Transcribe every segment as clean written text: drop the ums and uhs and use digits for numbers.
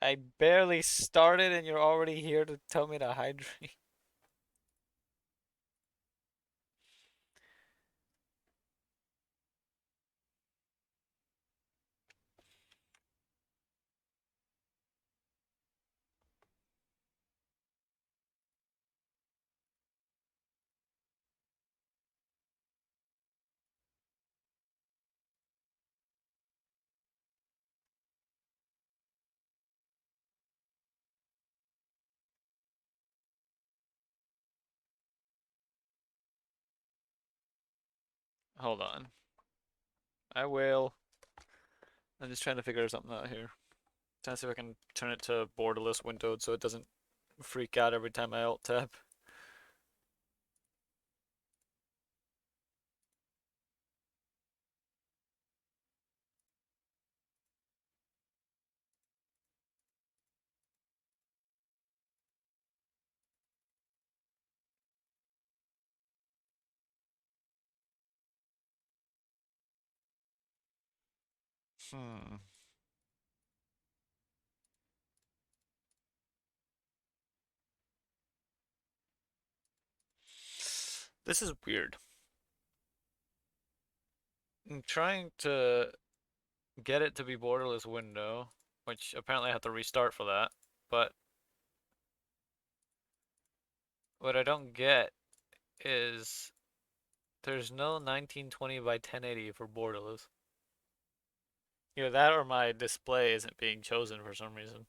I barely started and you're already here to tell me to hydrate. Hold on. I will. I'm just trying to figure something out here. Trying to see if I can turn it to borderless windowed so it doesn't freak out every time I alt tab. Hmm. This is weird. I'm trying to get it to be borderless window, which apparently I have to restart for that. But what I don't get is there's no 1920 by 1080 for borderless. Either that or my display isn't being chosen for some reason.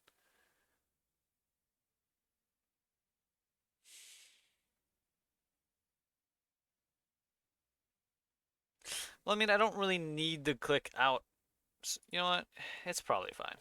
Well, I mean, I don't really need to click out. You know what? It's probably fine.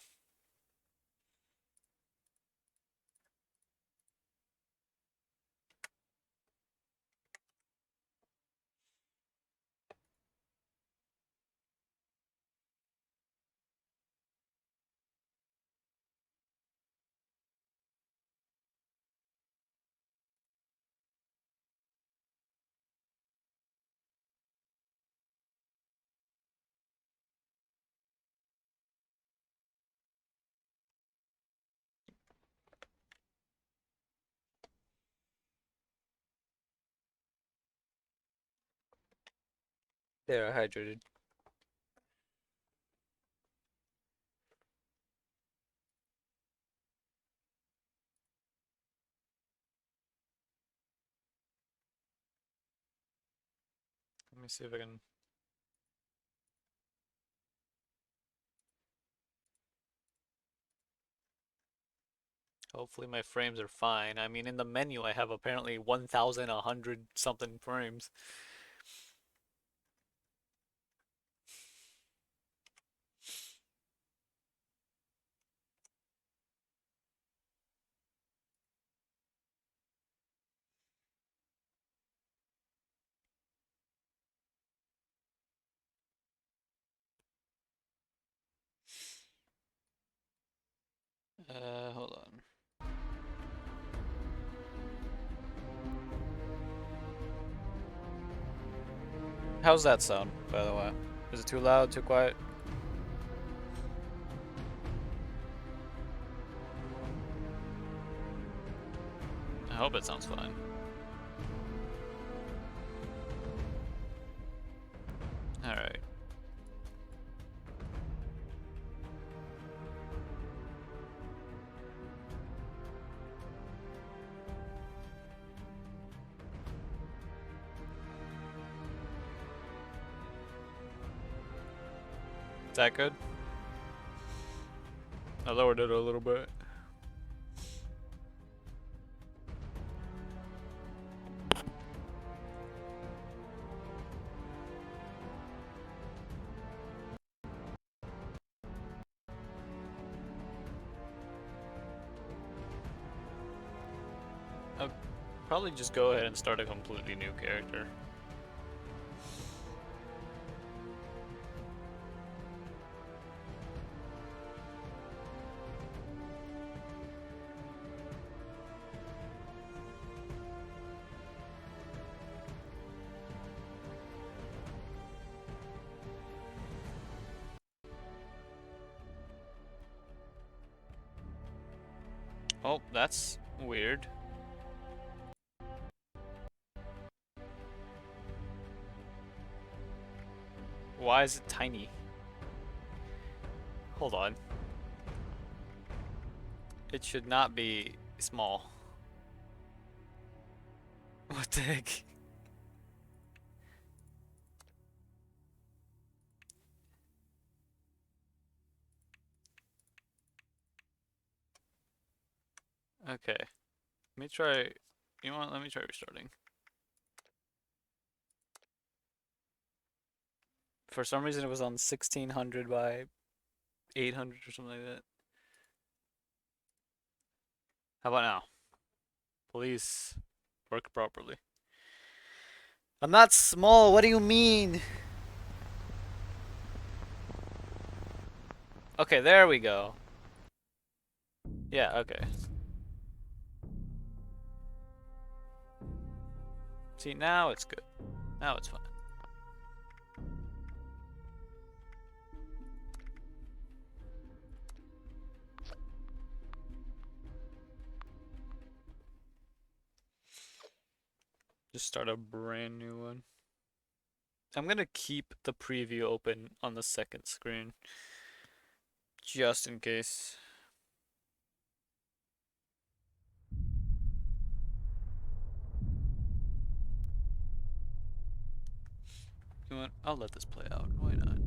There, I hydrated. Let me see if I can. Hopefully my frames are fine. I mean, in the menu I have apparently 1,100 something frames. Hold on. How's that sound, by the way? Is it too loud, too quiet? I hope it sounds fine. Alright. Is that good? I lowered it a little bit. I'll probably just go ahead and start a completely new character. Oh, that's weird. Why is it tiny? Hold on. It should not be small. What the heck? Okay. Let me try. You know what? Let me try restarting. For some reason, it was on 1600 by 800 or something like that. How about now? Please work properly. I'm not small. What do you mean? Okay, there we go. Yeah, okay. See, now it's good. Now it's fine. Just start a brand new one. I'm gonna keep the preview open on the second screen. Just in case. You know what? I'll let this play out. Why not?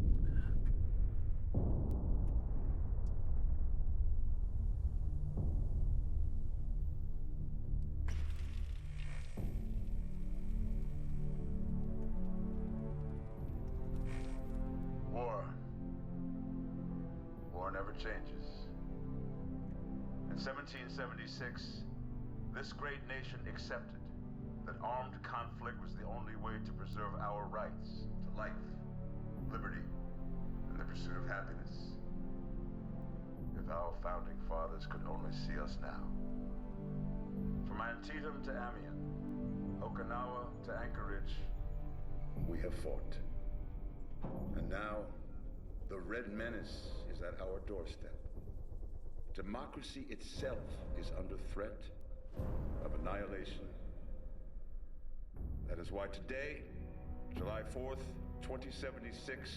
War never changes. In 1776, this great nation accepted that armed conflict was the only way to preserve our rights to life, liberty, and the pursuit of happiness. If our founding fathers could only see us now. From Antietam to Amiens, Okinawa to Anchorage, we have fought. And now, the Red Menace is at our doorstep. Democracy itself is under threat of annihilation. That is why today, July 4th, 2076,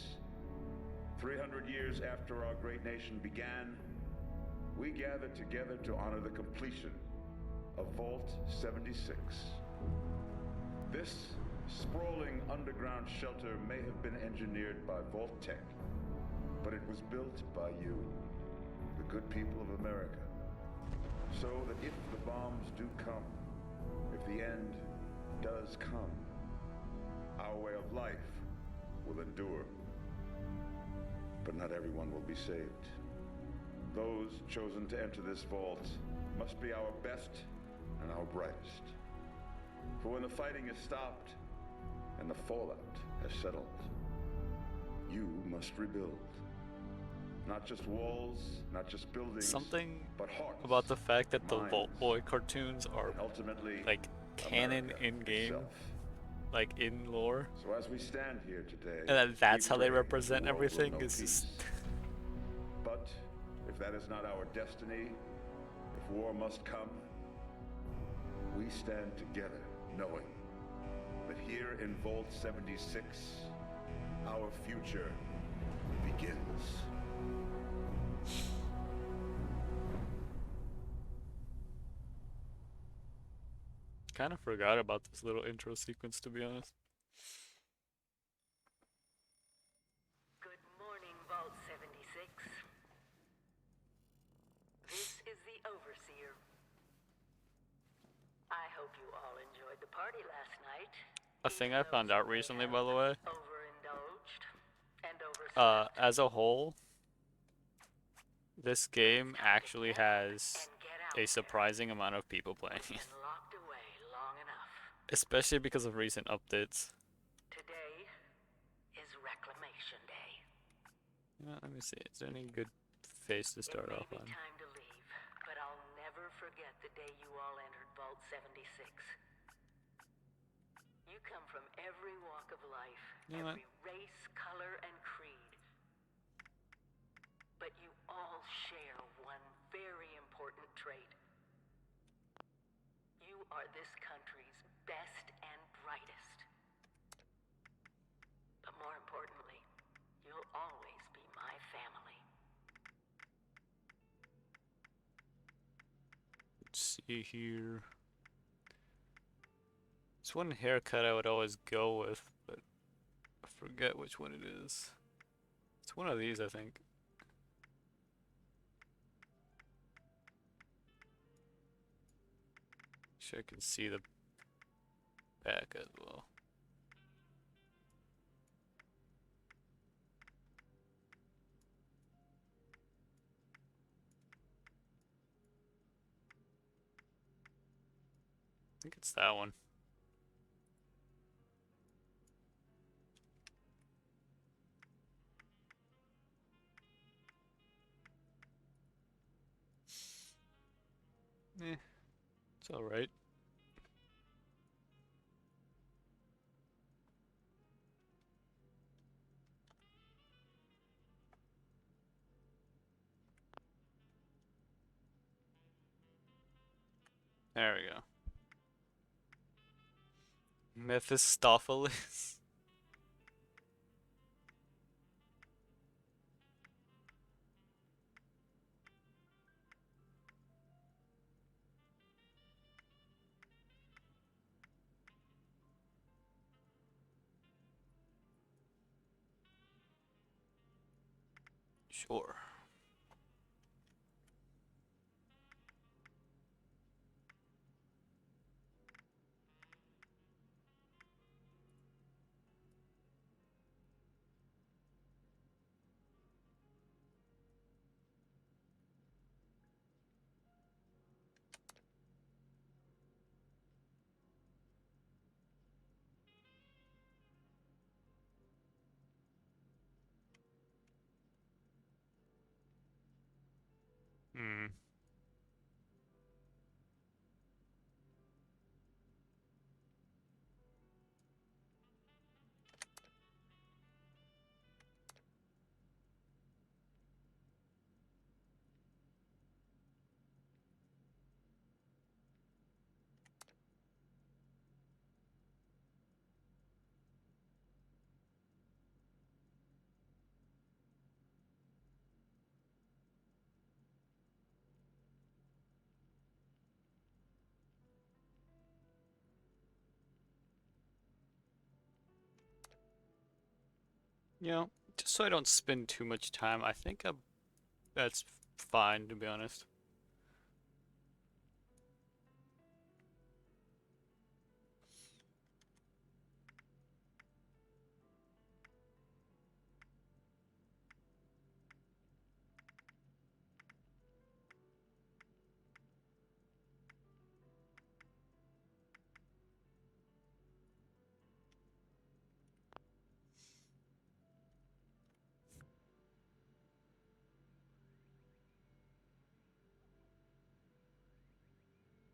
300 years after our great nation began, we gather together to honor the completion of Vault 76. This sprawling underground shelter may have been engineered by Vault Tech, but it was built by you, the good people of America, so that if the bombs do come, if the end does come, our way of life will endure. But not everyone will be saved. Those chosen to enter this vault must be our best and our brightest. For when the fighting is stopped and the fallout has settled, you must rebuild. Not just walls, not just buildings, Something but hearts, about the fact that the minds, Vault Boy cartoons are and ultimately like canon America in game, itself. like in lore, So as we stand here today, and that's we how they pray represent the world will everything. know Is peace. just But if that is not our destiny, if war must come, we stand together knowing that here in Vault 76, our future begins. kind of forgot about this little intro sequence, to be honest. Good morning, Vault 76. This is the Overseer. I hope you all enjoyed the party last night. A thing I found out recently, by the way, Overindulged and overslept. as a whole, this game actually has a surprising amount of people playing it, Locked away long enough. especially because of recent updates. Today is Reclamation Day. Let me see. Is there any good face to start It may off be on? time to leave, but I'll never forget the day you all entered Vault 76. You come from every walk of life, You know what? every race, color, and creed. But you all share one very important trait. are this country's best and brightest. But more importantly, you'll always be my family. Let's see here. There's one haircut I would always go with, but I forget which one it is. It's one of these, I think. Sure, I can see the back as well. I think it's that one. Eh, it's alright. There we go. Mephistopheles. Sure. Hmm. You know, just so I don't spend too much time, I think that's fine, to be honest.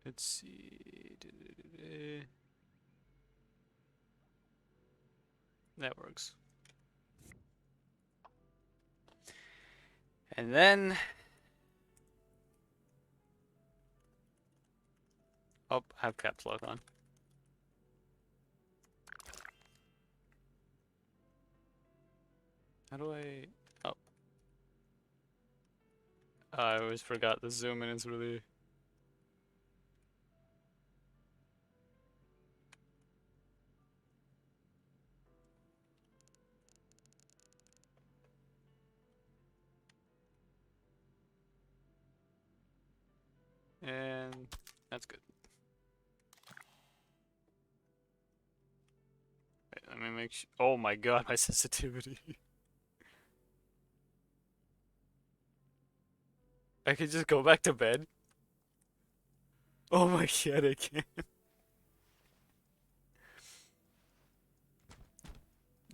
Let's see. That works. And then, oh, I have caps lock on. How do I? Oh, I always forgot the zoom in is really. And that's good. Wait, let me make sure. Oh my god, my sensitivity. I could just go back to bed. Oh my god, I can't.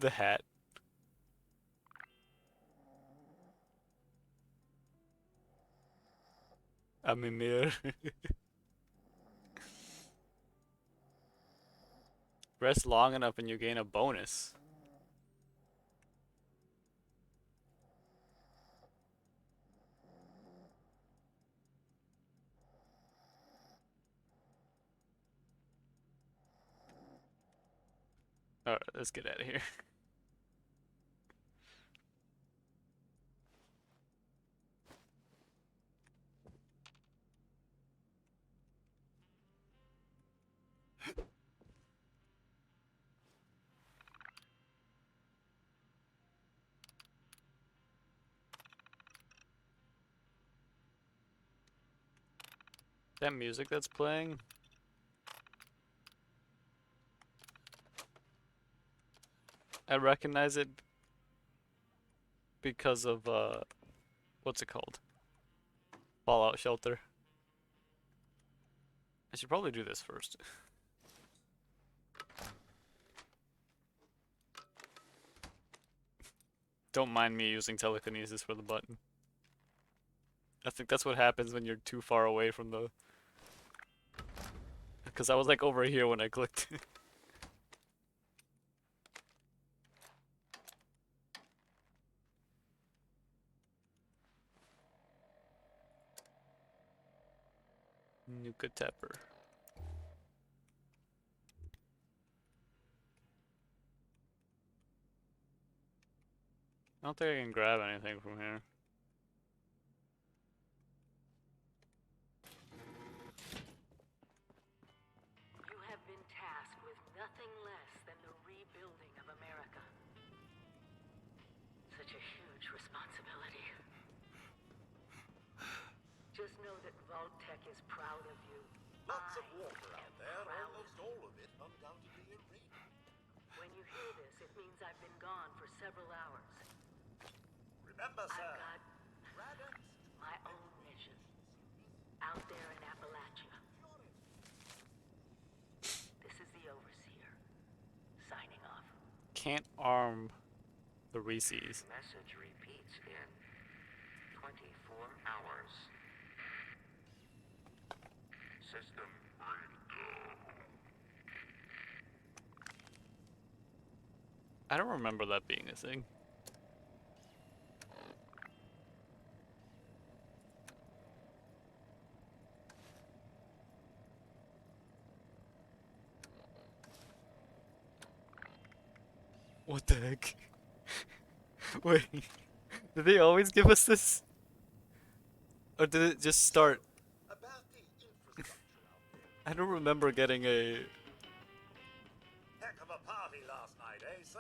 The hat. A mimir. Rest long enough and you gain a bonus. Alright, let's get out of here. That music that's playing. I recognize it because of what's it called? Fallout Shelter. I should probably do this first. Don't mind me using telekinesis for the button. I think that's what happens when you're too far away from the... Because I was like over here when I clicked. Nuka Tapper. I don't think I can grab anything from here. You have been tasked with nothing less than the rebuilding of America. Such a huge responsibility. Just know that Vault-Tec is proud of you. Lots of I water out am there, proud. almost all of it undoubtedly irradiated. When you hear this, it means I've been gone for several hours. Remember, sir, I've got radix my own mission out there in Appalachia. This is the Overseer, signing off. Can't arm the Reese's. Message repeats in 24 hours. System breakdown. I don't remember that being a thing. What the heck? Wait, did they always give us this? Or did it just start? about the infrastructure out there. I don't remember getting a... Heck of a party last night, eh, sir?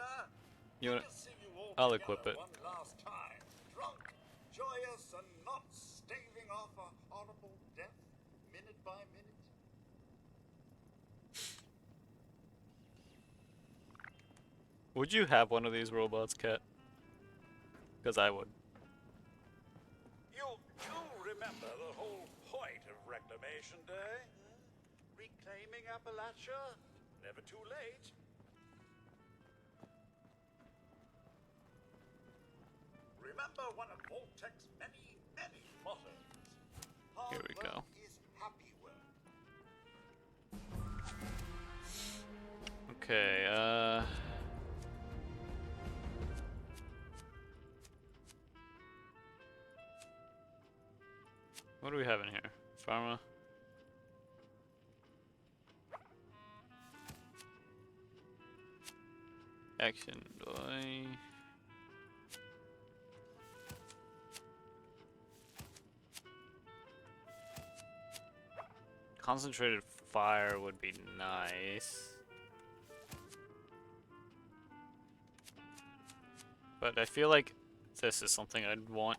You Good wanna- to see you all I'll together equip it. one last time. Drunk, joyous, and not staving off a horrible death, minute by minute. Would you have one of these robots, Cat? Because I would. You remember the whole point of Reclamation Day? Reclaiming Appalachia? Never too late. Remember one of Vault-Tec's many, many mottos. Hard Here we work go. is happy work. Okay, what do we have in here? Pharma? Action boy. Concentrated fire would be nice. But I feel like this is something I'd want.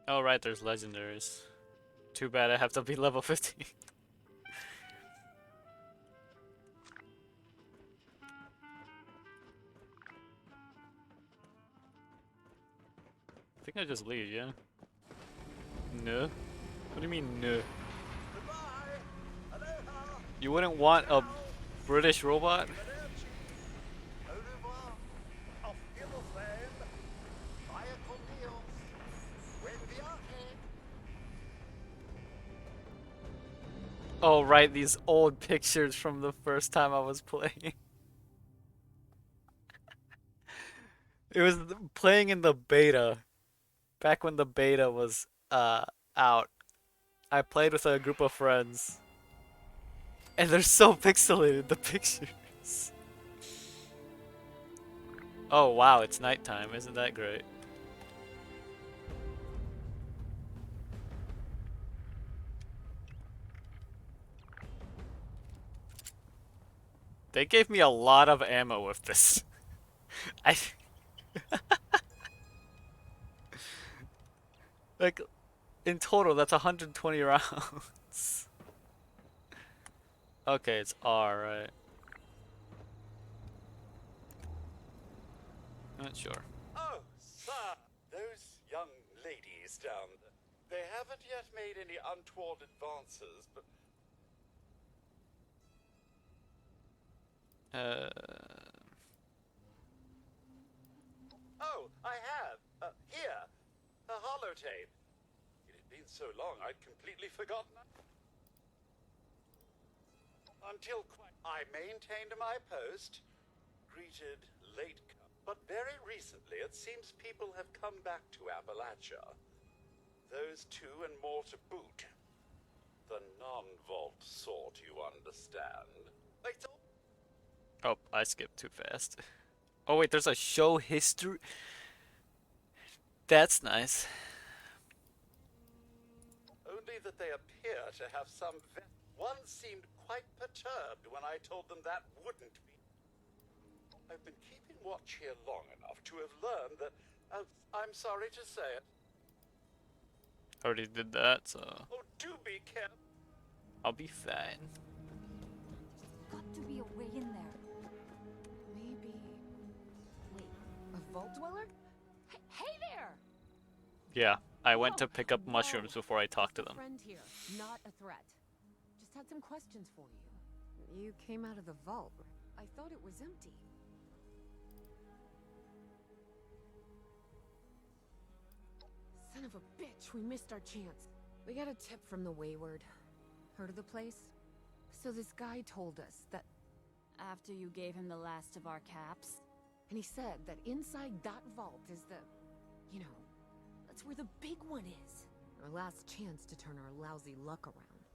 Oh right, there's legendaries. Too bad I have to be level 50. I think I just leave, yeah? No? What do you mean, no? Goodbye. Aloha. You wouldn't want a British robot? Arrivederci. Au revoir. Auf Wiedersehen. Vaya con Dios. Buen viaje. Oh right, these old pictures from the first time I was playing. It was playing in the beta. back when the beta was out, I played with a group of friends, and they're so pixelated, the pictures. Oh wow, it's nighttime, isn't that great? They gave me a lot of ammo with this. I like in total that's 120 rounds. Okay, it's R, right? Not sure. Oh, sir, those young ladies down there, they haven't yet made any untoward advances, but Uh, oh, I have. Here, a holotape. It had been so long, I'd completely forgotten. Until I maintained my post, greeted late, but very recently it seems people have come back to Appalachia. Those two and more to boot. The non-vault sort, you understand. It's all oh, I skipped too fast. Oh wait, there's a show history. That's nice. only that they appear to have some. One seemed quite perturbed when I told them that wouldn't be. I've been keeping watch here long enough to have learned that. I'm sorry to say it. Already did that, so Oh, do be careful. I'll be fine. Got to be a way in there. Maybe. Wait, a vault dweller? Hey there! Yeah, I went to Whoa, pick up whoa. mushrooms before I talked to them. Friend here, not a threat. Just had some questions for you. You came out of the vault. I thought it was empty. Son of a bitch, we missed our chance. We got a tip from the Wayward. Heard of the place? So this guy told us that After you gave him the last of our caps? and he said that inside that vault is the, you know, that's where the big one is. Our last chance to turn our lousy luck around.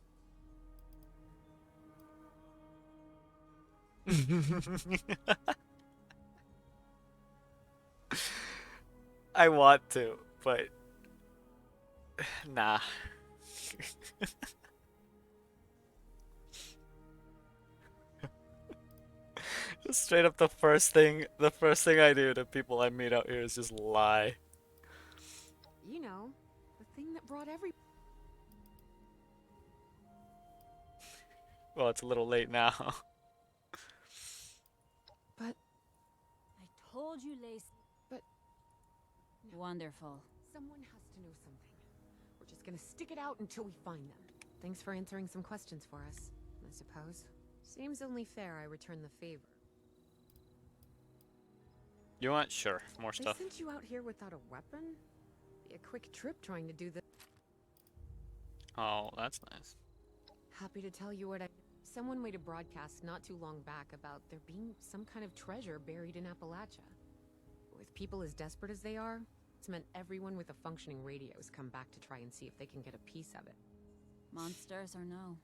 I want to, but nah. Just straight up the first thing I do to people I meet out here is just lie. You know, the thing that brought every. Well, it's a little late now. But I told you, Lacey. But- Wonderful. someone has to know something. We're just gonna stick it out until we find them. Thanks for answering some questions for us, I suppose. Seems only fair I return the favor. You want? Sure. More They stuff. sent you out here without a weapon? Be a quick trip trying to do this. Oh, that's nice. Happy to tell you what I. Someone made a broadcast not too long back about there being some kind of treasure buried in Appalachia. With people as desperate as they are, it's meant everyone with a functioning radio has come back to try and see if they can get a piece of it. Monsters or no?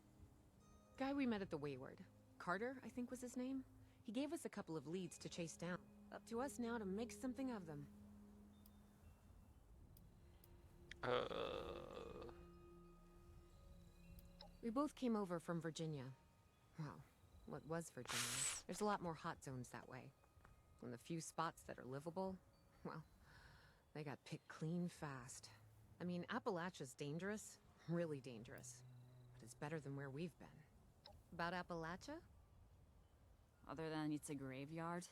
Guy we met at the Wayward. Carter, I think was his name. He gave us a couple of leads to chase down. Up to us now to make something of them. We both came over from Virginia. Well, what was Virginia? There's a lot more hot zones that way. And the few spots that are livable, well, they got picked clean fast. I mean, Appalachia's dangerous, really dangerous. But it's better than where we've been. About Appalachia? Other than it's a graveyard?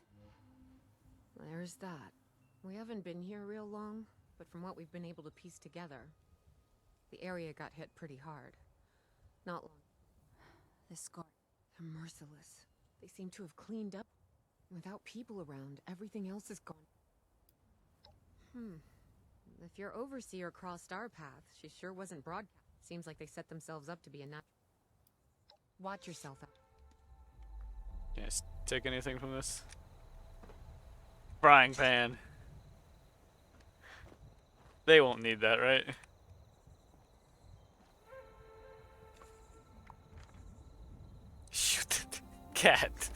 There's that. We haven't been here real long, but from what we've been able to piece together, the area got hit pretty hard. Not long. The scar. They're merciless. They seem to have cleaned up. Without people around, everything else is gone. If your overseer crossed our path, she sure wasn't broadcast. Seems like they set themselves up to be a nut. Watch yourself out. Yes. Take anything from this? Frying pan. They won't need that, right? Shoot it. Cat.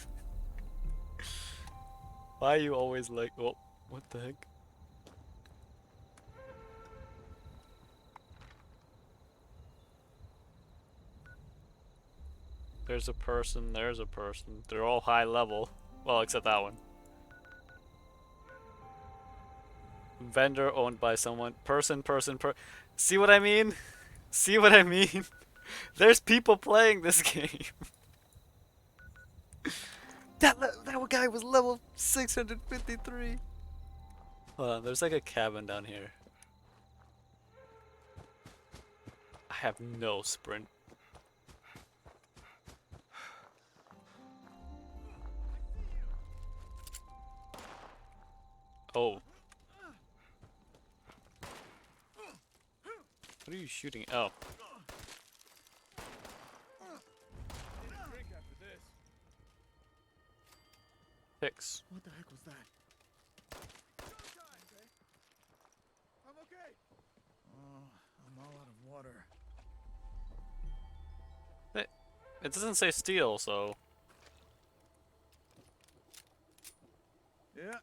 Why are you always like, oh, what the heck? There's a person, there's a person. They're all high level. Well, except that one. Vendor owned by someone. Person. See what I mean? See what I mean? There's people playing this game. That guy was level 653. Hold on, there's like a cabin down here. I have no sprint. Oh. What are you shooting? Oh. Fix. What the heck was that? I'm okay. Oh, I'm all out of water. It doesn't say steal, so. Yeah.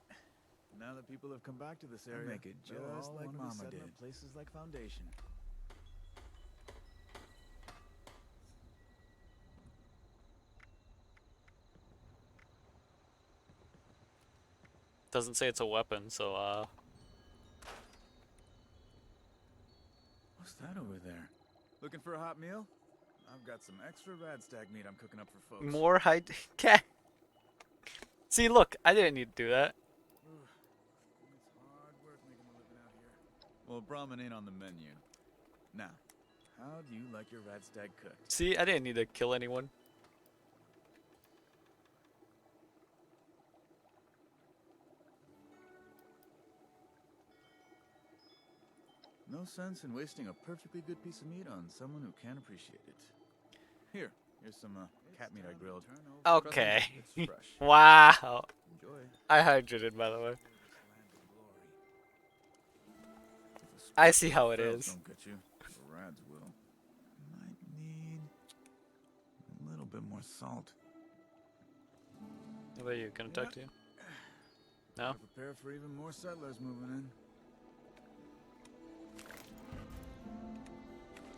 Now that people have come back to this area, make it just like Mama did. Places like Foundation. Doesn't say it's a weapon, so What's that over there? Looking for a hot meal? I've got some extra radstag meat I'm cooking up for folks. more high. Cat. See, look, I didn't need to do that. It's hard work making a living out here. Well, Brahmin ain't on the menu. Now, how do you like your radstag cooked? See, I didn't need to kill anyone. No sense in wasting a perfectly good piece of meat on someone who can't appreciate it. Here's some cat meat I grilled. Okay. It's fresh. Wow. Enjoy. I hydrated, by the way. I see how it is. Don't get you. The rads will. Might need a little bit more salt. How about you? Can I talk to you? No? Prepare for even more settlers moving in.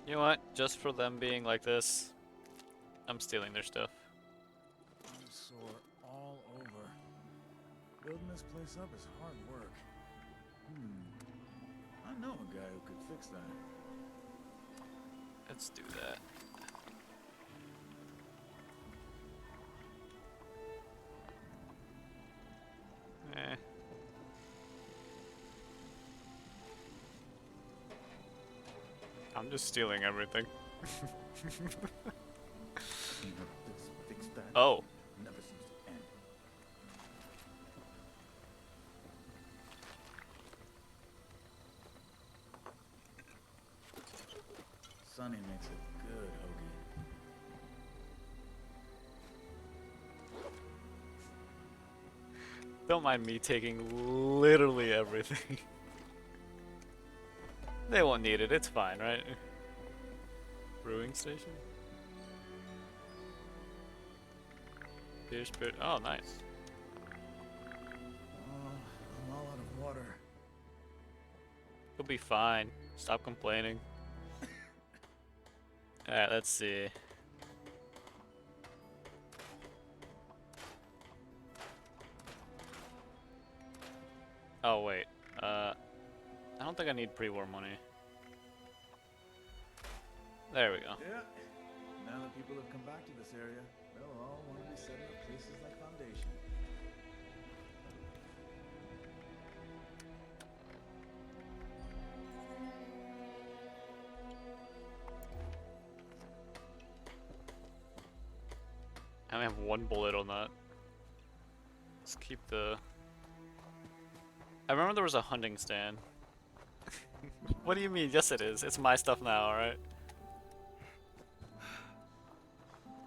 You know what? Just for them being like this, I'm stealing their stuff. I'm sore all over. Building this place up is hard work. I know a guy who could fix that. Let's do that. Eh. I'm just stealing everything. Fix that. Oh. Never seems to end. Sonny makes a good hoagie. Don't mind me taking literally everything. They won't need it, it's fine, right? Brewing station? Beer spirit. Oh, nice. Oh, I'm all out of water. You'll be fine. Stop complaining. Alright, let's see. Oh, wait. I don't think I need pre-war money. There we go. Yeah. Now that people have come back to this area, they'll all want to be setting up places like Foundation. I only have one bullet on that. Let's keep the... I remember there was a hunting stand. What do you mean? Yes it is. It's my stuff now, alright?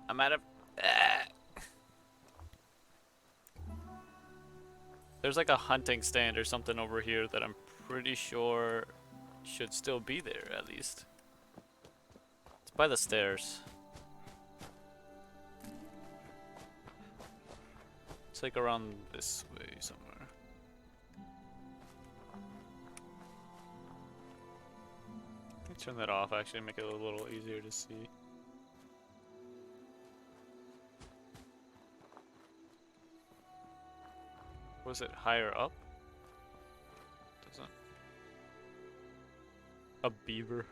I'm out of... There's like a hunting stand or something over here that I'm pretty sure should still be there at least. It's by the stairs. It's like around this way somewhere. Let me turn that off actually, make it a little easier to see. Was it higher up? Doesn't. A beaver.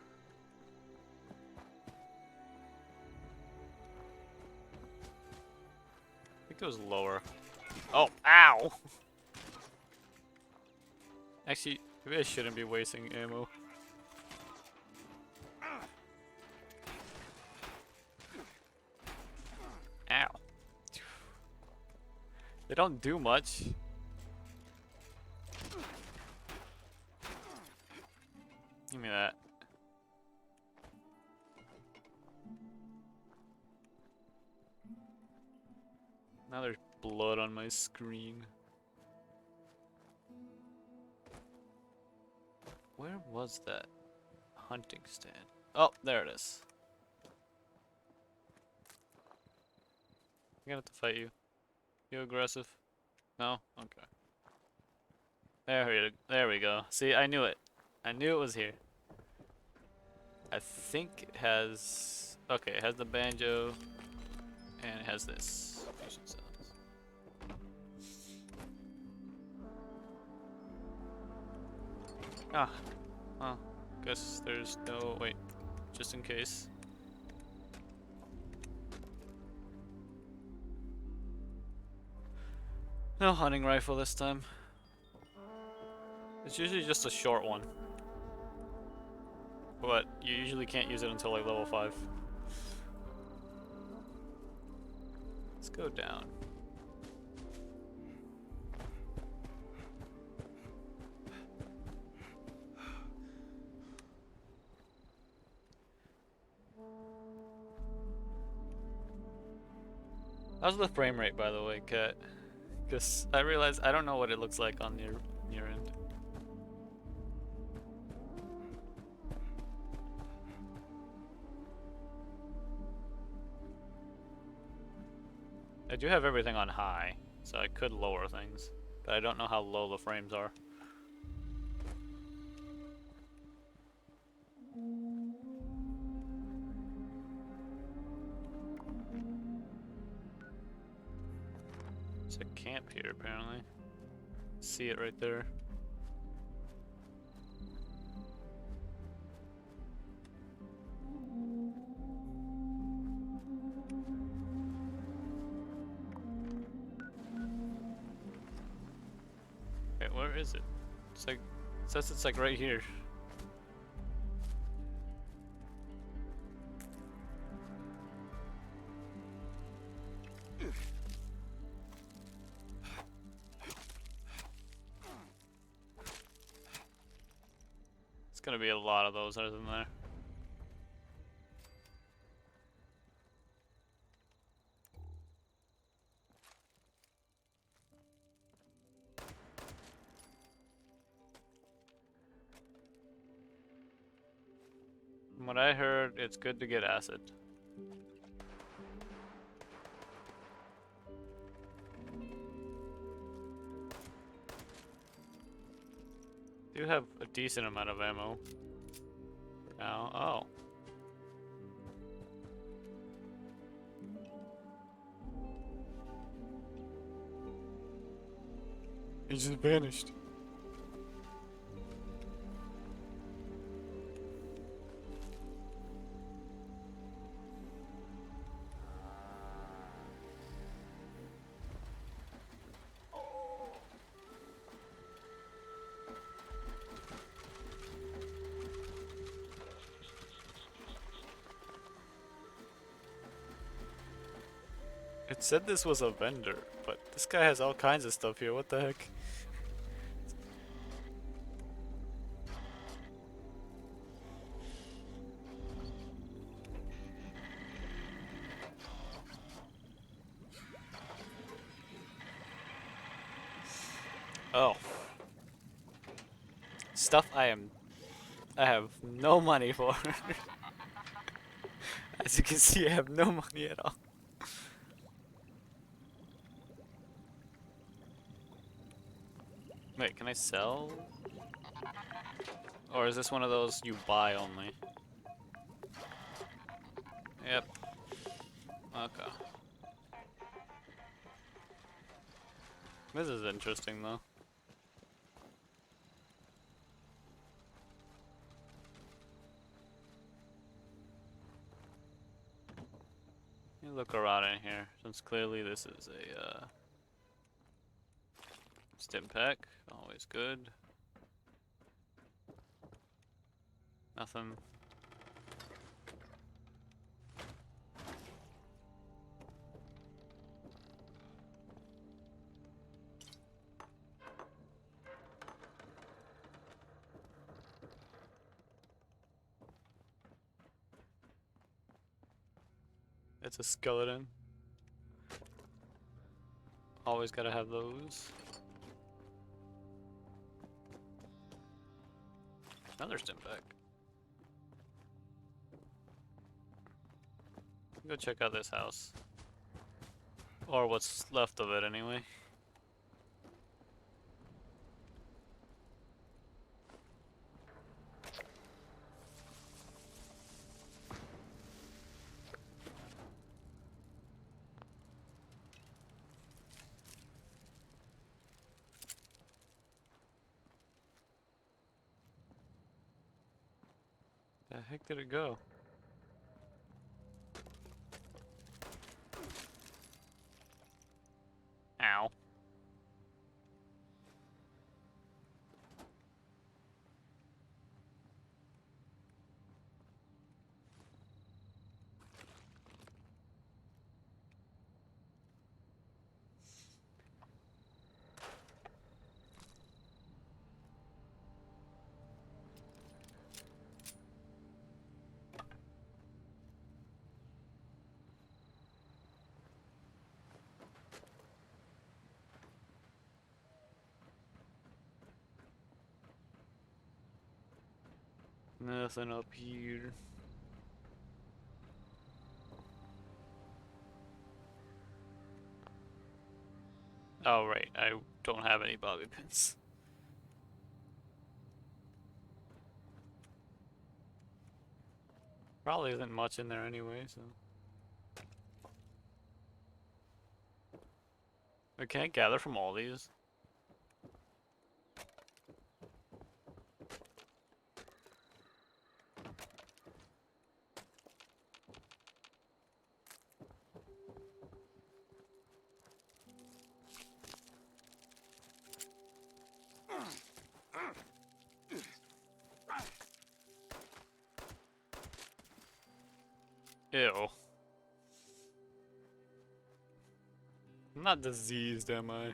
I think it was lower. Oh, ow! Actually, maybe I shouldn't be wasting ammo. Ow. They don't do much. Give me that. Now there's blood on my screen. Where was that hunting stand? Oh, there it is. I'm gonna have to fight you. You aggressive? No? Okay. There we go. See, I knew it. I knew it was here. I think it has... Okay, it has the banjo, and it has this. Fusion sounds. Ah. Oh. Guess there's no... Wait. Just in case. No hunting rifle this time. It's usually just a short one. But you usually can't use it until like level 5. Let's go down. How's the frame rate, by the way, Kat? Because I realized I don't know what it looks like on your end. I do have everything on high, so I could lower things, but I don't know how low the frames are. There's a camp here, apparently. See it right there. Wait, where is it? It's like, it says it's like right here. It's gonna be a lot of those, isn't there? From what I heard, it's good to get acid. Do have a decent amount of ammo. Now, oh. He just vanished. It said this was a vendor, but this guy has all kinds of stuff here. What the heck? Oh. Stuff I am I have no money for. As you can see, I have no money at all. Wait, can I sell? Or is this one of those you buy only? Yep. Okay. This is interesting though. Let me look around in here, since clearly this is a stim pack. Always good. Nothing. It's a skeleton. Always gotta have those. Another stim pack. Go check out this house. Or what's left of it anyway. The heck did it go? Ow. Nothing up here. Oh right, I don't have any bobby pins. Probably isn't much in there anyway, so. I can't gather from all these. Ew. I'm not diseased, am I?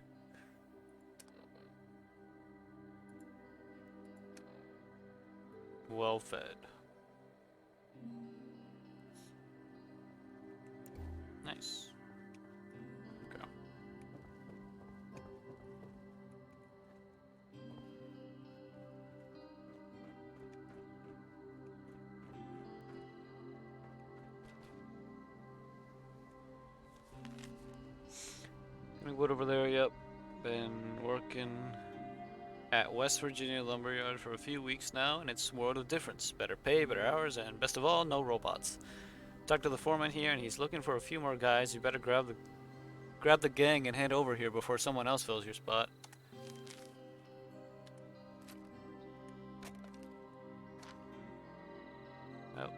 Well fed. Nice. Okay. Any wood over there? Yep. Been working at West Virginia Lumberyard for a few weeks now, and it's a world of difference. Better pay, better hours, and best of all, no robots. Talked to the foreman here, and he's looking for a few more guys. You better grab the gang and head over here before someone else fills your spot. Oh.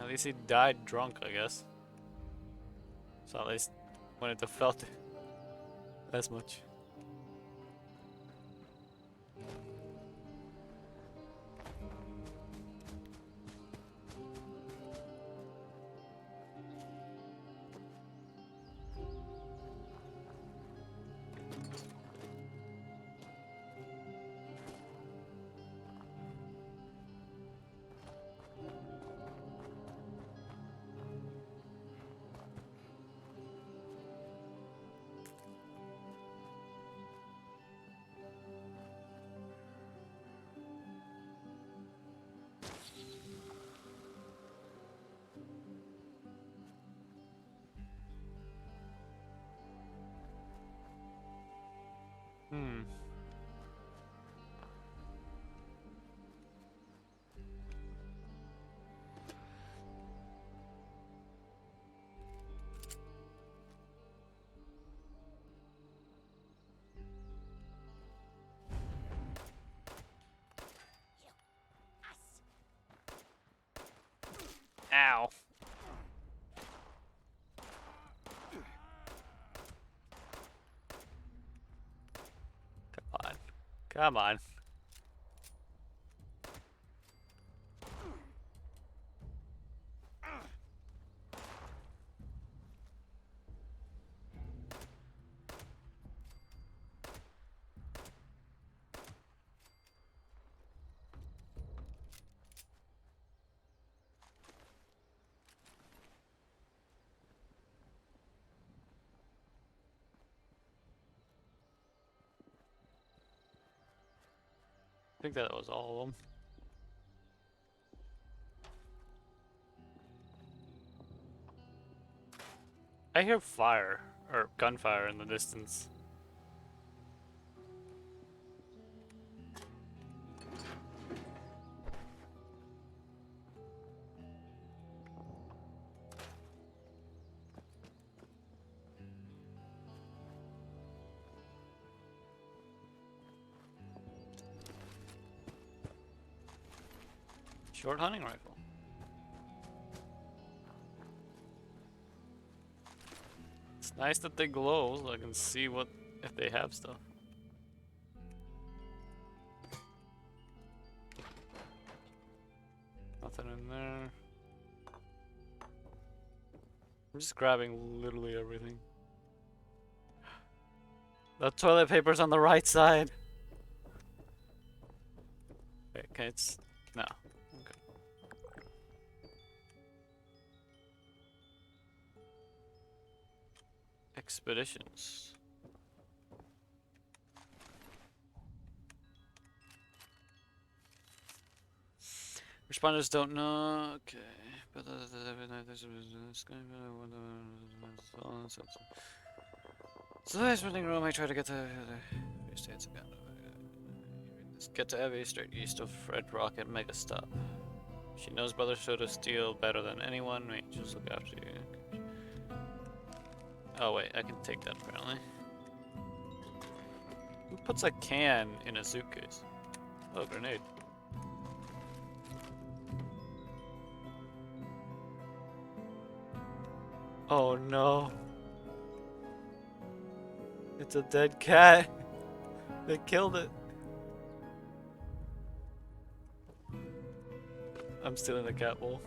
At least he died drunk, I guess. So at least wouldn't have felt it as much. Ow. Come on. Come on. I think that was all of them. I hear fire, or gunfire in the distance. Short hunting rifle. It's nice that they glow so I can see what if they have stuff. Nothing in there. I'm just grabbing literally everything. The toilet paper's on the right side. Wait, okay, it's no. Okay. Expeditions. Responders don't know. Okay. But so there's running room. I try to get to states again. Get to Evie, straight east of Red Rock and make a stop. She knows Brother Soda Steel better than anyone. Wait, just look after you. Oh wait, I can take that apparently. Who puts a can in a suitcase? Oh, grenade. Oh no. It's a dead cat. They killed it. I'm stealing the cat bowl.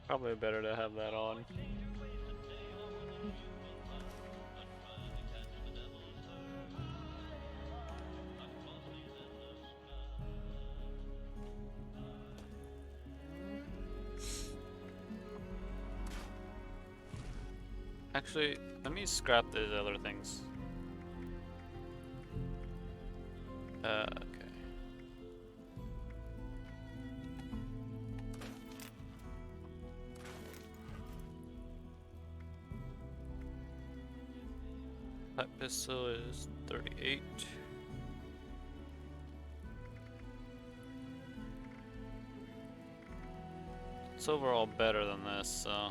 Probably better to have that on. Actually, let me scrap these other things. Okay. Pipe pistol is 38. It's overall better than this, so.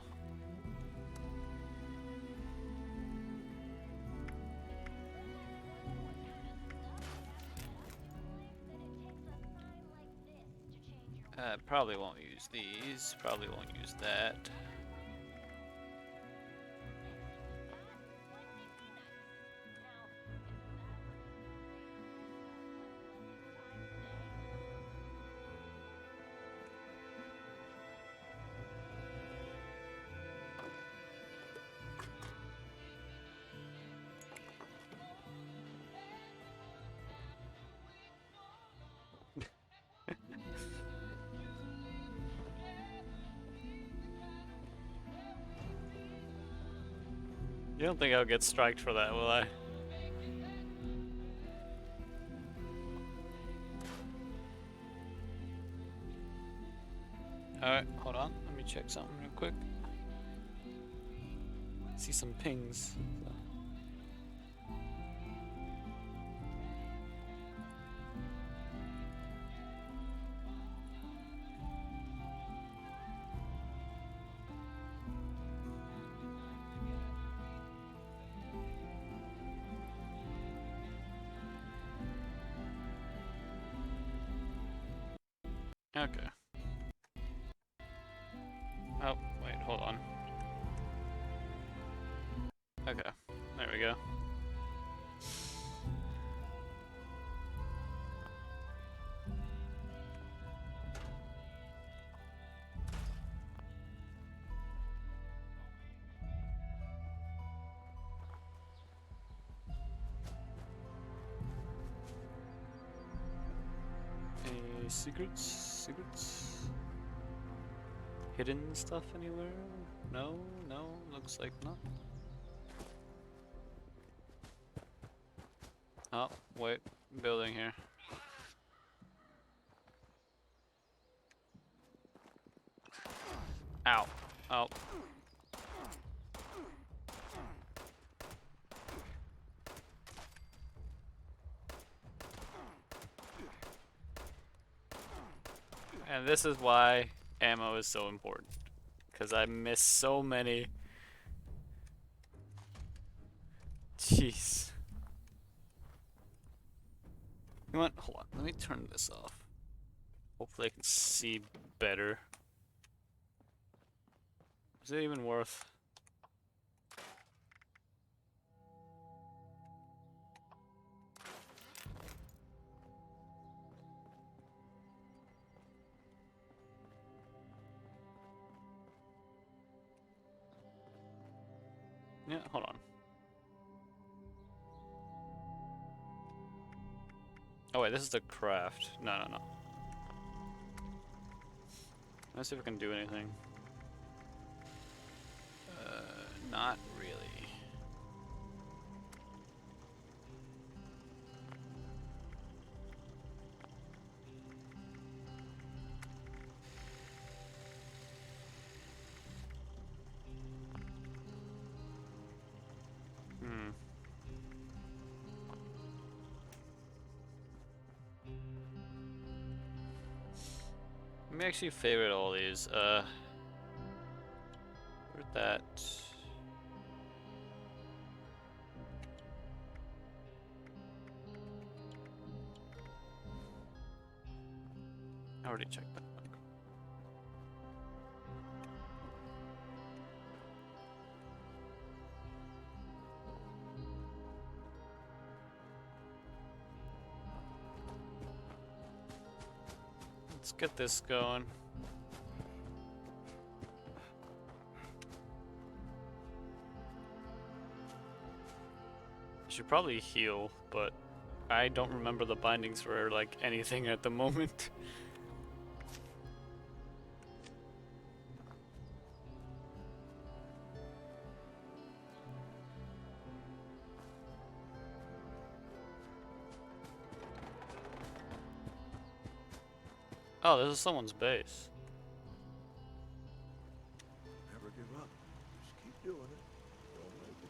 Probably won't use these, probably won't use that. You don't think I'll get striked for that, will I? Alright, hold on. Let me check something real quick. See some pings. Okay. Oh, wait, hold on. Okay, there we go. Any secrets? Secrets? Hidden stuff anywhere? No, no, looks like not. Oh, wait, building here. Ow. Oh. And this is why ammo is so important. Because I miss so many. Jeez. You know what? Hold on. Let me turn this off. Hopefully I can see better. Is it even worth? Yeah, hold on. Oh wait, this is the craft. No, no, no. Let's see if we can do anything. Not really. Let me actually favorite all these. Where'd that? I already checked that. Let's get this going. I should probably heal, but I don't remember the bindings for like anything at the moment. Oh, this is someone's base. Never give up. Just keep doing it. Don't make it.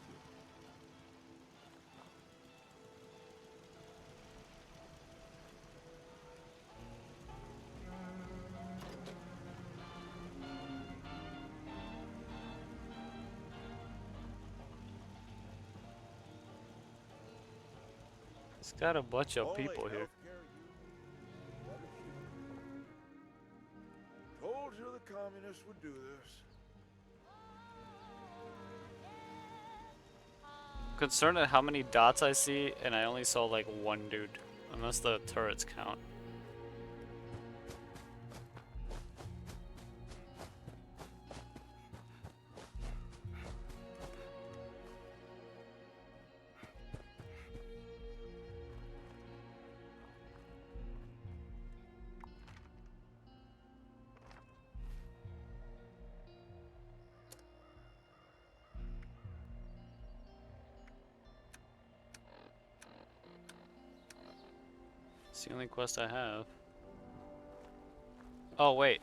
It's got a bunch of Only people here. healthcare you what a few. Told you the communists would do this. Concerned at how many dots I see, and I only saw like one dude. Unless the turrets count. It's the only quest I have. Oh, wait.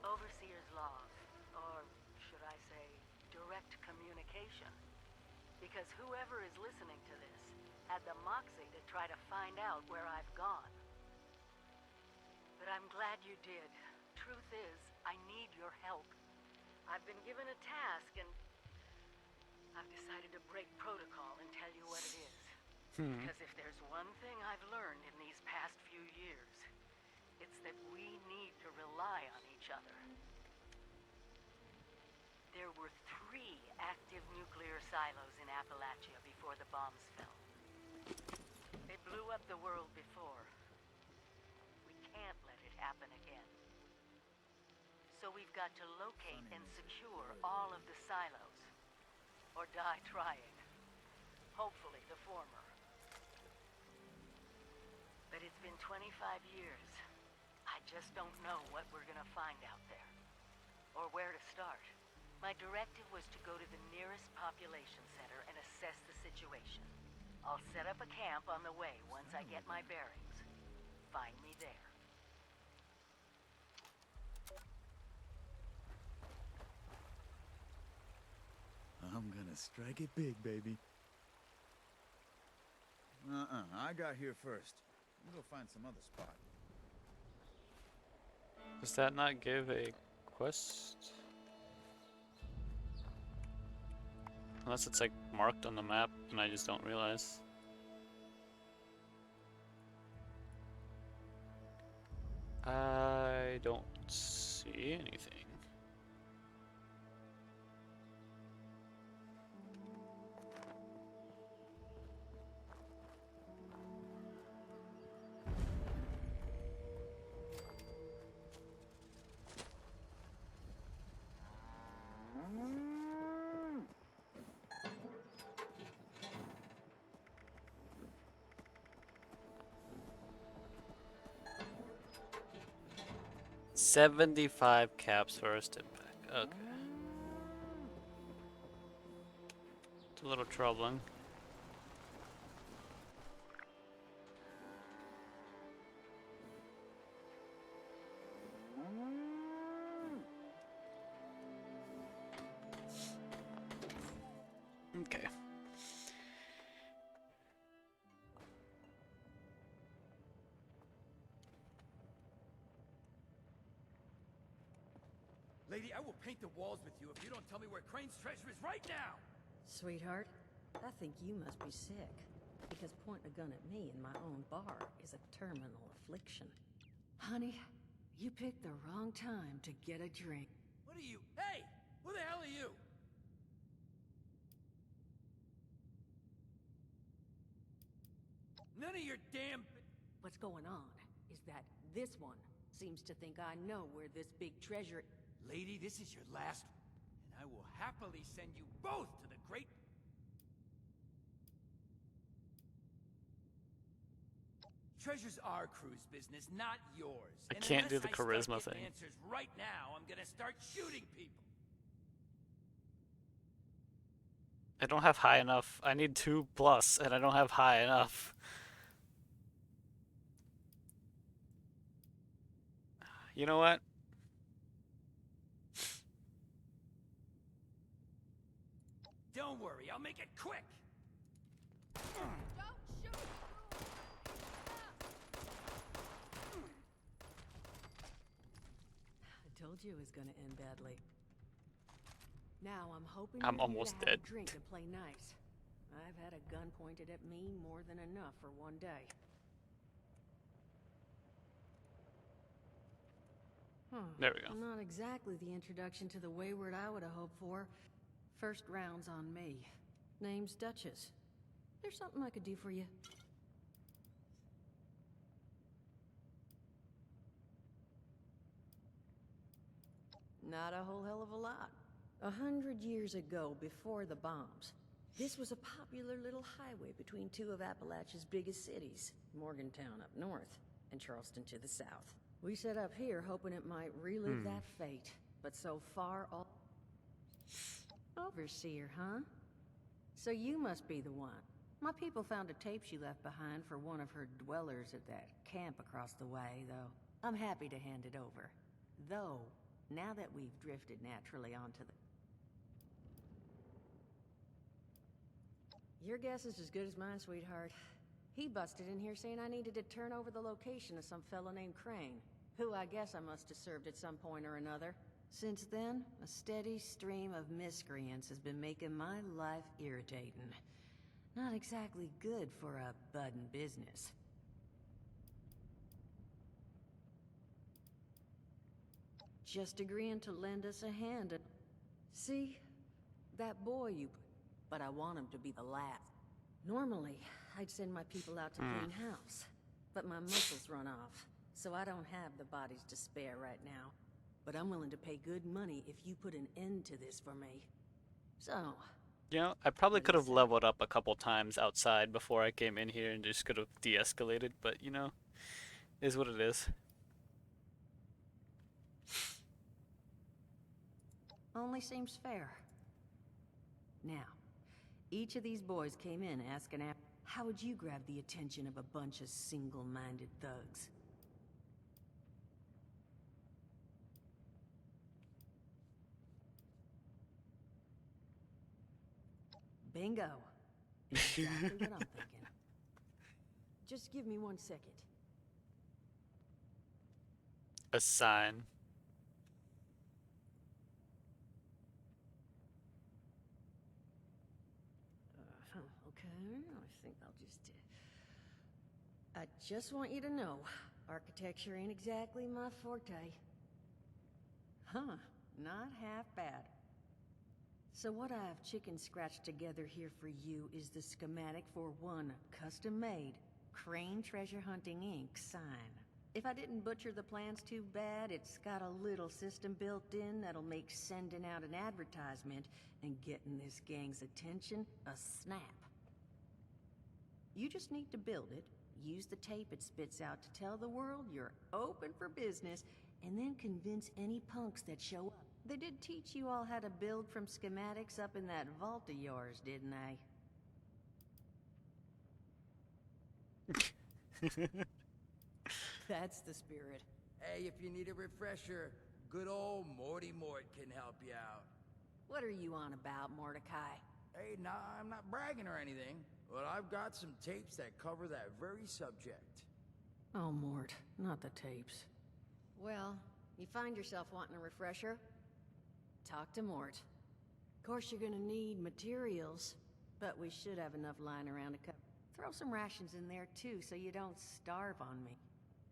Overseer's log, or should I say, direct communication. Because whoever is listening to this had the moxie to try to find out where I've gone. But I'm glad you did. Truth is, I need your help. I've been given a task and I've decided to break protocol and tell you what it is. Because if there's one thing I've learned in these past few years, it's that we need to rely on each other. There were 3 active nuclear silos in Appalachia before the bombs fell. They blew up the world before. We can't let it happen again. So we've got to locate and secure all of the silos. Or die trying. Hopefully the former. But it's been 25 years. I just don't know what we're gonna find out there. Or where to start. My directive was to go to the nearest population center and assess the situation. I'll set up a camp on the way once I get my bearings. Find me there. I'm gonna strike it big, baby. I got here first. We'll go find some other spot. Does that not give a quest? Unless it's like marked on the map and I just don't realize. I don't see anything. $75 caps for a step back. Okay. It's a little troubling. Okay. Lady, I will paint the walls with you if you don't tell me where Crane's treasure is right now! Sweetheart, I think you must be sick. Because pointing a gun at me in my own bar is a terminal affliction. Honey, you picked the wrong time to get a drink. What are you? Hey! Who the hell are you? None of your damn... What's going on is that this one seems to think I know where this big treasure... Lady, this is your last one, and I will happily send you both to the great... Treasure's our crew's business, not yours. I can't do the charisma thing. thing. Answers right now, I'm gonna start shooting people. I don't have high enough. I need 2+, and I don't have high enough. You know what? Don't worry, I'll make it quick. Don't shoot! I told you it was gonna end badly. Now I'm hoping I'm you're almost here to have dead. a drink and play nice. I've had a gun pointed at me more than enough for one day. There we go. Not exactly the introduction to the Wayward I would have hoped for. First round's on me. Name's Duchess. There's something I could do for you. Not a whole hell of a lot. 100 years ago, before the bombs, this was a popular little highway between 2 of Appalachia's biggest cities, Morgantown up north, and Charleston to the south. We set up here hoping it might relive that fate, but so far all... Overseer, huh? So you must be the one. My people found a tape she left behind for one of her dwellers at that camp across the way, though. I'm happy to hand it over. Though, now that we've drifted naturally onto the... Your guess is as good as mine, sweetheart. He busted in here saying I needed to turn over the location of some fellow named Crane, who I guess I must have served at some point or another. Since then, a steady stream of miscreants has been making my life irritating. Not exactly good for a budding business. Just agreeing to lend us a hand. See? That boy you... But I want him to be the last. Normally, I'd send my people out to clean house. But my muscles run off, so I don't have the bodies to spare right now. But I'm willing to pay good money if you put an end to this for me. So... You know, I probably could have leveled up a couple times outside before I came in here and just could have de-escalated, but you know, is what it is. Only seems fair. Now, each of these boys came in asking how would you grab the attention of a bunch of single-minded thugs? Bingo. Exactly what I'm thinking. Just give me 1 second. A sign. Okay, I think I'll just... I just want you to know, architecture ain't exactly my forte. Huh, not half bad. So what I've chicken scratched together here for you is the schematic for one custom-made Crane Treasure Hunting Inc. sign. If I didn't butcher the plans too bad, it's got a little system built in that'll make sending out an advertisement and getting this gang's attention a snap. You just need to build it, use the tape it spits out to tell the world you're open for business, and then convince any punks that show up. They did teach you all how to build from schematics up in that vault of yours, didn't they? That's the spirit. Hey, if you need a refresher, good old Morty Mort can help you out. What are you on about, Mordecai? Hey, nah, I'm not bragging or anything, but I've got some tapes that cover that very subject. Oh, Mort, not the tapes. Well, you find yourself wanting a refresher? Talk to Mort. Of course, you're gonna need materials, but we should have enough lying around to cover. Throw some rations in there, too, so you don't starve on me.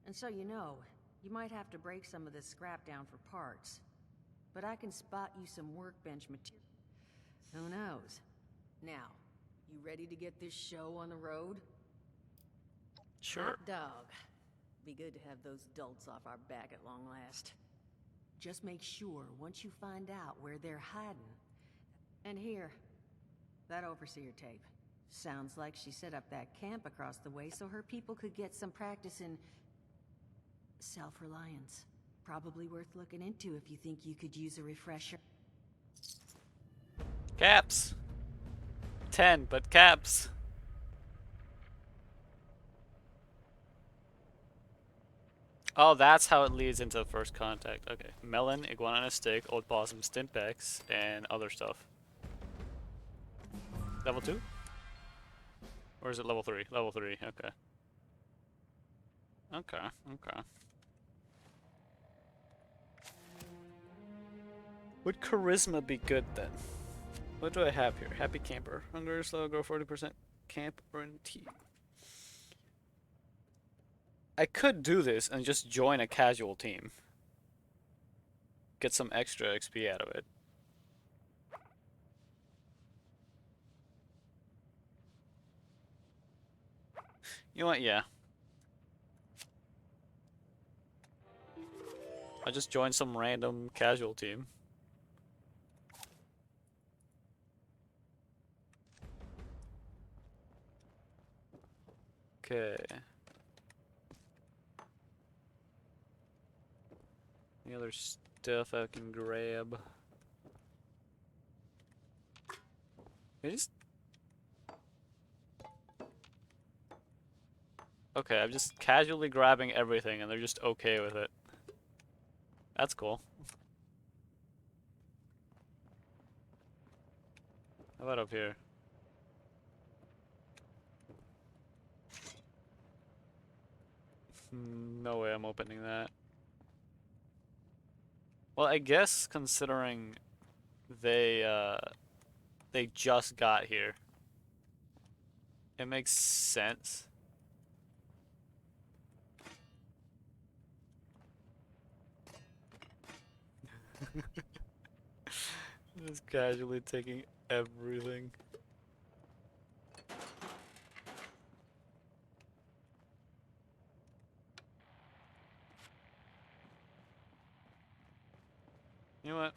And so you know, you might have to break some of this scrap down for parts. But I can spot you some workbench material. Who knows? Now, you ready to get this show on the road? Sure. Hot dog. Be good to have those dolts off our back at long last. Just make sure once you find out where they're hiding. And here, that overseer tape. Sounds like she set up that camp across the way so her people could get some practice in self-reliance. Probably worth looking into if you think you could use a refresher. Caps. 10, but caps. Oh, that's how it leads into first contact. Okay. Melon, iguana on a stick, old possum, stimpaks, and other stuff. Level 2? Or is it level 3? Level 3, okay. Okay, okay. Would charisma be good then? What do I have here? Happy camper. Hunger, slow, grow 40%. Camp or in tea. I could do this and just join a casual team. Get some extra XP out of it. You know what? Yeah. I just joined some random casual team. Okay. Any other stuff I can grab? They just... Okay, I'm just casually grabbing everything and they're just okay with it. That's cool. How about up here? No way I'm opening that. Well, I guess considering they just got here, it makes sense. Just casually taking everything. You know what?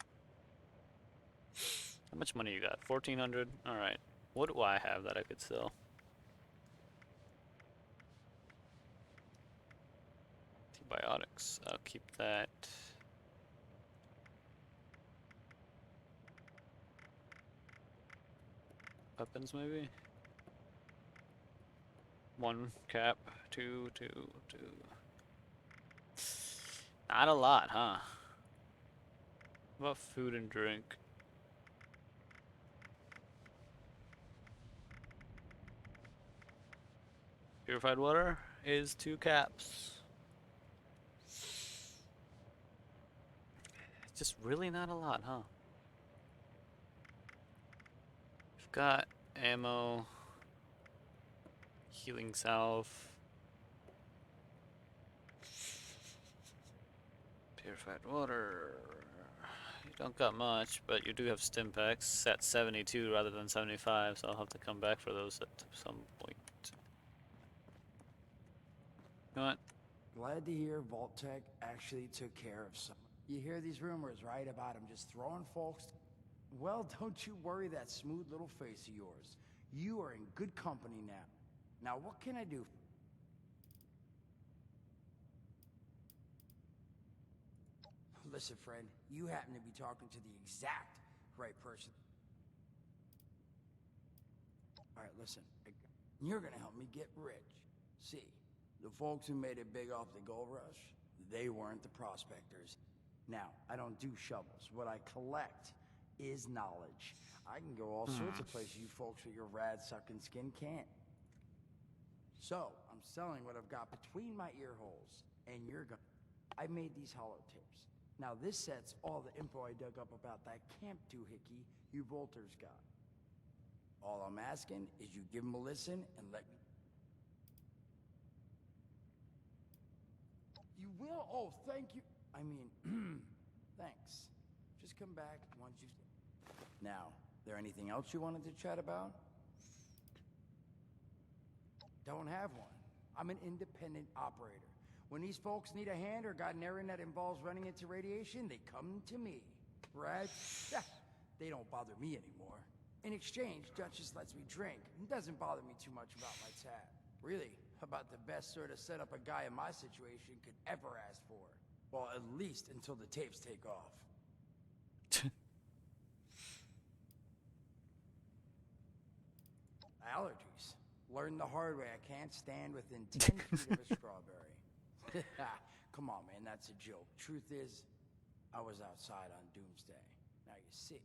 How much money you got? 1,400? Alright. What do I have that I could sell? Antibiotics. I'll keep that. Weapons, maybe? 1 cap. 2, 2, 2. Not a lot, huh? What about food and drink? Purified water is 2 caps. Just really not a lot, huh? We've got ammo, healing salve, purified water. You don't got much, but you do have stim packs at 72 rather than 75, so I'll have to come back for those at some point. You know what? Glad to hear Vault-Tec actually took care of some. You hear these rumors, right, about him just throwing folks? Well, don't you worry that smooth little face of yours. You are in good company now. Now, what can I do? Listen, friend, you happen to be talking to the exact right person. All right, listen, you're gonna help me get rich. See, the folks who made it big off the gold rush, they weren't the prospectors. Now, I don't do shovels. What I collect is knowledge. I can go all sorts of places you folks with your rad-sucking skin can't. So, I'm selling what I've got between my ear holes, and you're gonna... I made these holotapes. Now, this sets all the info I dug up about that camp doohickey you Volters got. All I'm asking is you give them a listen and let me... You will? Oh, thank you. I mean, thanks. Just come back once you... Now, there anything else you wanted to chat about? Don't have one. I'm an independent operator. When these folks need a hand or got an errand that involves running into radiation, they come to me. Right? They don't bother me anymore. In exchange, Duchess lets me drink and doesn't bother me too much about my tab. Really, about the best sort of setup a guy in my situation could ever ask for. Well, at least until the tapes take off. Allergies. Learned the hard way I can't stand within 10 feet of a strawberry. Come on, man, that's a joke. Truth is, I was outside on Doomsday. Now you see,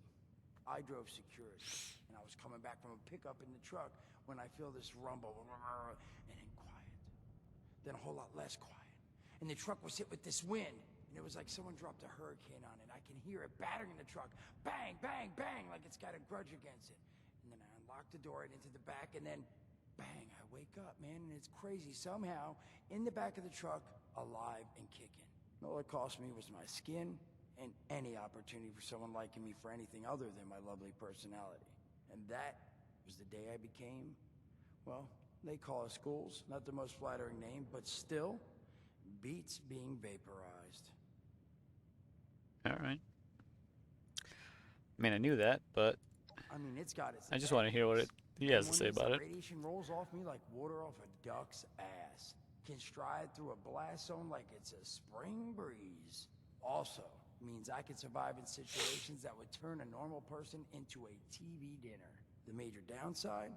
I drove security, and I was coming back from a pickup in the truck when I feel this rumble, and then quiet. Then a whole lot less quiet. And the truck was hit with this wind, and it was like someone dropped a hurricane on it. I can hear it battering the truck. Bang, bang, bang, like it's got a grudge against it. And then I unlocked the door and into the back, and then bang, I wake up, man, and it's crazy. Somehow, in the back of the truck, alive and kicking. All it cost me was my skin and any opportunity for someone liking me for anything other than my lovely personality. And that was the day I became, well, they call us schools, not the most flattering name, but still beats being vaporized. All right. I mean, I knew that, but I mean, it's got its I just want to hear what he has to say about it. Radiation rolls off me like water off a duck's ass. Can stride through a blast zone like it's a spring breeze. Also means I can survive in situations that would turn a normal person into a TV dinner. The major downside?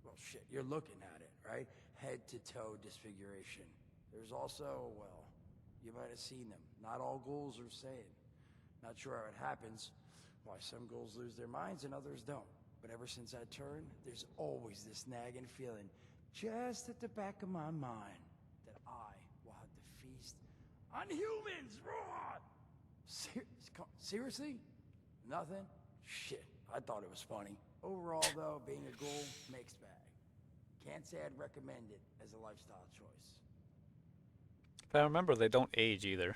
Well, shit, you're looking at it, right? Head-to-toe disfiguration. There's also, well, you might have seen them. Not all ghouls are sane. Not sure how it happens, why some ghouls lose their minds and others don't. But ever since I turned, there's always this nagging feeling just at the back of my mind that I will have to feast on humans! Raw! Seriously? Nothing? Shit, I thought it was funny. Overall, though, being a ghoul, mixed bag. Can't say I'd recommend it as a lifestyle choice. If I remember, they don't age either.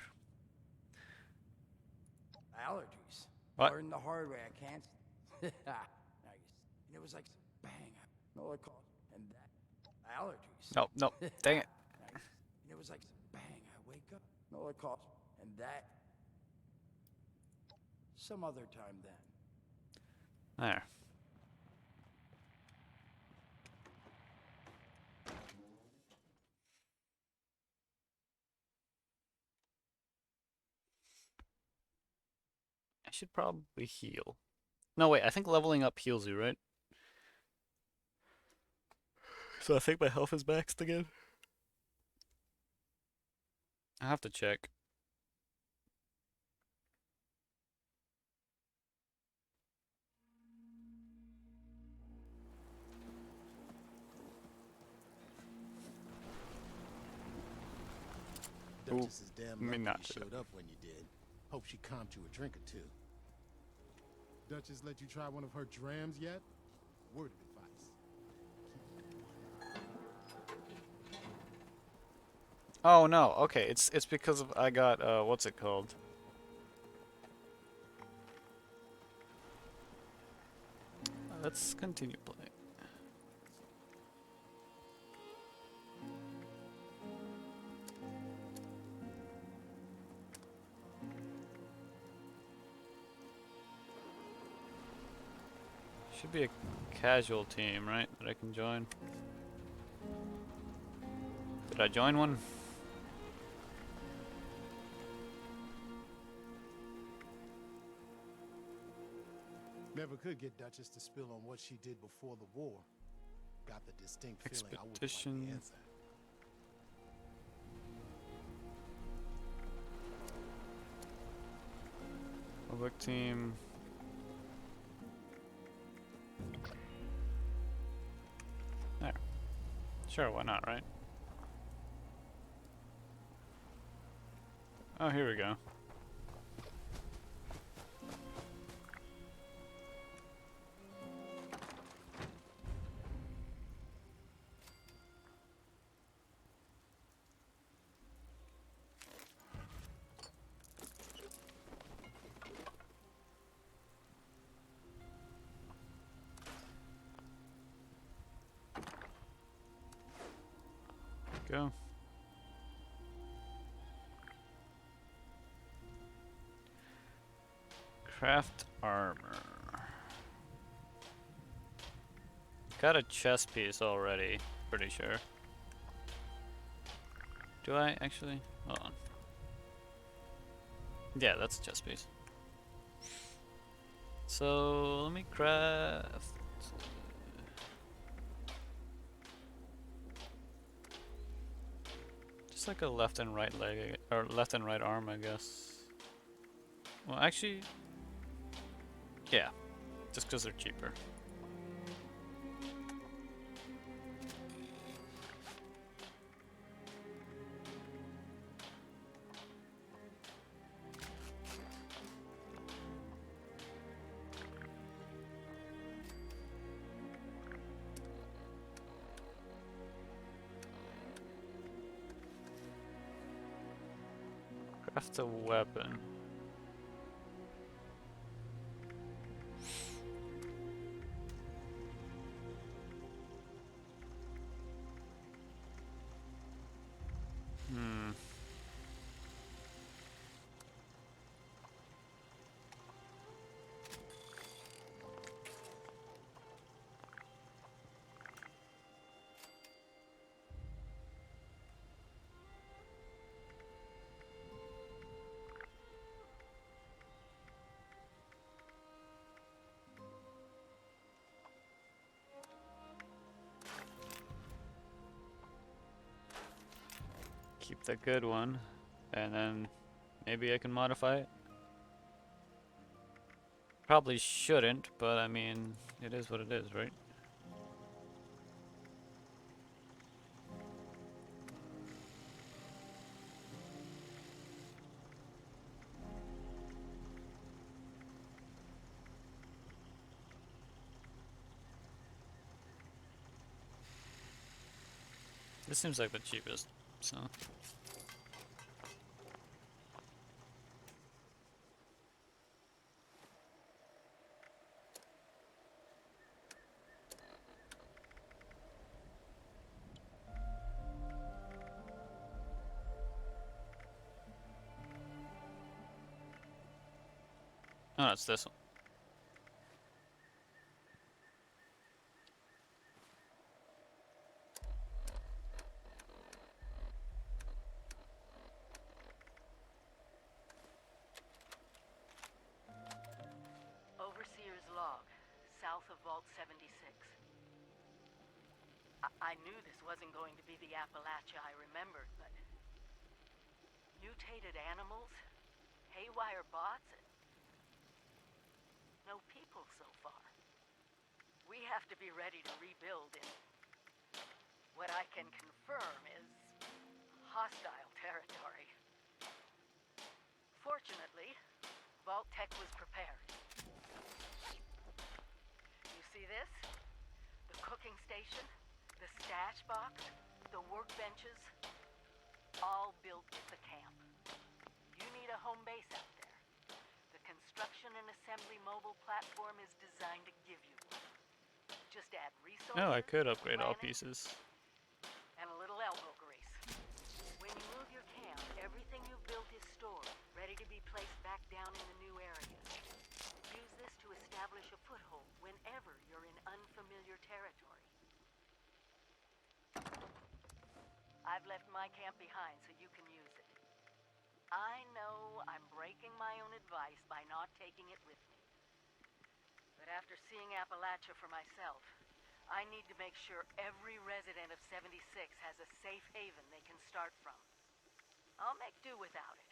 Allergies. What? Learned the hard way. I can't. Nice. And it was like bang. No, I call and that allergies. No, no, dang it. Nice. And it was like bang. I wake up. No, I call and that. Some other time then. There. I should probably heal. No, wait, I think leveling up heals you, right? So I think my health is maxed again. I have to check. Duchess is damn me lucky not you to. showed up when you did. Hope she comped you a drink or two. Duchess let you try one of her drams yet? Word of advice. Oh no, okay, it's because of I got what's it called? Let's continue playing. Should be a casual team, right? That I can join. Did I join one? Never could get Duchess to spill on what she did before the war. Got the distinct feeling I would like the Expedition. answer. Public team. There. Sure, why not, right? Oh, here we go. Go. Craft armor. Got a chest piece already, pretty sure. Do I actually? Hold on. Yeah, that's a chest piece. So let me craft. Just like a left and right leg, or left and right arm, I guess. Well, actually, yeah, just because they're cheaper. Craft a weapon. Hmm. keep the good one, and then maybe I can modify it. Probably shouldn't, but I mean, it is what it is, right? This seems like the cheapest, so. Oh, it's this one. Overseer's log, south of Vault 76. I knew this wasn't going to be the Appalachia I remembered, but... mutated animals? Haywire bots? No people so far. We have to be ready to rebuild in... what I can confirm is... hostile territory. Fortunately, Vault Tech was prepared. You see this? The cooking station, the stash box, the workbenches, all built with the camp. You need a home base out there. The construction and assembly mobile platform is designed to give you one. Just add resources, Oh, I could upgrade all planning, pieces. and a little elbow grease. When you move your camp, everything you've built is stored, ready to be placed back down in the new areas. Use this to establish a foothold whenever you're in unfamiliar territory. I've left my camp behind so you can use it. I know I'm breaking my own advice by not taking it with me. But after seeing Appalachia for myself, I need to make sure every resident of 76 has a safe haven they can start from. I'll make do without it.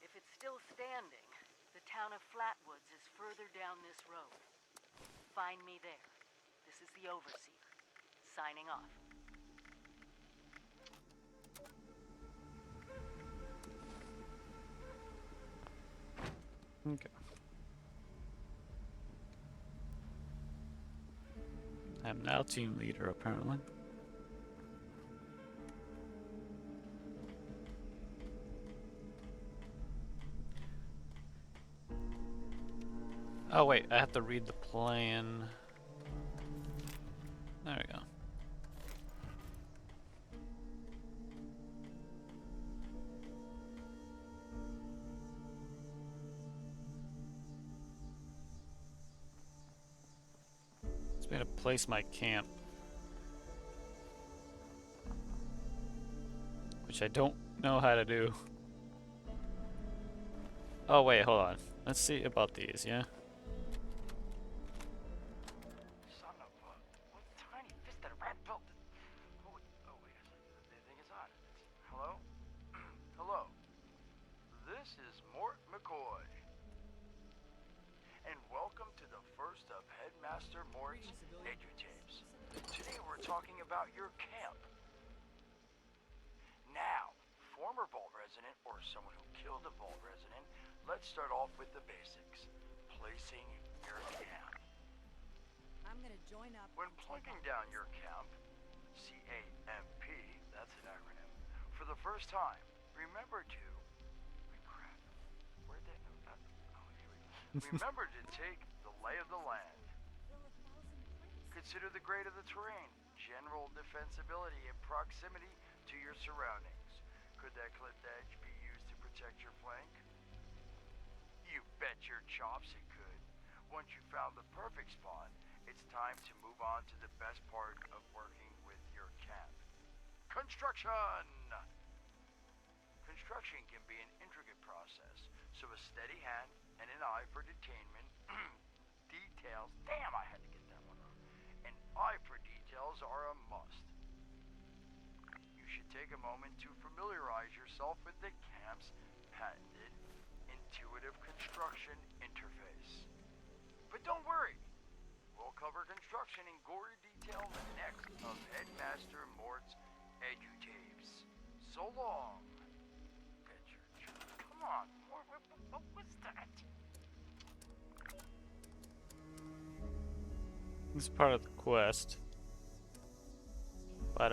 If it's still standing, the town of Flatwoods is further down this road. Find me there. This is the Overseer, signing off. Okay. I'm now team leader, apparently. Oh wait, I have to read the plan. There we go. It's me to place my camp. Which I don't know how to do. Oh wait, hold on. Let's see about these, yeah? Son of a... what tiny fisted rat built it? Oh wait a second. The thing is on. Hello? Hello? This is Mort McCoy. And welcome to the first of Headmaster Mort's edutapes. Today we're talking about your camp. Now, former Vault resident or someone who killed a Vault resident, let's start off with the basics. Placing your camp. I'm gonna join up. When plugging down your camp, C-A-M-P, that's an acronym, for the first time, remember to... wait, crap. Where'd that note that? Oh, here we go. Remember to take the lay of the land. Consider the grade of the terrain, general defensibility, and proximity to your surroundings. Could that clipped edge be used to protect your flank? You bet your chops it could. Once you found the perfect spot, it's time to move on to the best part of working with your camp. Construction! Construction can be an intricate process, so a steady hand and an eye for detainment, details, damn I had to get that one off. An eye for details are a must. You should take a moment to familiarize yourself with the camp's patented intuitive construction interface. But don't worry, we'll cover construction in gory detail in the next of Headmaster Mort's edutapes. So long, Richard. Come on, Mort, what was that? This is part of the quest. But,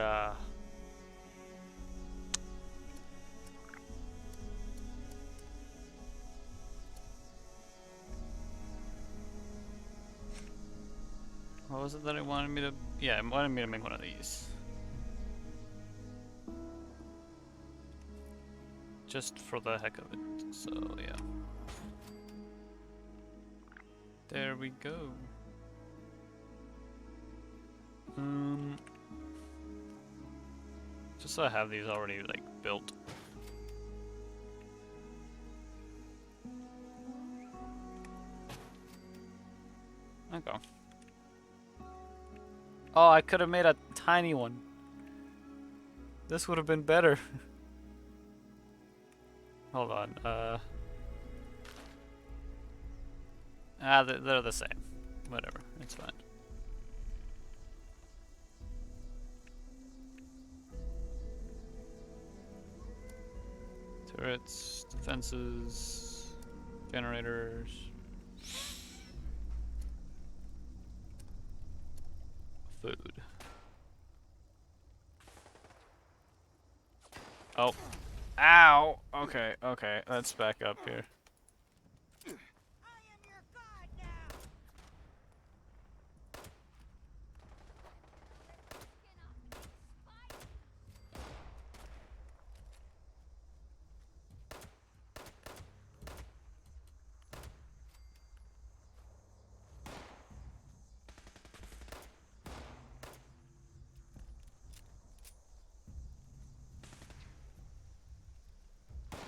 what was it that it wanted me to... Yeah, it wanted me to make one of these. Just for the heck of it. So, yeah. There we go. Just so I have these already, like, built. Okay. Oh, I could have made a tiny one. This would have been better. Hold on. They're the same. Whatever. It's fine. Turrets, defenses, generators. Food. Oh. Ow! Okay, okay. Let's back up here.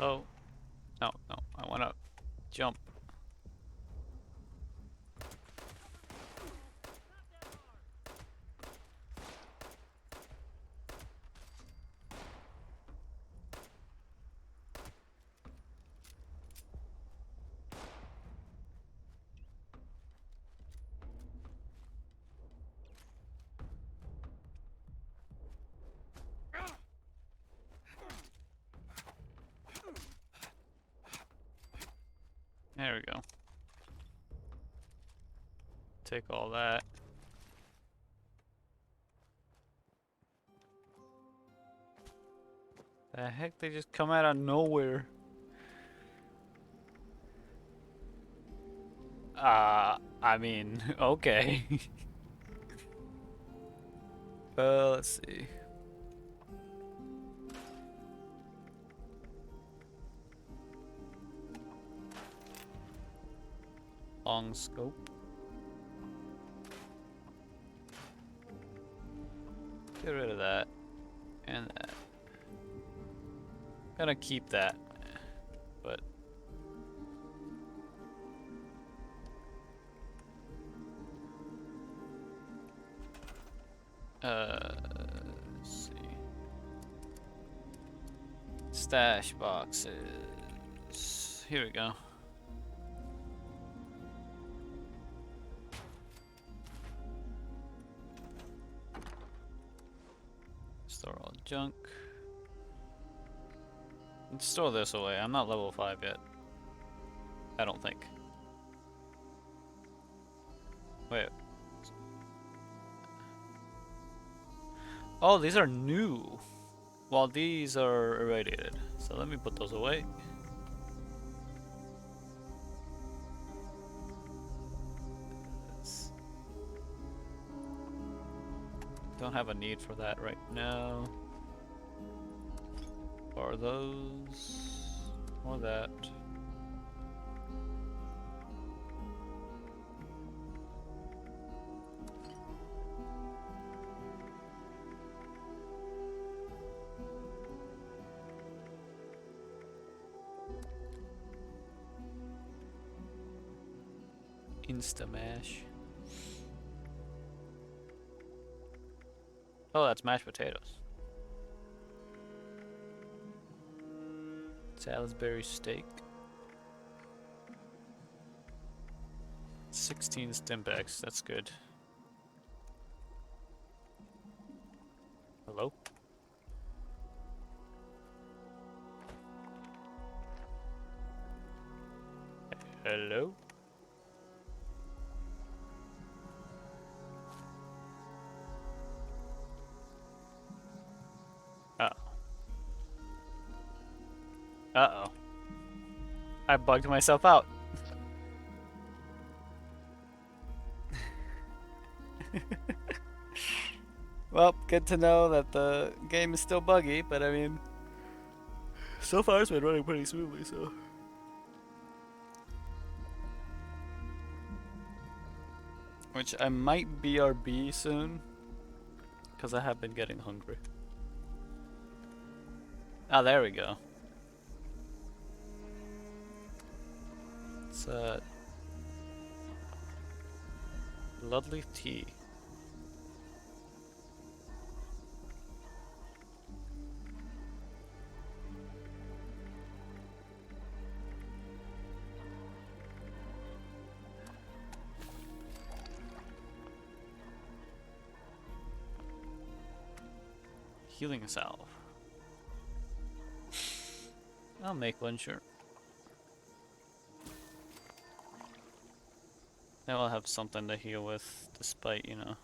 Oh. No, no. I want to jump. There we go. Take all that. The heck, they just come out of nowhere. I mean, okay. Let's see. Long scope. Get rid of that. And that. Gonna keep that. But let's see. Stash boxes. Here we go. Store all junk. Let's store this away. I'm not level 5 yet. I don't think. Wait. Oh, these are new. While these are irradiated. So let me put those away. Don't have a need for that right now. Or those. Or that. Insta-mash. Oh, that's mashed potatoes. Salisbury steak. 16 stimpaks, that's good. Hello? Hello? Uh-oh. Uh-oh. I bugged myself out. Well, good to know that the game is still buggy, but I mean, so far it's been running pretty smoothly, so. Which I might BRB soon, because I have been getting hungry. Ah, there we go. It's Ludley tea. Healing salve. I'll make one, sure. Now I'll have something to heal with, despite, you know.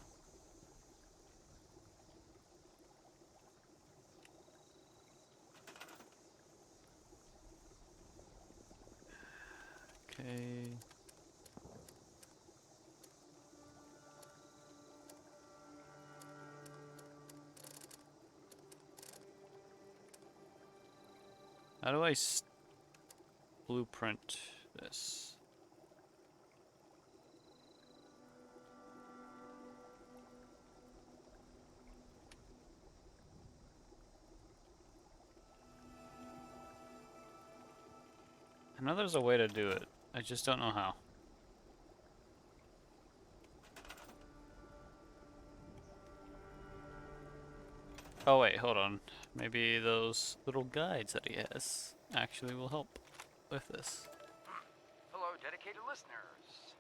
Okay. How do I blueprint this? I know there's a way to do it. I just don't know how. Oh wait, hold on. Maybe those little guides that he has actually will help with this. Hello, dedicated listeners.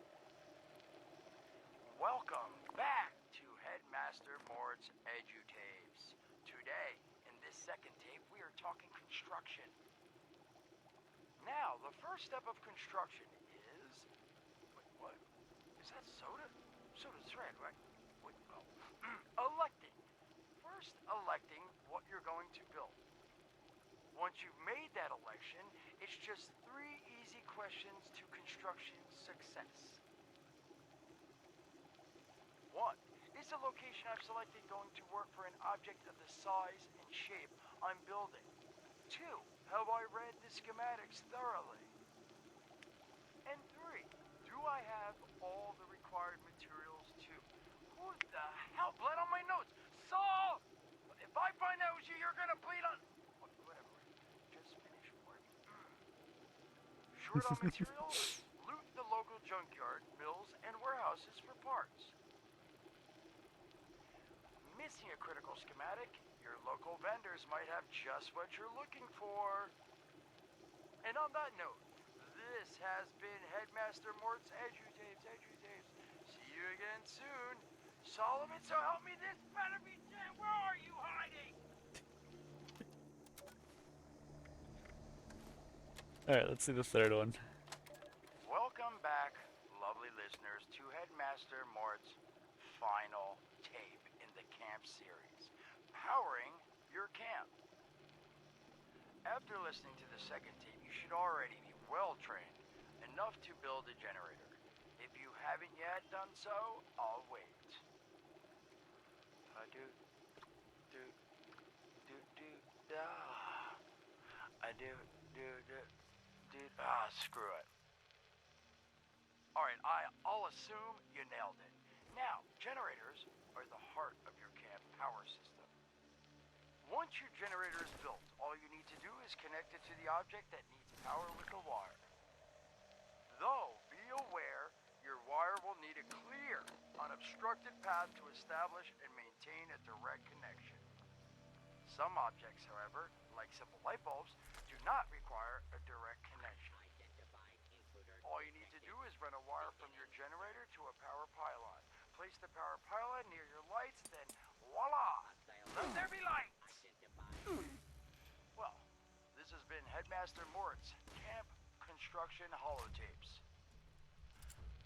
Welcome back to Headmaster Mord's EduTapes. Today, in this second tape, we are talking construction. Now, the first step of construction is... Wait, what? Is that soda? Soda's red, right? Wait, oh. Electing. First, electing what you're going to build. Once you've made that election, it's just 3 easy questions to construction success. 1. Is the location I've selected going to work for an object of the size and shape I'm building? 2. Have I read the schematics thoroughly? And 3. Do I have all the required materials too? Who the hell bled on my notes? Saul! If I find out it was you, you're gonna bleed on... Whatever. Just finish work. Short on materials? Loot the local junkyard, mills, and warehouses for parts. Missing a critical schematic? Your local vendors might have just what you're looking for. And on that note, this has been Headmaster Mort's EduTapes. See you again soon. Solomon, so help me, this better be dead. Where are you hiding? Alright, let's see the third one. Welcome back, lovely listeners, to Headmaster Mort's final tape in the camp series, powering your camp. After listening to the second tape, you should already be well trained enough to build a generator. If you haven't yet done so, I'll wait. Screw it. Alright, I'll assume you nailed it. Now, generators are the heart of your camp power system. Once your generator is built, all you need to do is connect it to the object that needs power with a wire. Though, be aware, your wire will need a clear, unobstructed path to establish and maintain a direct connection. Some objects, however, like simple light bulbs, do not require a direct connection. All you need to do is run a wire from your generator to a power pylon. Place the power pylon near your lights, then voila! Let there be lights! Well, this has been Headmaster Mort's Camp Construction Holotapes.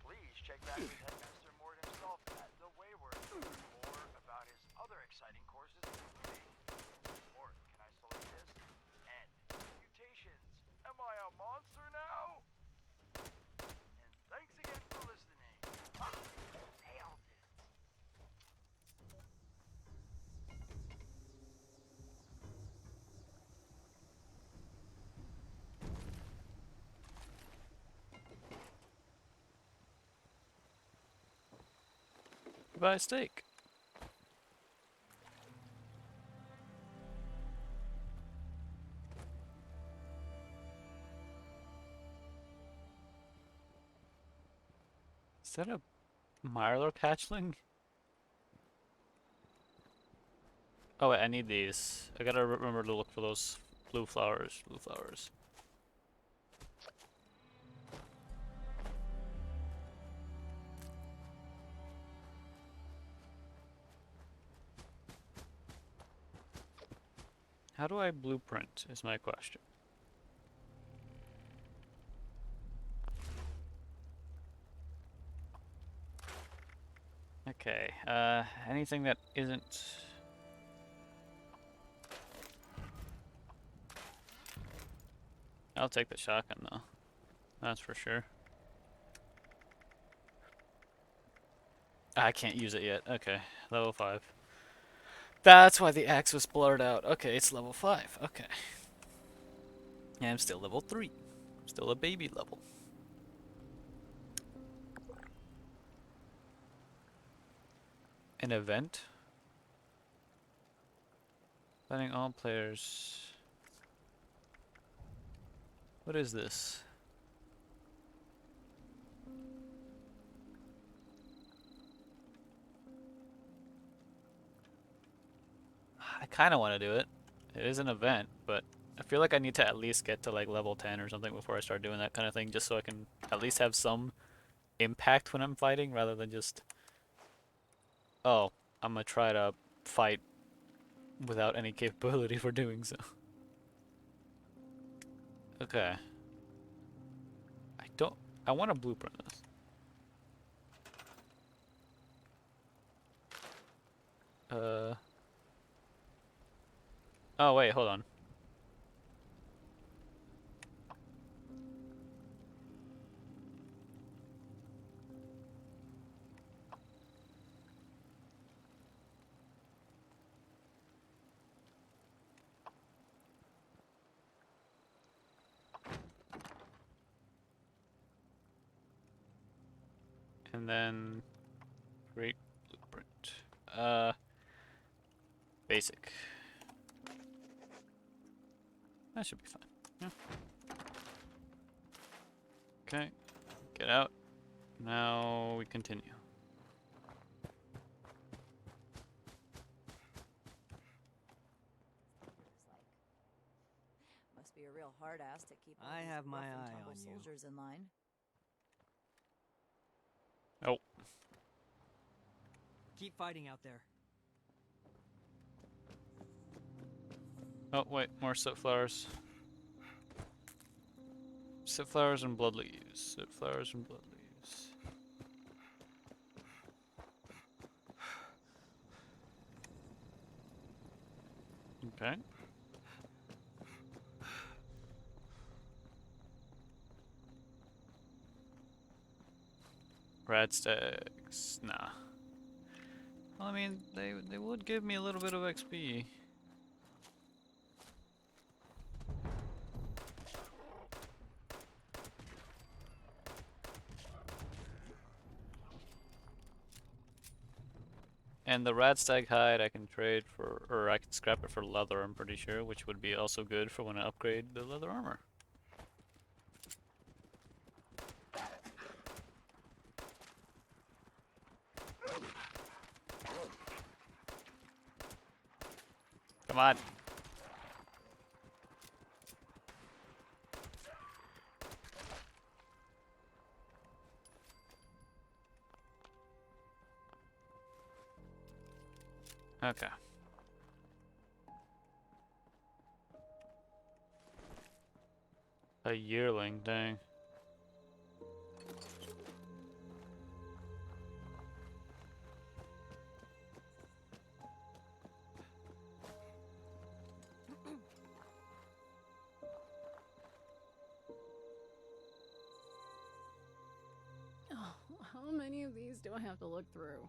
Please check back with Headmaster Mort himself at the Wayward for more about his other exciting courses, including Mort, can I select this? And mutations. Am I a monster now? And thanks again for listening. Ah, nailed it. Buy a steak. Is that a Mirelurk hatchling? Oh wait, I need these. I gotta remember to look for those blue flowers. Blue flowers. How do I blueprint is my question. Okay, anything that isn't... I'll take the shotgun though. That's for sure. I can't use it yet. Okay, level 5. That's why the axe was blurred out. Okay, it's level 5. Okay. And I'm still level 3. Still a baby level. An event? Letting all players... What is this? I kind of want to do it. It is an event, but I feel like I need to at least get to like level 10 or something before I start doing that kind of thing, just so I can at least have some impact when I'm fighting, rather than just, oh, I'm gonna try to fight without any capability for doing so. Okay. I want to blueprint this. Oh wait, hold on. And then create blueprint. Basic. That should be fine. Yeah. Okay. Get out. Now we continue. Must be a real hard ass to keep all I these have my rough and eye tumble on you. soldiers in line. Oh. Keep fighting out there. Oh wait, more soot flowers. Soot flowers and blood leaves. Soot flowers and blood leaves. Okay. Rad stacks. Nah. Well, I mean, they would give me a little bit of XP. And the Radstag hide I can trade for, or I can scrap it for leather, I'm pretty sure, which would be also good for when I upgrade the leather armor. Come on. Okay. A yearling, dang. Oh, how many of these do I have to look through?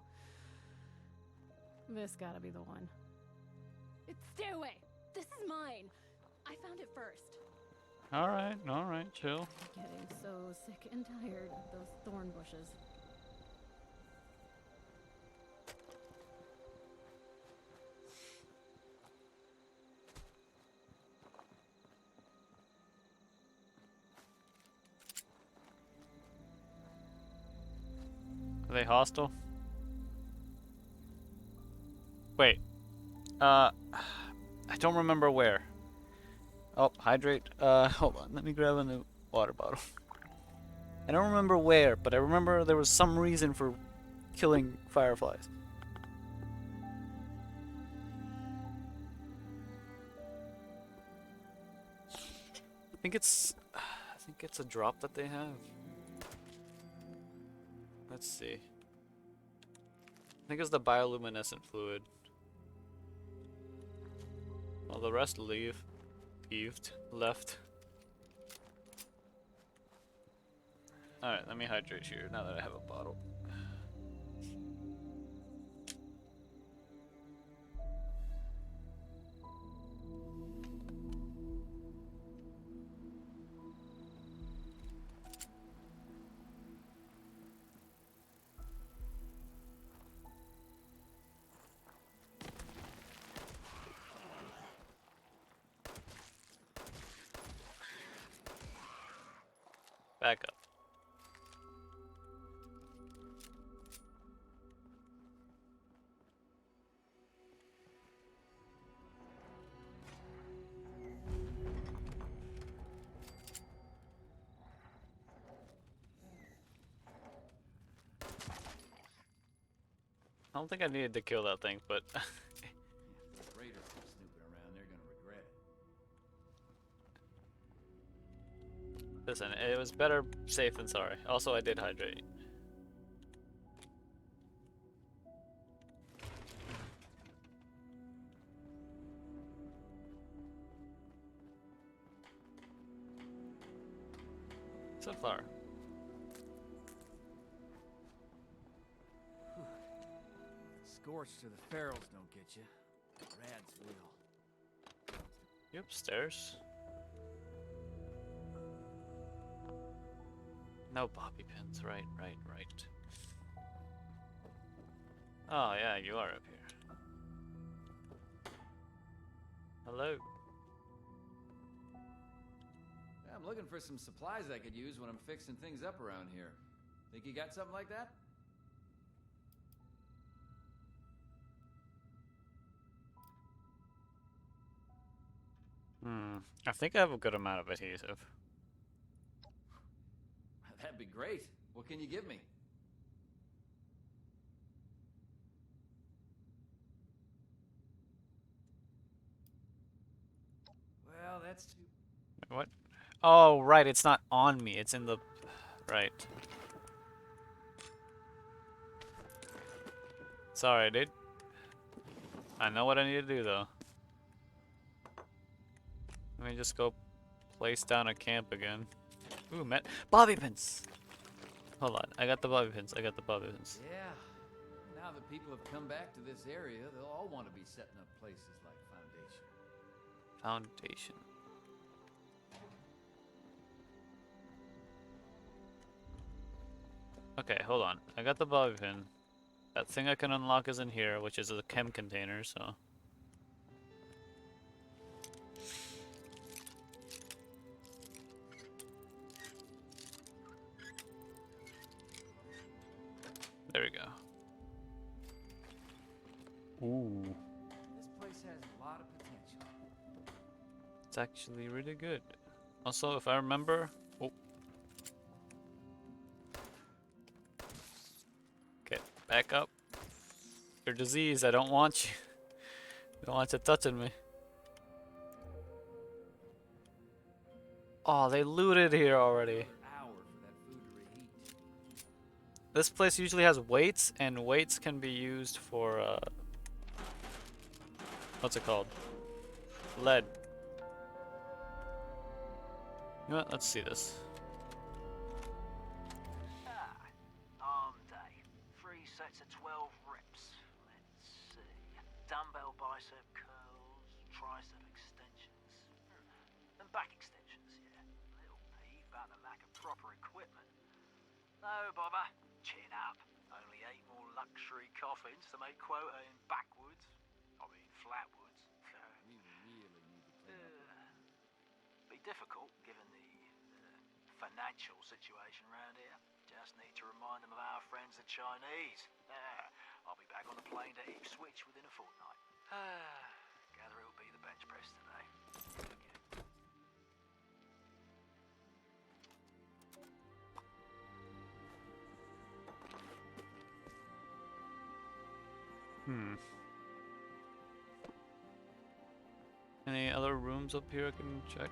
This gotta be the one. Stay away! This is mine! I found it first. Alright, chill. Getting so sick and tired of those thorn bushes. Are they hostile? Wait. I don't remember where. Oh, hydrate. Hold on. Let me grab a new water bottle. I don't remember where, but I remember there was some reason for killing fireflies. I think it's a drop that they have. Let's see. I think it's the bioluminescent fluid. Well, the rest left. Alright, let me hydrate you now that I have a bottle. Back up. I don't think I needed to kill that thing, but If the raiders come snooping around, they're gonna regret it. listen, it was better safe than sorry. Also, I did hydrate. So far. Scorched to the ferals don't get you. Rads will. You upstairs? No bobby pins. Right. Oh yeah, you are up here. Hello. I'm looking for some supplies I could use when I'm fixing things up around here. Think you got something like that? I think I have a good amount of adhesive. That'd be great. What can you give me? Well, that's too... What? Oh, right, it's not on me. It's in the... Right. Sorry, dude. I know what I need to do, though. Let me just go place down a camp again. Ooh, bobby pins! Hold on, I got the bobby pins. Yeah. Now that people have come back to this area, they'll all want to be setting up places like Foundation. Okay, hold on. I got the bobby pin. That thing I can unlock is in here, which is a chem container, so... There we go. Ooh. This place has a lot of potential. It's actually really good. Also, if I remember... Oh. Okay, back up. You're diseased, I don't want you. Don't want it touching me. Oh, they looted here already. This place usually has weights, and weights can be used for, what's it called? Lead. You know what? Let's see this. Arm day. 3 sets of 12 reps. Let's see. Dumbbell bicep curls, tricep extensions, and back extensions, yeah. Little peeve about the lack of proper equipment. No bother. Chin up. Only 8 more luxury coffins to make quota in backwoods. I mean flatwoods. Be difficult given the financial situation around here. Just need to remind them of our friends the Chinese. I'll be back on the plane to Ipswich within a fortnight. Gather it'll be the bench press today. Any other rooms up here I can check?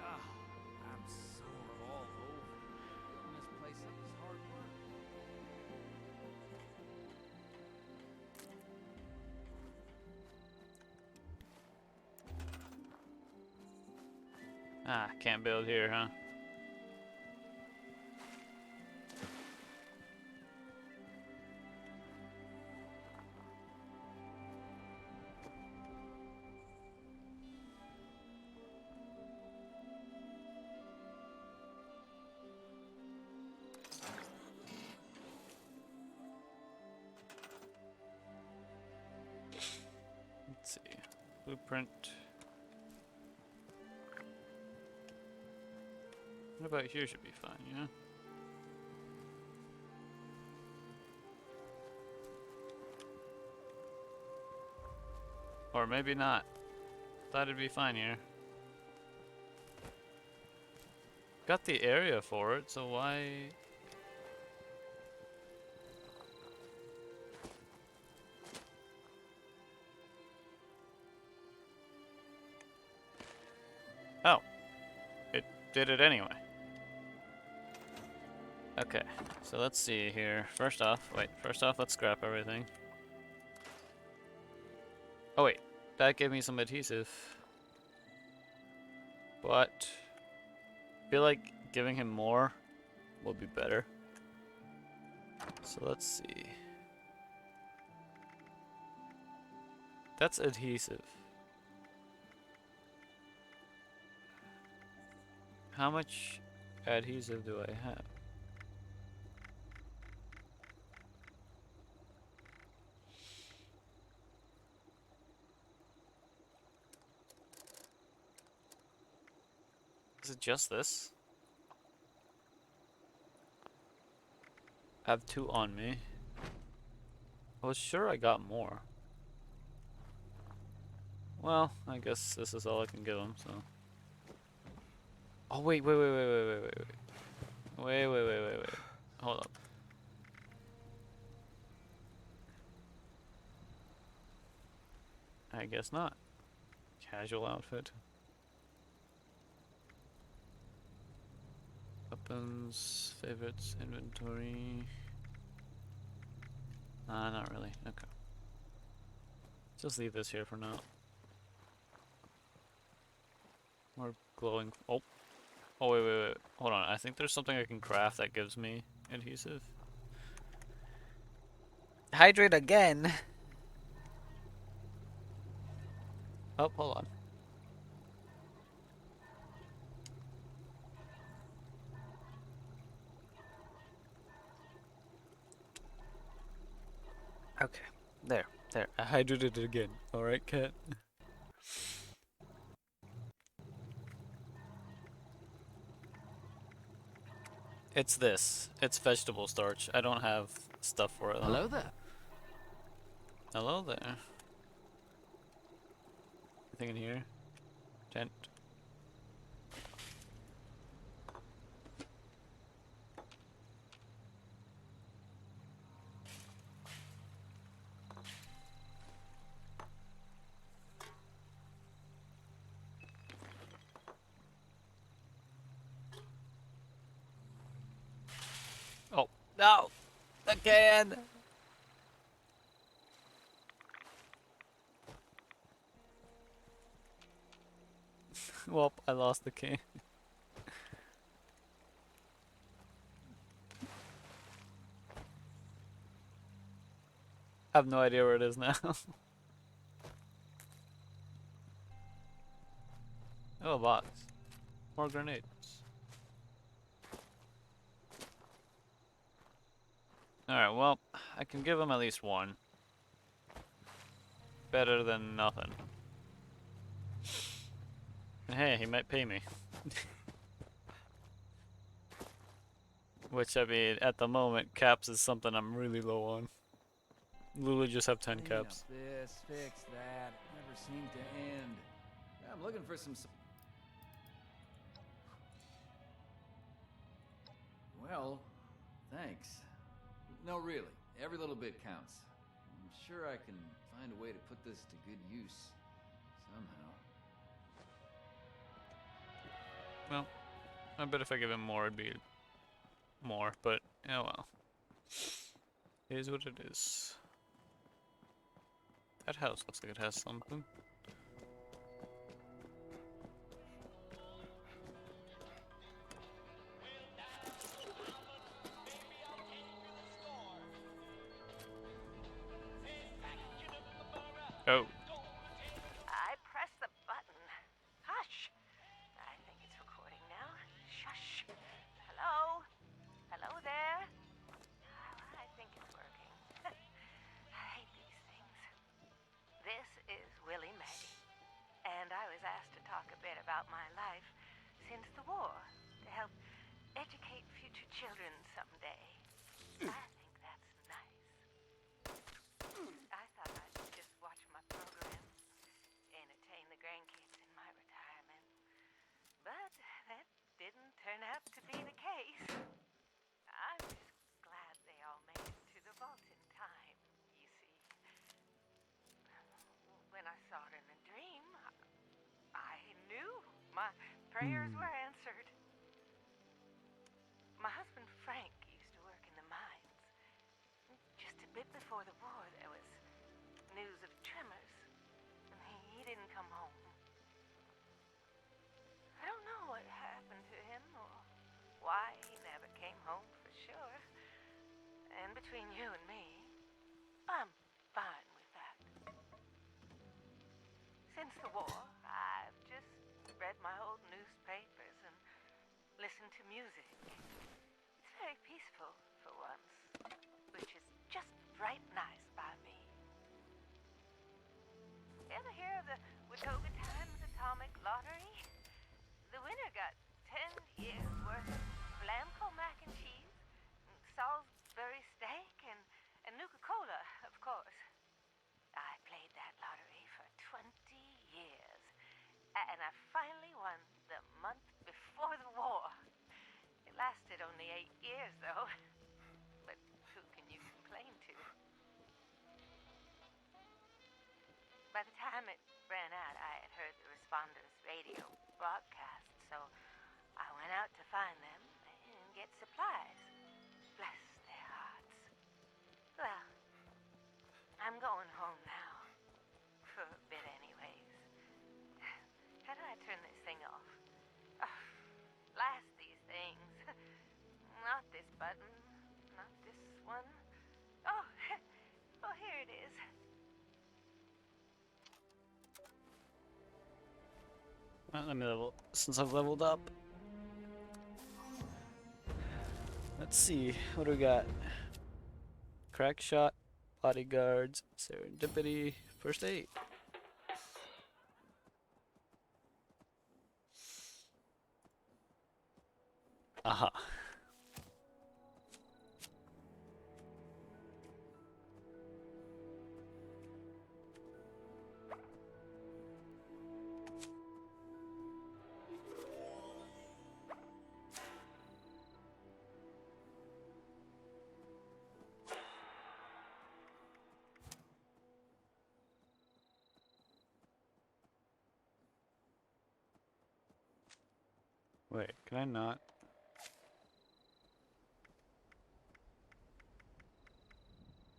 I'm sore all over. Building this place up is hard work. Ah, can't build here, huh? Let's see. Blueprint. What about here should be fine, yeah? Or maybe not. Thought it'd be fine here. Got the area for it, so why... Oh. It did it anyway. Okay, so let's see here. First off, let's scrap everything. Oh wait, that gave me some adhesive. But I feel like giving him more will be better. So let's see. That's adhesive. How much adhesive do I have? Is it just this? I have 2 on me. I was sure I got more. Well, I guess this is all I can give him, so. Oh, wait. Wait. Hold up. I guess not. Casual outfit. Weapons, favorites, inventory. Not really. Okay. Just leave this here for now. More glowing. Oh, wait. Hold on. I think there's something I can craft that gives me adhesive. Hydrate again. Oh, hold on. Okay. There. I hydrated it again. Alright, cat. It's this. It's vegetable starch. I don't have stuff for it. Though. Hello there. Hello there. Anything in here? Tent. No! The can! Well, I lost the can. I have no idea where it is now. Oh, a box. More grenades. Alright, well, I can give him at least one. Better than nothing. And hey, he might pay me. Which, I mean, at the moment, caps is something I'm really low on. Literally just have 10 caps. This, fix that. It never seemed to end. I'm looking for some... Well, thanks. No, really. Every little bit counts. I'm sure I can find a way to put this to good use. Somehow. Well, I bet if I give him more, it'd be more, but, oh well. It is what it is. That house looks like it has something. Oh. I pressed the button. Hush. I think it's recording now. Shush. Hello? Hello there? I think it's working. I hate these things. This is Willie May, and I was asked to talk a bit about my life since the war to help educate future children someday. I think that's nice. I thought I'd just watch my program, entertain the grandkids in my retirement. But that didn't turn out to be the case. I'm just glad they all made it to the vault in time, you see. When I saw it in a dream, I knew my prayers were answered. My husband Frank used to work in the mines. Just a bit before the war, there was news of tremors, and he didn't come home. I don't know what happened to him or why he never came home for sure. And between you and me, I'm fine with that. Since the war, I've just read my old newspapers and listened to music. It's very peaceful for once, which is just right nice by me. Ever hear of the Watoga Times Atomic Lottery? The winner got 10 years worth of Blamco mac and cheese, Salisbury steak, and Nuka-Cola, of course. I played that lottery for 20 years, and I finally won the month before the war. It lasted only 8 years, though. But who can you complain to? By the time it ran out, I had heard the responders' radio broadcast, so I went out to find them and get supplies. Bless their hearts. Well, I'm going home now. For a bit anyways. How do I turn this thing off? Oh, blast these things. Not this button. Not this one. Oh, oh, here it is. Well, let me level, since I've leveled up. Let's see, what do we got? Crack shot, bodyguards, serendipity, first aid. Aha. Wait, can I not?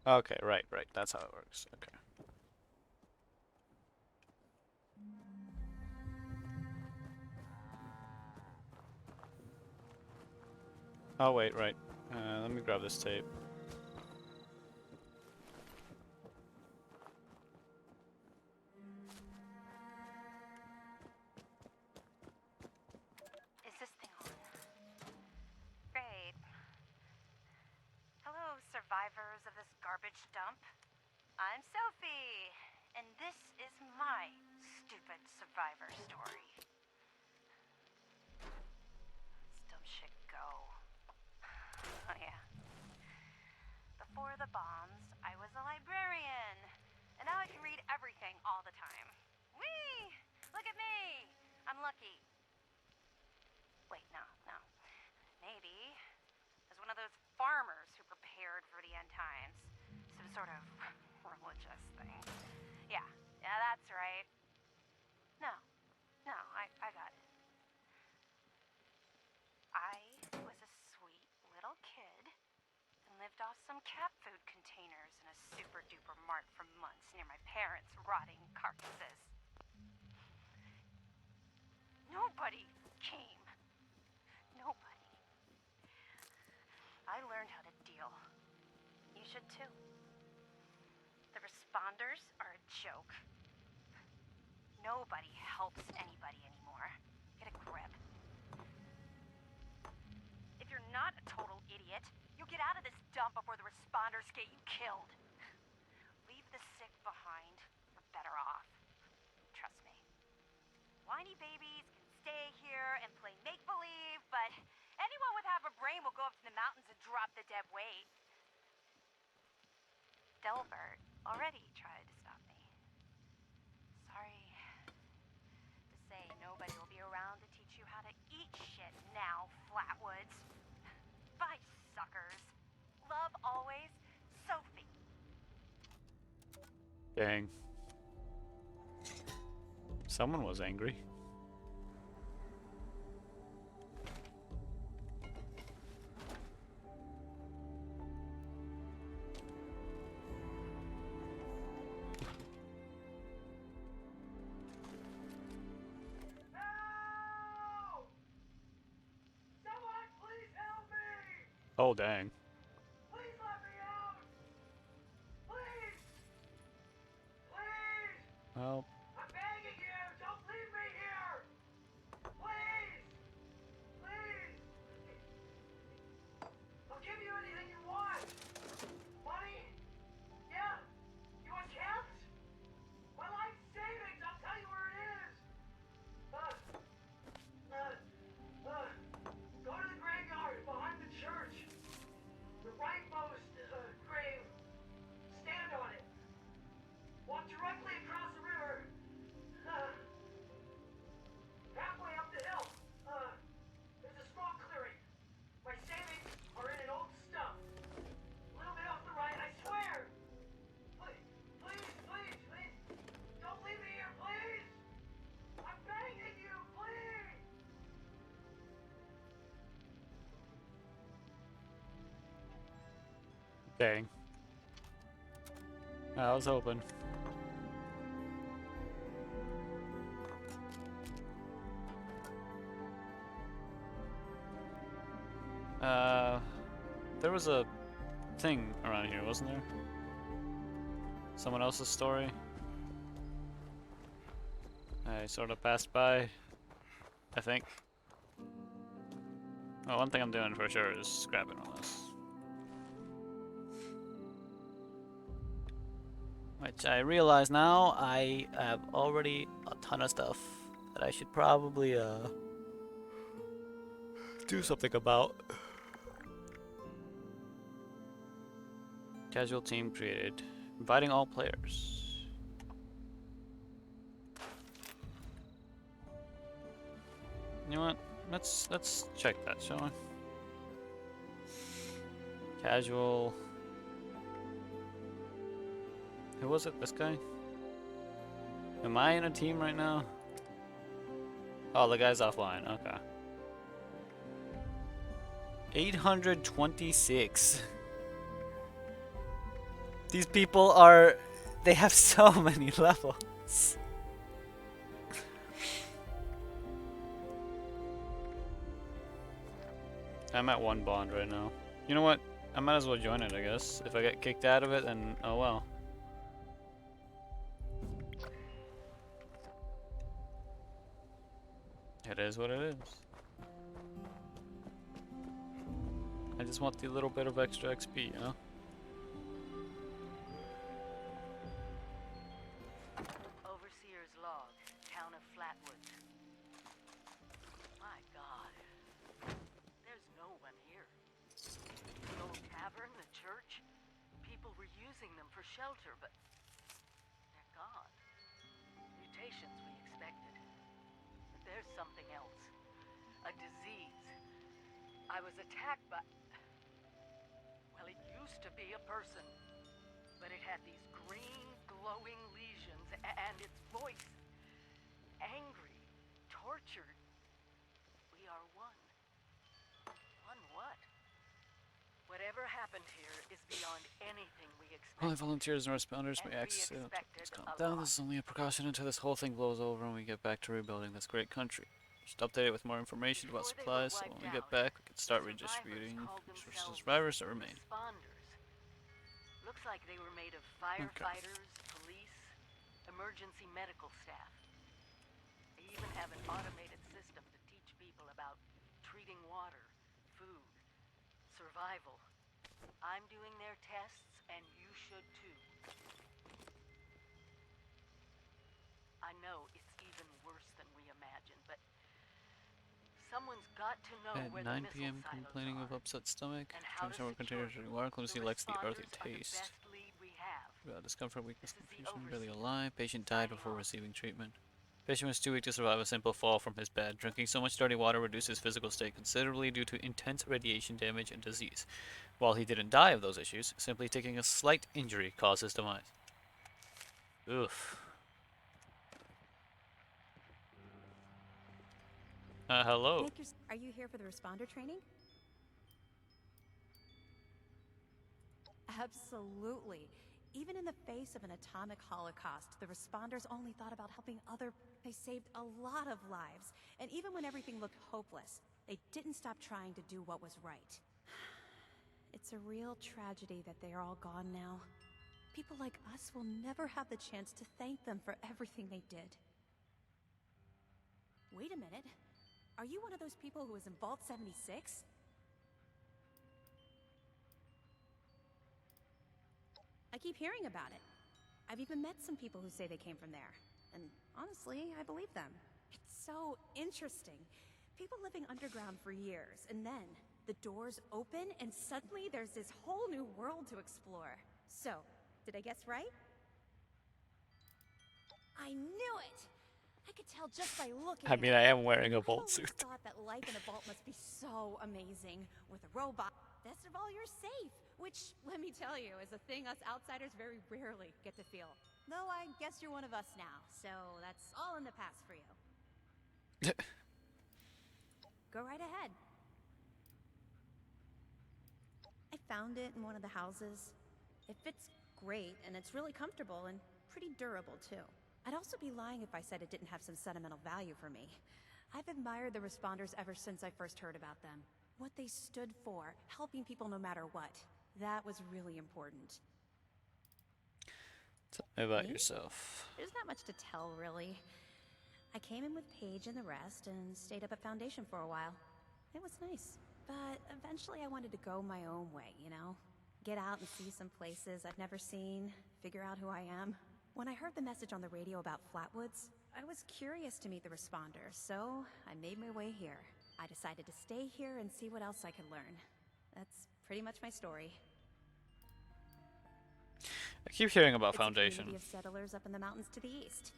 Okay, right. That's how it works. Okay. Oh, wait, right. Let me grab this tape. Is this thing on? Great. Hello, survivors of this garbage dump. I'm Sophie, and this is my stupid survivor story. This dumb shit go. Oh yeah. Before the bombs, I was a librarian, and now I can read everything all the time. Whee! Look at me! I'm lucky. Wait, no. Maybe. As one of those farmers who prepared for the end times. Some sort of religious thing. Yeah, that's right. No, I got it. I was a sweet little kid and lived off some cat food containers in a super duper mart for months near my parents' rotting carcasses. Nobody came. Nobody. I learned how to deal. You should too. The responders are a joke. Nobody helps anybody anymore. Get a grip. If you're not a total idiot, you get out of this dump before the responders get you killed. Leave the sick behind. You're better off. Trust me. Whiny babies can stay here and play make-believe, but anyone with half a brain will go up to the mountains and drop the dead weight. Delbert already tried to stop me. Sorry to say nobody will be around to teach you how to eat shit now, Flatwoods. Bye, suckers. Love always, Sophie. Dang. Someone was angry. Oh, dang. Please let me out! Please! Please! Well, I'm begging you! Don't leave me here! Please! Please! I'll give you anything you want! Money? Yeah? You want cats? My life savings! I'll tell you where it is! Go to the graveyard behind the church. The rightmost grave. Stand on it. Walk directly across the river. Halfway up the hill. There's a small clearing. My savings are in an old stump. A little bit off the right, I swear. Please. Don't leave me here, please. I'm begging you, please. dang. I was hoping. There was a thing around here, wasn't there? Someone else's story. I sort of passed by, I think. Well, one thing I'm doing for sure is scrapping all this. Which I realize now I have already a ton of stuff that I should probably do something about. Casual team created. Inviting all players. You know what? Let's check that, shall we? Casual. Who was it? This guy? Am I in a team right now? Oh, the guy's offline. Okay. 826. These people are... They have so many levels. I'm at 1 bond right now. You know what? I might as well join it, I guess. If I get kicked out of it, then oh well. It is what it is. I just want the little bit of extra XP, you know? Overseer's log, town of Flatwoods. My God. There's no one here. The old tavern, the church. People were using them for shelter, but they're gone. Mutations we expected. But there's something else. A disease. I was attacked by... Well, it used to be a person. But it had these green, glowing lesions, and its voice. Angry. Tortured. We are one. One what? Whatever happened here is beyond anything we expected. Only volunteers and responders may access it until it's calmed down. This is only a precaution until this whole thing blows over and we get back to rebuilding this great country. Just update it with more information about supplies, so when we get back, we can start redistributing resources to survivors that remain. Looks like they were made of firefighters, police, emergency medical staff. They even have an automated system to teach people about treating water, food, survival. I'm doing their tests, and you should too. I know it's even worse than we imagined, but someone's got to know At where 9 the p.m. missile complaining silos of upset stomach. and how Drinks to over secure containers of water. Clumsy likes the earthy responders are the taste. best lead we have. Discomfort, weakness, This is the confusion, barely overseer. alive. Patient died before receiving treatment. Patient was too weak to survive a simple fall from his bed. Drinking so much dirty water reduced his physical state considerably due to intense radiation damage and disease. While he didn't die of those issues, simply taking a slight injury caused his demise. Oof. Hello. Are you here for the responder training? Absolutely. Even in the face of an atomic holocaust, the responders only thought about helping other... They saved a lot of lives. And even when everything looked hopeless, they didn't stop trying to do what was right. It's a real tragedy that they are all gone now. People like us will never have the chance to thank them for everything they did. Wait a minute. Are you one of those people who was in Vault 76? I keep hearing about it. I've even met some people who say they came from there. And honestly, I believe them. It's so interesting. People living underground for years, and then the doors open and suddenly there's this whole new world to explore. So, did I guess right? I knew it! I could tell just by looking I mean, I am wearing a vault suit. I thought that life in a vault must be so amazing. With a robot. Best of all, you're safe. Which, let me tell you, is a thing us outsiders very rarely get to feel. Though I guess you're one of us now, so that's all in the past for you. Go right ahead. I found it in one of the houses. It fits great, and it's really comfortable and pretty durable, too. I'd also be lying if I said it didn't have some sentimental value for me. I've admired the responders ever since I first heard about them. What they stood for, helping people no matter what. That was really important. Tell me about yourself. There's not much to tell, really. I came in with Paige and the rest and stayed up at Foundation for a while. It was nice. But eventually I wanted to go my own way, you know? Get out and see some places I've never seen, figure out who I am. When I heard the message on the radio about Flatwoods, I was curious to meet the responders, so I made my way here. I decided to stay here and see what else I could learn. That's pretty much my story. I keep hearing about It's Foundation. A community of settlers up in the mountains to the east.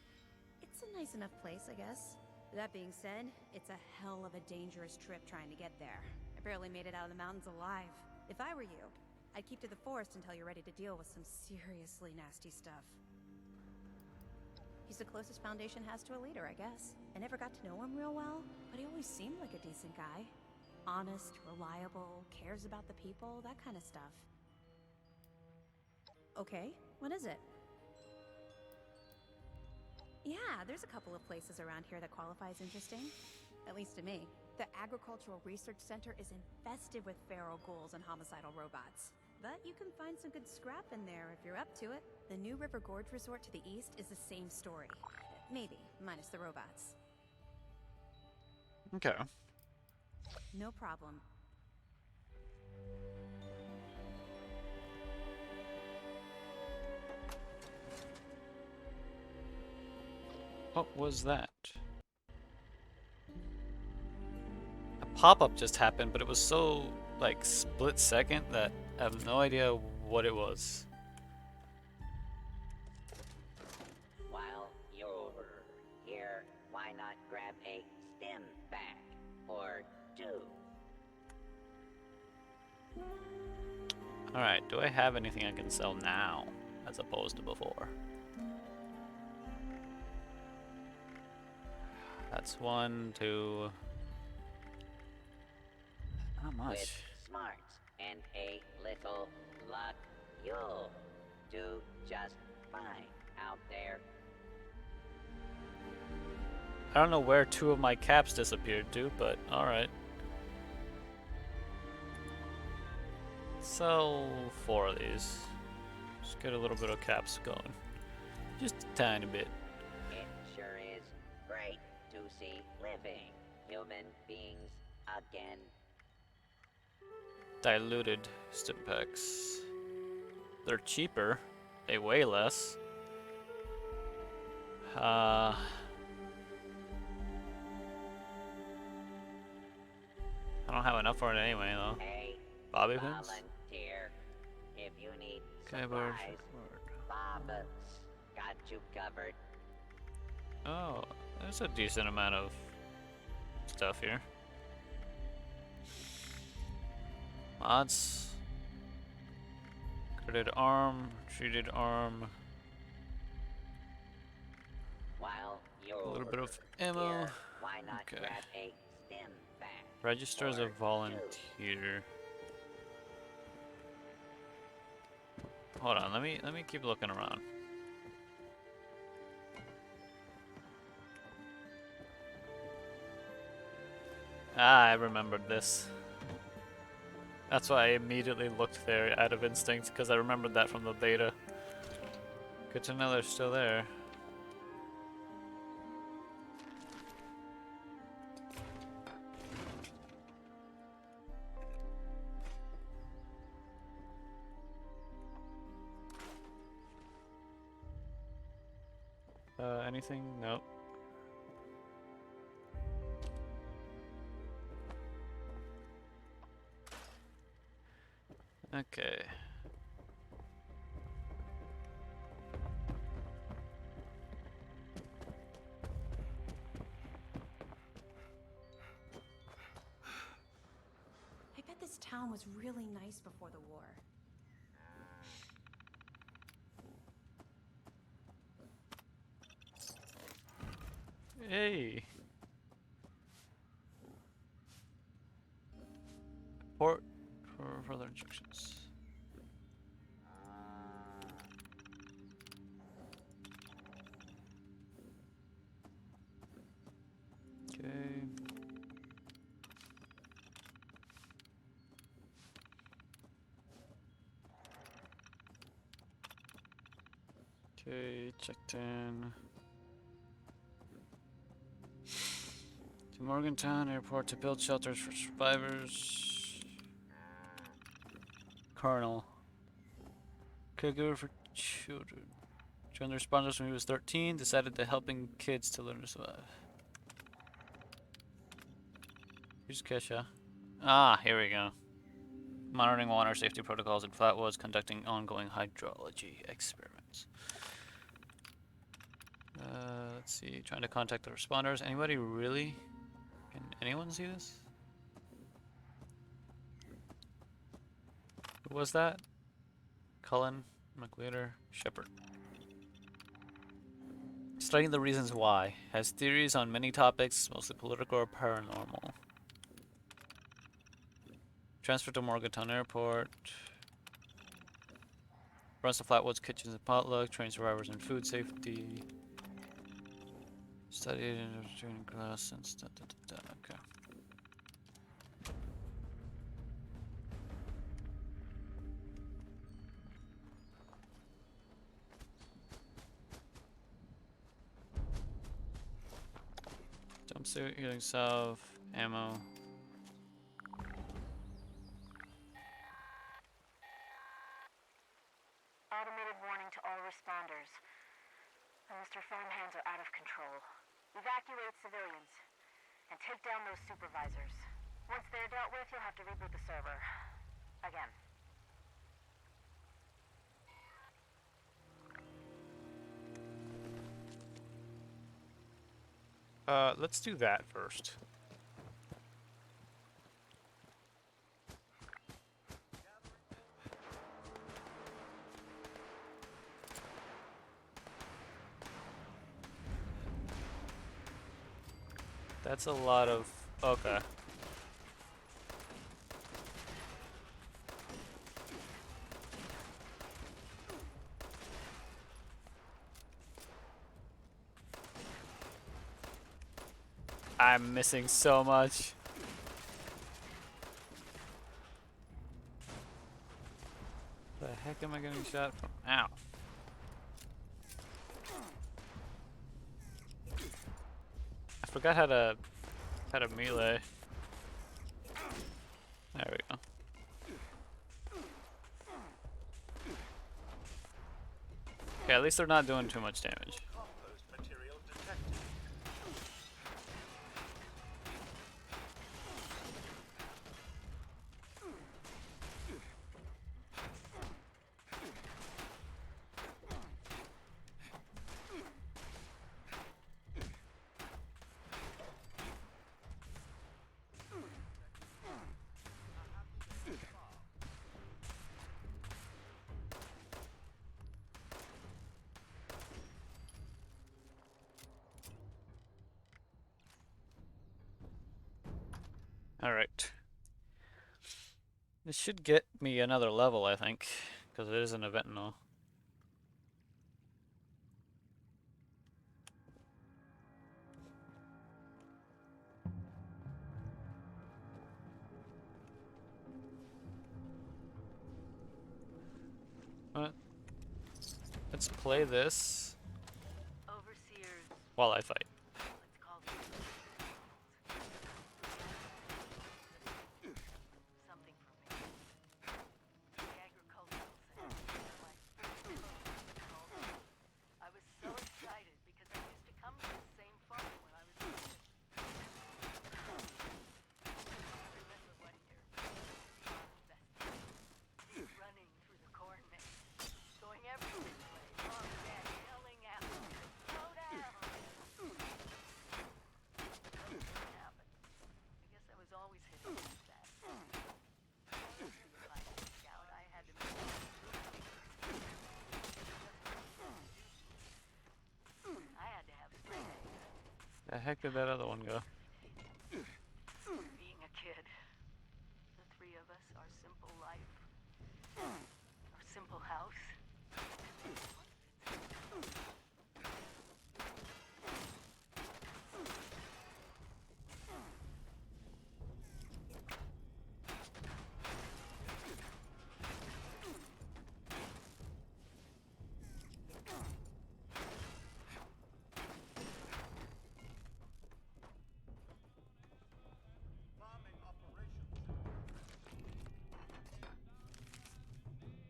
It's a nice enough place, I guess. That being said, it's a hell of a dangerous trip trying to get there. I barely made it out of the mountains alive. If I were you, I'd keep to the forest until you're ready to deal with some seriously nasty stuff. He's the closest Foundation has to a leader, I guess. I never got to know him real well, but he always seemed like a decent guy. Honest, reliable, cares about the people, that kind of stuff. Okay, what is it? Yeah, there's a couple of places around here that qualify as interesting. At least to me. The Agricultural Research Center is infested with feral ghouls and homicidal robots. But you can find some good scrap in there if you're up to it. The New River Gorge Resort to the east is the same story. Maybe, minus the robots. Okay. No problem. What was that? A pop-up just happened, but it was so, like, split second that I have no idea what it was. While you're here, why not grab a stim pack or two? Alright, do I have anything I can sell now, as opposed to before? That's 1, 2... Not much. With smarts and a little luck, you'll do just fine out there. I don't know where 2 of my caps disappeared to, but alright. Sell 4 of these. Just get a little bit of caps going. Just a tiny bit. It sure is great to see living human beings again. Diluted stim packs. They're cheaper. They weigh less. I don't have enough for it anyway, though. Hey, Bobby pins? volunteer. If you need Keyboard. supplies, Bob's got you covered. Oh, there's a decent amount of stuff here. Mods. Credit arm, treated arm. While you're A little bit of ammo. here, why not Okay. grab a stim pack? Register as a or volunteer. Hold on, let me keep looking around. Ah, I remembered this. That's why I immediately looked there out of instinct, because I remembered that from the beta. Good to know they're still there. Anything? Nope. Okay. I bet this town was really nice before the war. Hey. Report for further instructions. Okay. Okay, checked in. To Morgantown Airport to build shelters for survivors. Colonel. Caregiver for children. Joined the responders when he was 13. Decided to helping kids to learn to survive. Here's Kesha. Ah, here we go. Monitoring water safety protocols in Flatwoods, conducting ongoing hydrology experiments. Let's see, trying to contact the responders. Anybody really? Can anyone see this? Who was that? Cullen, McLeader, Shepard. Studying the reasons why. Has theories on many topics, mostly political or paranormal. Transfer to Morgantown Airport. Runs to Flatwoods Kitchens and Potluck. Train survivors in food safety. Studied in training class and stuff. Okay. Jumpsuit, healing salve, ammo. Automated warning to all responders. Mr. Farmhands are out of control. Evacuate civilians. And take down those supervisors. Once they're dealt with, you'll have to reboot the server. Again. Let's do that first. That's a lot of... Okay. I'm missing so much. The heck am I getting shot from? Ow. I forgot how to melee. There we go. Okay, at least they're not doing too much damage. Alright. This should get me another level, I think, because it is an event now. What? Let's play this while I fight. The heck did that other one go? Being a kid, the three of us, our simple life, our simple house.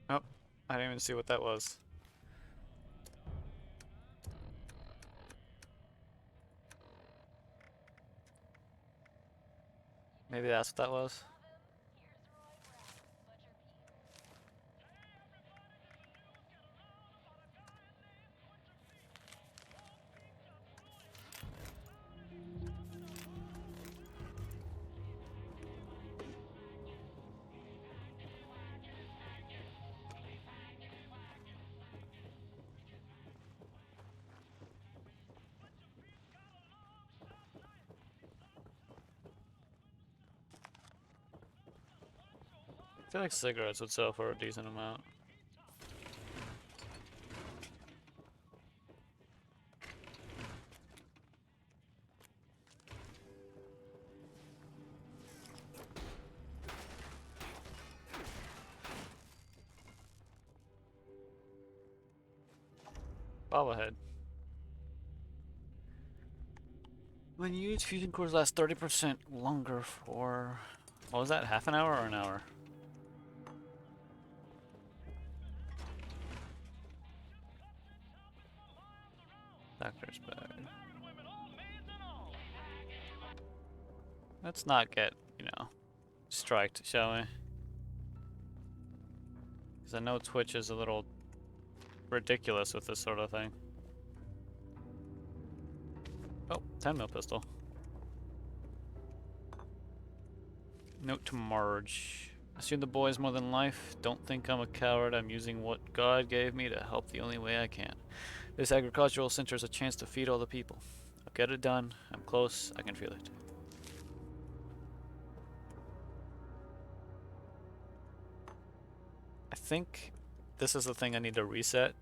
Oh, I didn't even see what that was. Maybe that's what that was. I feel like cigarettes would sell for a decent amount. Bobblehead. When you use fusion cores last 30% longer for... What was that? Half an hour or an hour? Doctor's bag. Let's not get, you know, striked, shall we? Because I know Twitch is a little ridiculous with this sort of thing. Oh, 10mm pistol. Note to Marge. Assume the boy is more than life. Don't think I'm a coward. I'm using what God gave me to help the only way I can. This agricultural center is a chance to feed all the people. I'll get it done. I'm close. I can feel it. I think this is the thing I need to reset,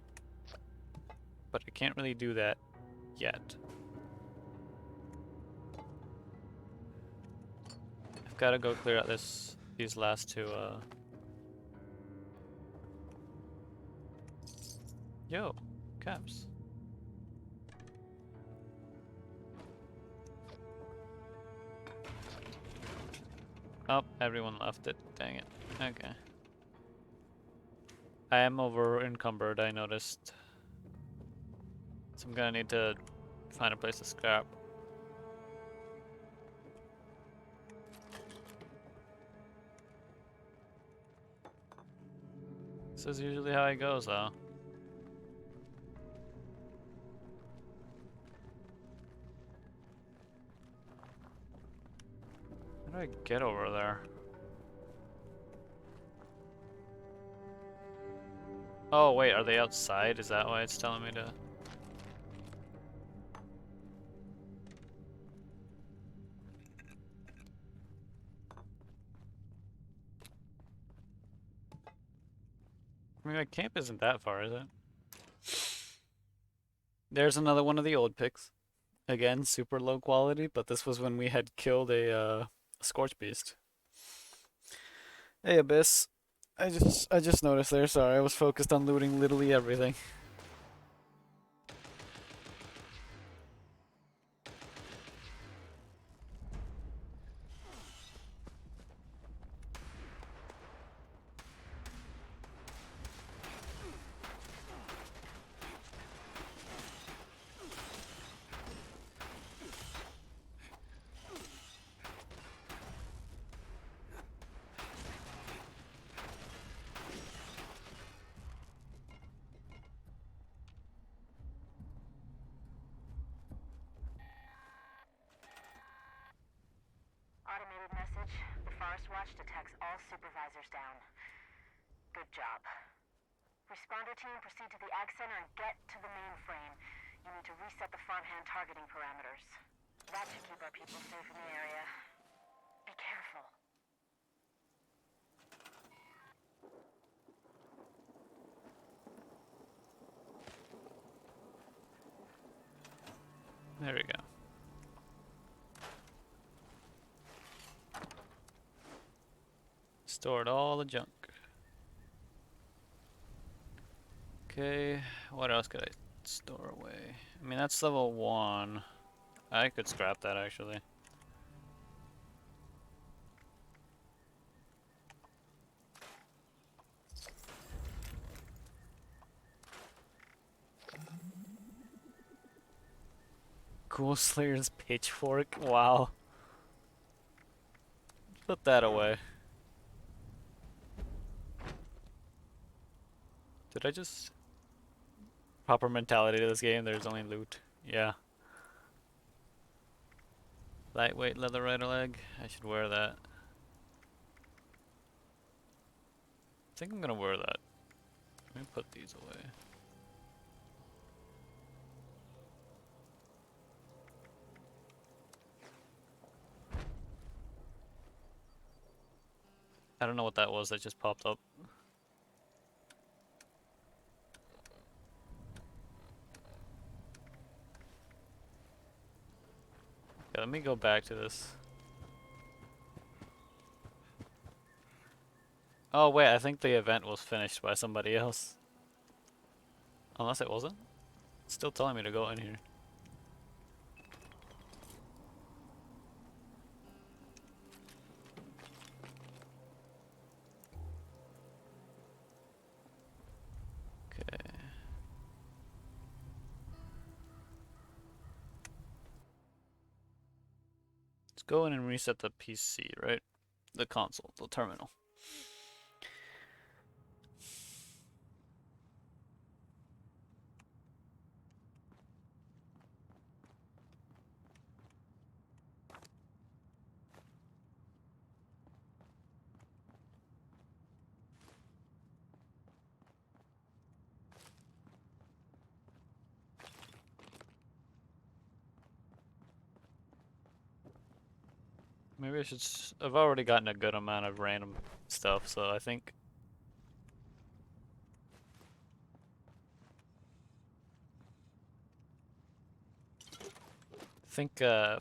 but I can't really do that yet. I've got to go clear out these last two. Yo, caps. Oh, everyone left it. Dang it. Okay. I am over encumbered, I noticed. So I'm gonna need to find a place to scrap. This is usually how it goes, though. How do I get over there? Oh, wait, are they outside? Is that why it's telling me to... I mean, my camp isn't that far, is it? There's another one of the old pics. Again, super low quality, but this was when we had killed a Scorch Beast. Hey, Abyss. I just noticed there, sorry, I was focused on looting literally everything. Automated message. The Forest Watch detects all supervisors down. Good job. Responder team, proceed to the Ag Center and get to the mainframe. You need to reset the farmhand targeting parameters. That should keep our people safe in the area. Be careful. There we go. Stored all the junk. Okay, what else could I store away? I mean, that's level 1. I could scrap that, actually. Cool Slayer's pitchfork? Wow. Put that away. Did I just... Proper mentality to this game, there's only loot. Yeah. Lightweight leather rider leg. I should wear that. I think I'm gonna wear that. Let me put these away. I don't know what that was that just popped up. Okay, let me go back to this. Oh wait, I think the event was finished by somebody else. Unless it wasn't? It's still telling me to go in here. Okay. Let's go in and reset the PC, right? The console, the terminal. Maybe I should. I've already gotten a good amount of random stuff, so I think.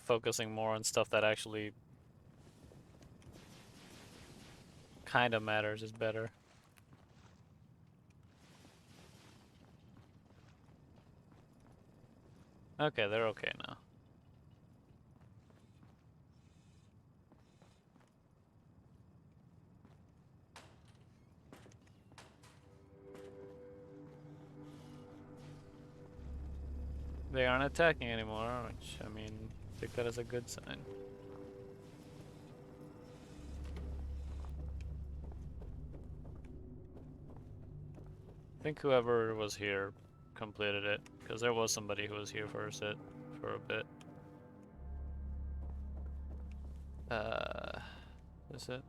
Focusing more on stuff that actually kind of matters is better. Okay, they're okay now. They aren't attacking anymore, which, I mean, take that as a good sign. I think whoever was here completed it, because there was somebody who was here for a bit. Is it?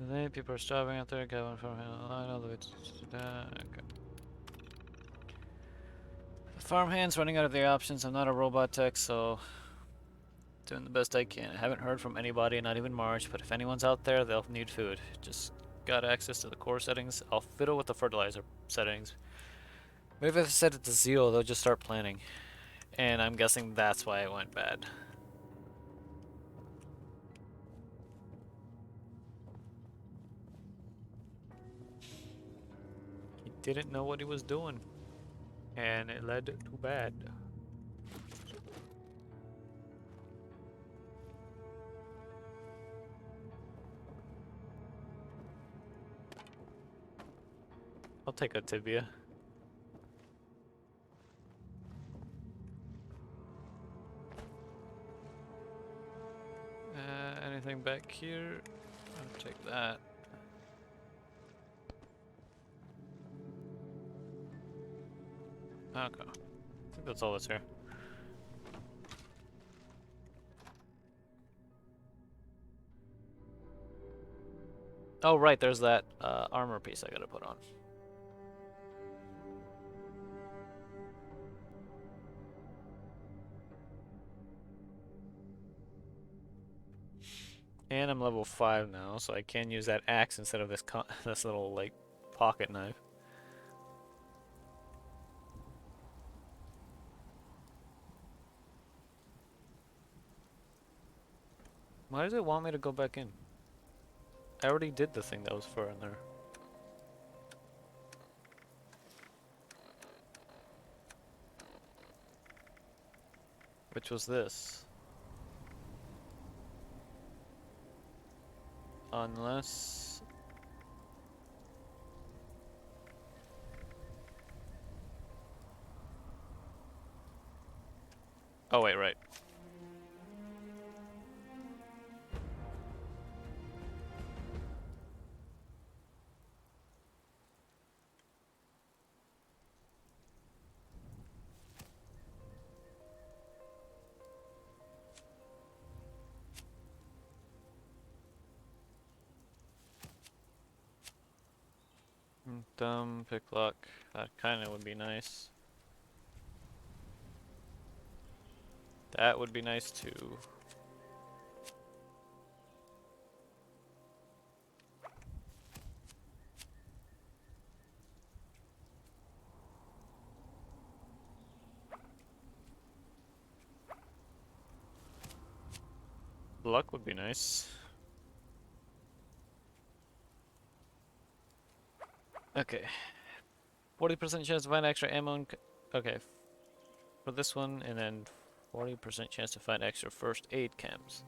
Today, people are starving out there. Gavin from I know the way to that. Okay. The farmhand's running out of their options. I'm not a robot tech, so doing the best I can. I haven't heard from anybody, not even March, but if anyone's out there, they'll need food. Just got access to the core settings. I'll fiddle with the fertilizer settings. Maybe if I set it to 0, they'll just start planting. And I'm guessing that's why it went bad. He didn't know what he was doing. And it led to bad. I'll take a tibia. Anything back here? I'll take that. Okay. I think that's all that's here. Oh, right, there's that armor piece I gotta put on. And I'm level 5 now, so I can use that axe instead of this this little, like, pocket knife. Why does it want me to go back in? I already did the thing that was for in there. Which was this. Unless... Oh wait, right. Dumb picklock. That kinda would be nice. That would be nice too. Luck would be nice. Okay. 40% chance to find extra ammo. Okay. For this one, and then 40% chance to find extra first aid chems.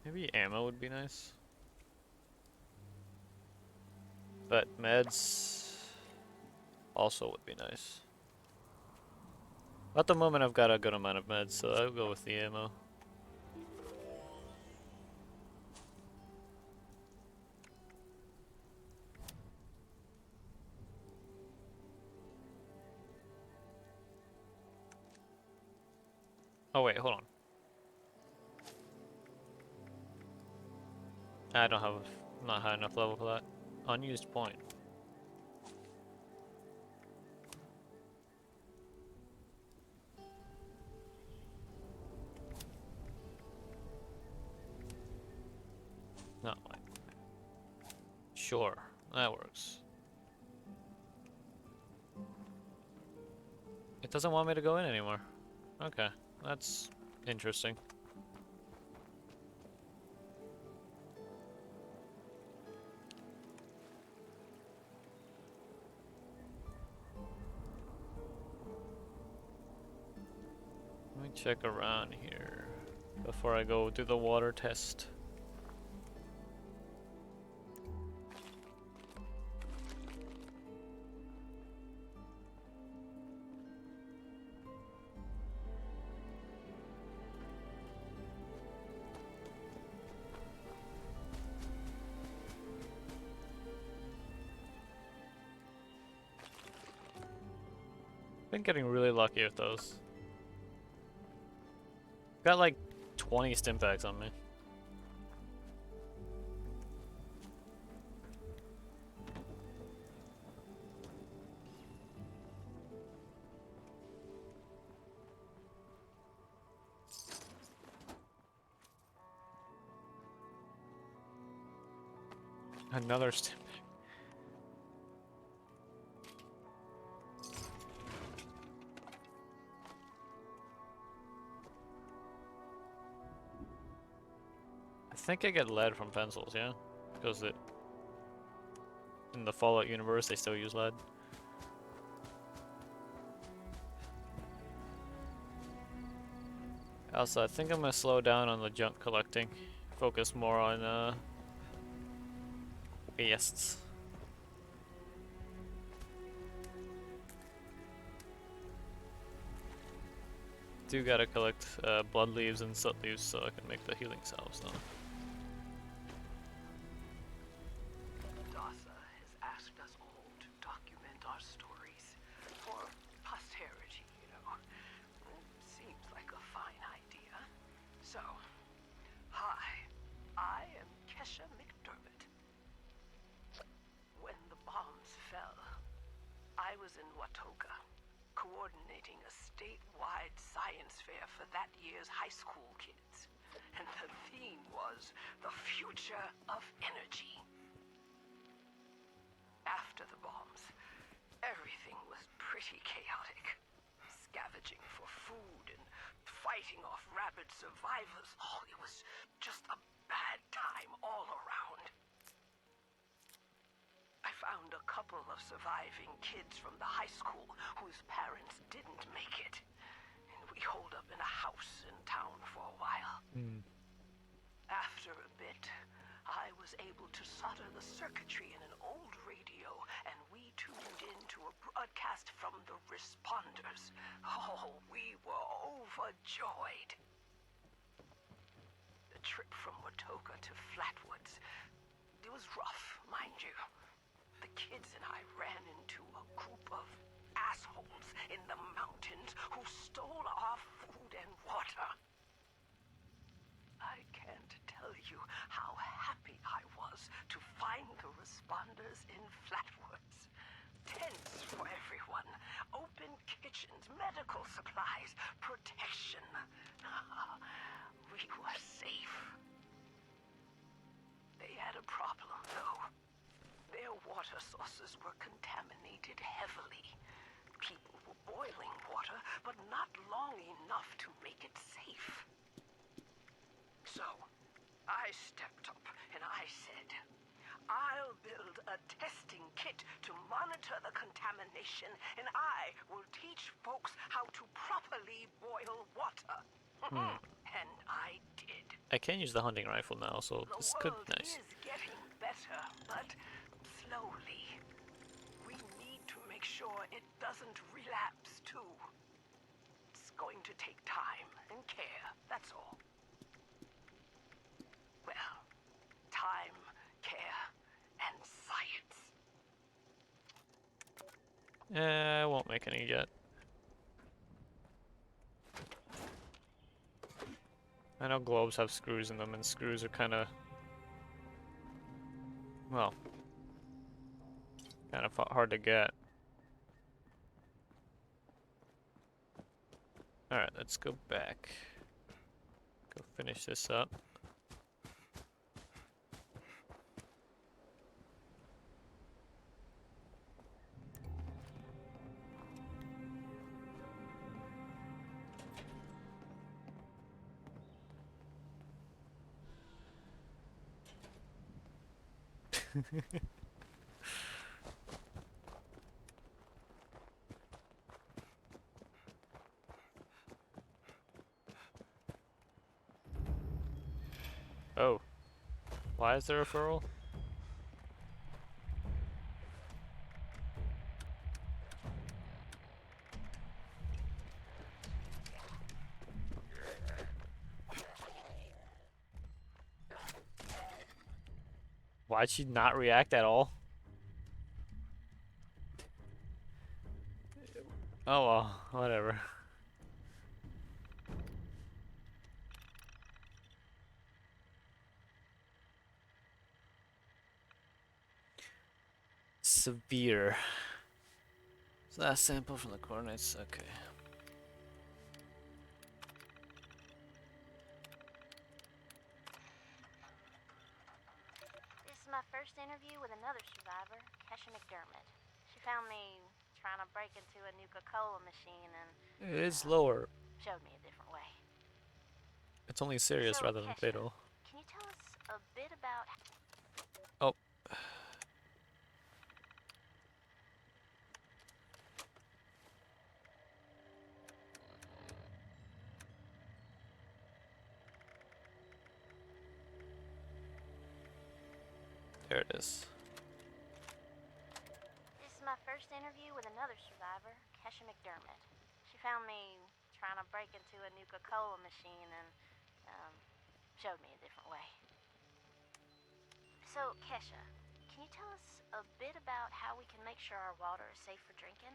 Maybe ammo would be nice. But meds also would be nice. At the moment I've got a good amount of meds, so I'll go with the ammo. Oh wait, hold on. I don't have, not high enough level for that. Unused point. No. Sure, that works. It doesn't want me to go in anymore. Okay, that's interesting. Let me check around here before I go do the water test. Been getting really lucky with those. Got like 20 stim packs on me. Another stim pack. I think I get lead from pencils, yeah? Because in the Fallout universe they still use lead. Also, I think I'm gonna slow down on the junk collecting. Focus more on wastes. Do gotta collect blood leaves and soot leaves so I can make the healing salves though. DASA has asked us all to document our stories for posterity, you know. It seems like a fine idea. So, hi, I am Kesha McDermott. When the bombs fell, I was in Watoga, coordinating a statewide science fair for that year's high school kids. And the theme was the future of energy. After the bombs, everything was pretty chaotic. Scavenging for food and fighting off rabid survivors. Oh, it was just a bad time all around. I found a couple of surviving kids from the high school whose parents didn't make it. And we holed up in a house in town for a while. After a bit, I was able to solder the circuitry in an old radio, and we tuned in to a broadcast from the responders. Oh, we were overjoyed. The trip from Watoga to Flatwoods, it was rough, mind you. The kids and I ran into a group of assholes in the mountains who stole our food and water. I can't tell you how happy I was to find the responders in Flatwoods. Tents for everyone, open kitchens, medical supplies, protection. We were safe. enough to make it safe. So, I stepped up and I said, I'll build a testing kit to monitor the contamination, and I will teach folks how to properly boil water. And I did. I can use the hunting rifle now, so this could be nice. The world is getting better, but slowly. We need to make sure it doesn't relapse, too. It's going to take time and care, that's all. Well, time, care, and science. I won't make any yet. I know globes have screws in them, and screws are kind of, well, kind of hard to get. Alright, let's go back. Go finish this up. Oh. Why is there a referral? Why'd she not react at all? Oh well, whatever. Severe. So that sample from the coordinates, okay. This is my first interview with another survivor, Kesha McDermott. She found me trying to break into a Nuka-Cola machine and It is lower. showed me a different way. It's only serious So, rather than Kesha, fatal. can you tell us a bit about... Oh. There it is. This is my first interview with another survivor, Kesha McDermott. She found me trying to break into a Nuka-Cola machine and showed me a different way. So, Kesha, can you tell us a bit about how we can make sure our water is safe for drinking?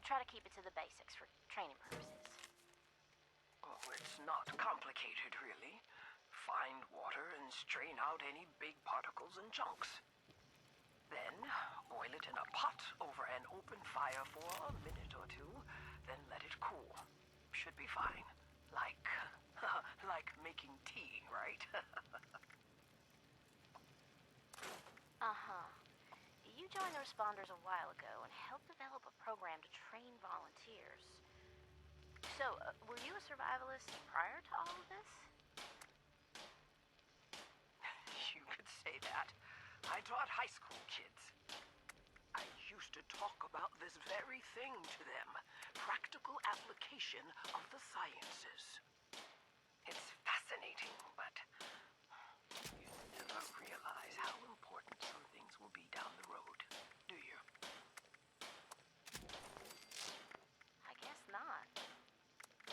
Try to keep it to the basics for training purposes. Oh, it's not complicated, really. Find water and strain out any big particles and chunks. Then, boil it in a pot over an open fire for a minute or two, then let it cool. Should be fine. Like, like making tea, right? Uh-huh. You joined the responders a while ago and helped develop a program to train volunteers. So, were you a survivalist prior to all of this? You could say that. I taught high school kids. I used to talk about this very thing to them. Practical application of the sciences. It's fascinating, but you never realize how important some things will be down the road, do you? I guess not.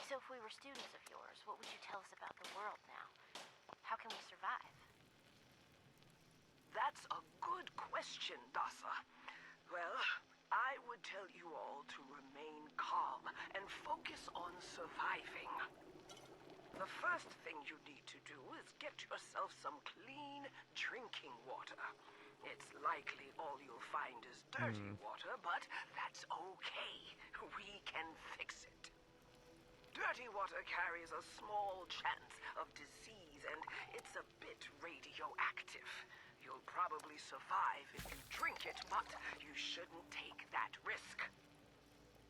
So if we were students of yours, what would you tell us about the world now? How can we survive? That's a good question, Dasa. Well, I would tell you all to remain calm and focus on surviving. The first thing you need to do is get yourself some clean drinking water. It's likely all you'll find is dirty water, but that's okay. We can fix it. Dirty water carries a small chance of disease, and it's a bit radioactive. You'll probably survive if you drink it, but you shouldn't take that risk.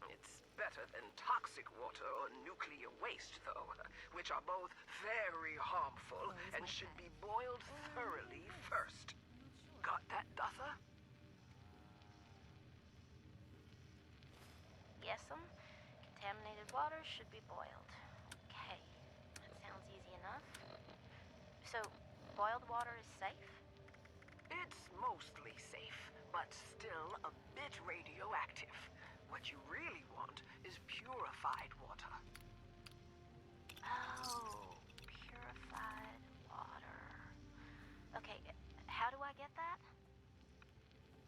It's better than toxic water or nuclear waste, though, which are both very harmful and should be boiled thoroughly first. Got that, Dutha? Yes'm. Contaminated water should be boiled. Okay, that sounds easy enough. So, boiled water is safe? It's mostly safe, but still a bit radioactive. What you really want is purified water. Oh, purified water. Okay, how do I get that?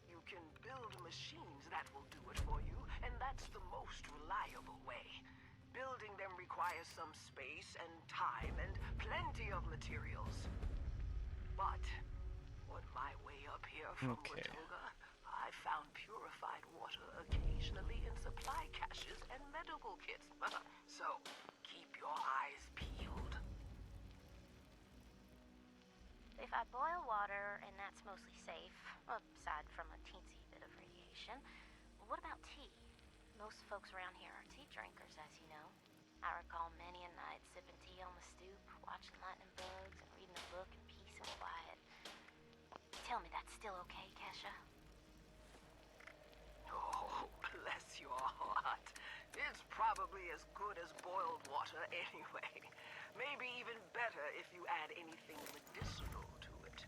You can build machines that will do it for you, and that's the most reliable way. Building them requires some space and time and plenty of materials. But on my way up here from Watoga, I found purified water occasionally in supply caches and medical kits. So, keep your eyes peeled. If I boil water and that's mostly safe, aside from a teensy bit of radiation, what about tea? Most folks around here are tea drinkers, as you know. I recall many a night sipping tea on the stoop, watching lightning bugs, and reading a book in peace and quiet. Tell me that's still okay, Kesha? Oh, bless your heart. It's probably as good as boiled water anyway. Maybe even better if you add anything medicinal to it.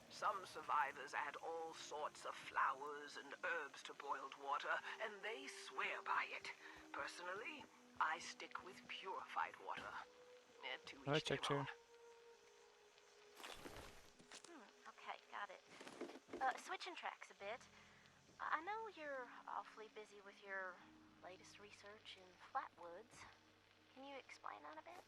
Some survivors add all sorts of flowers and herbs to boiled water, and they swear by it. Personally, I stick with purified water. To each their own. Okay, got it. Switching tracks a bit. I know you're awfully busy with your latest research in Flatwoods. Can you explain that a bit?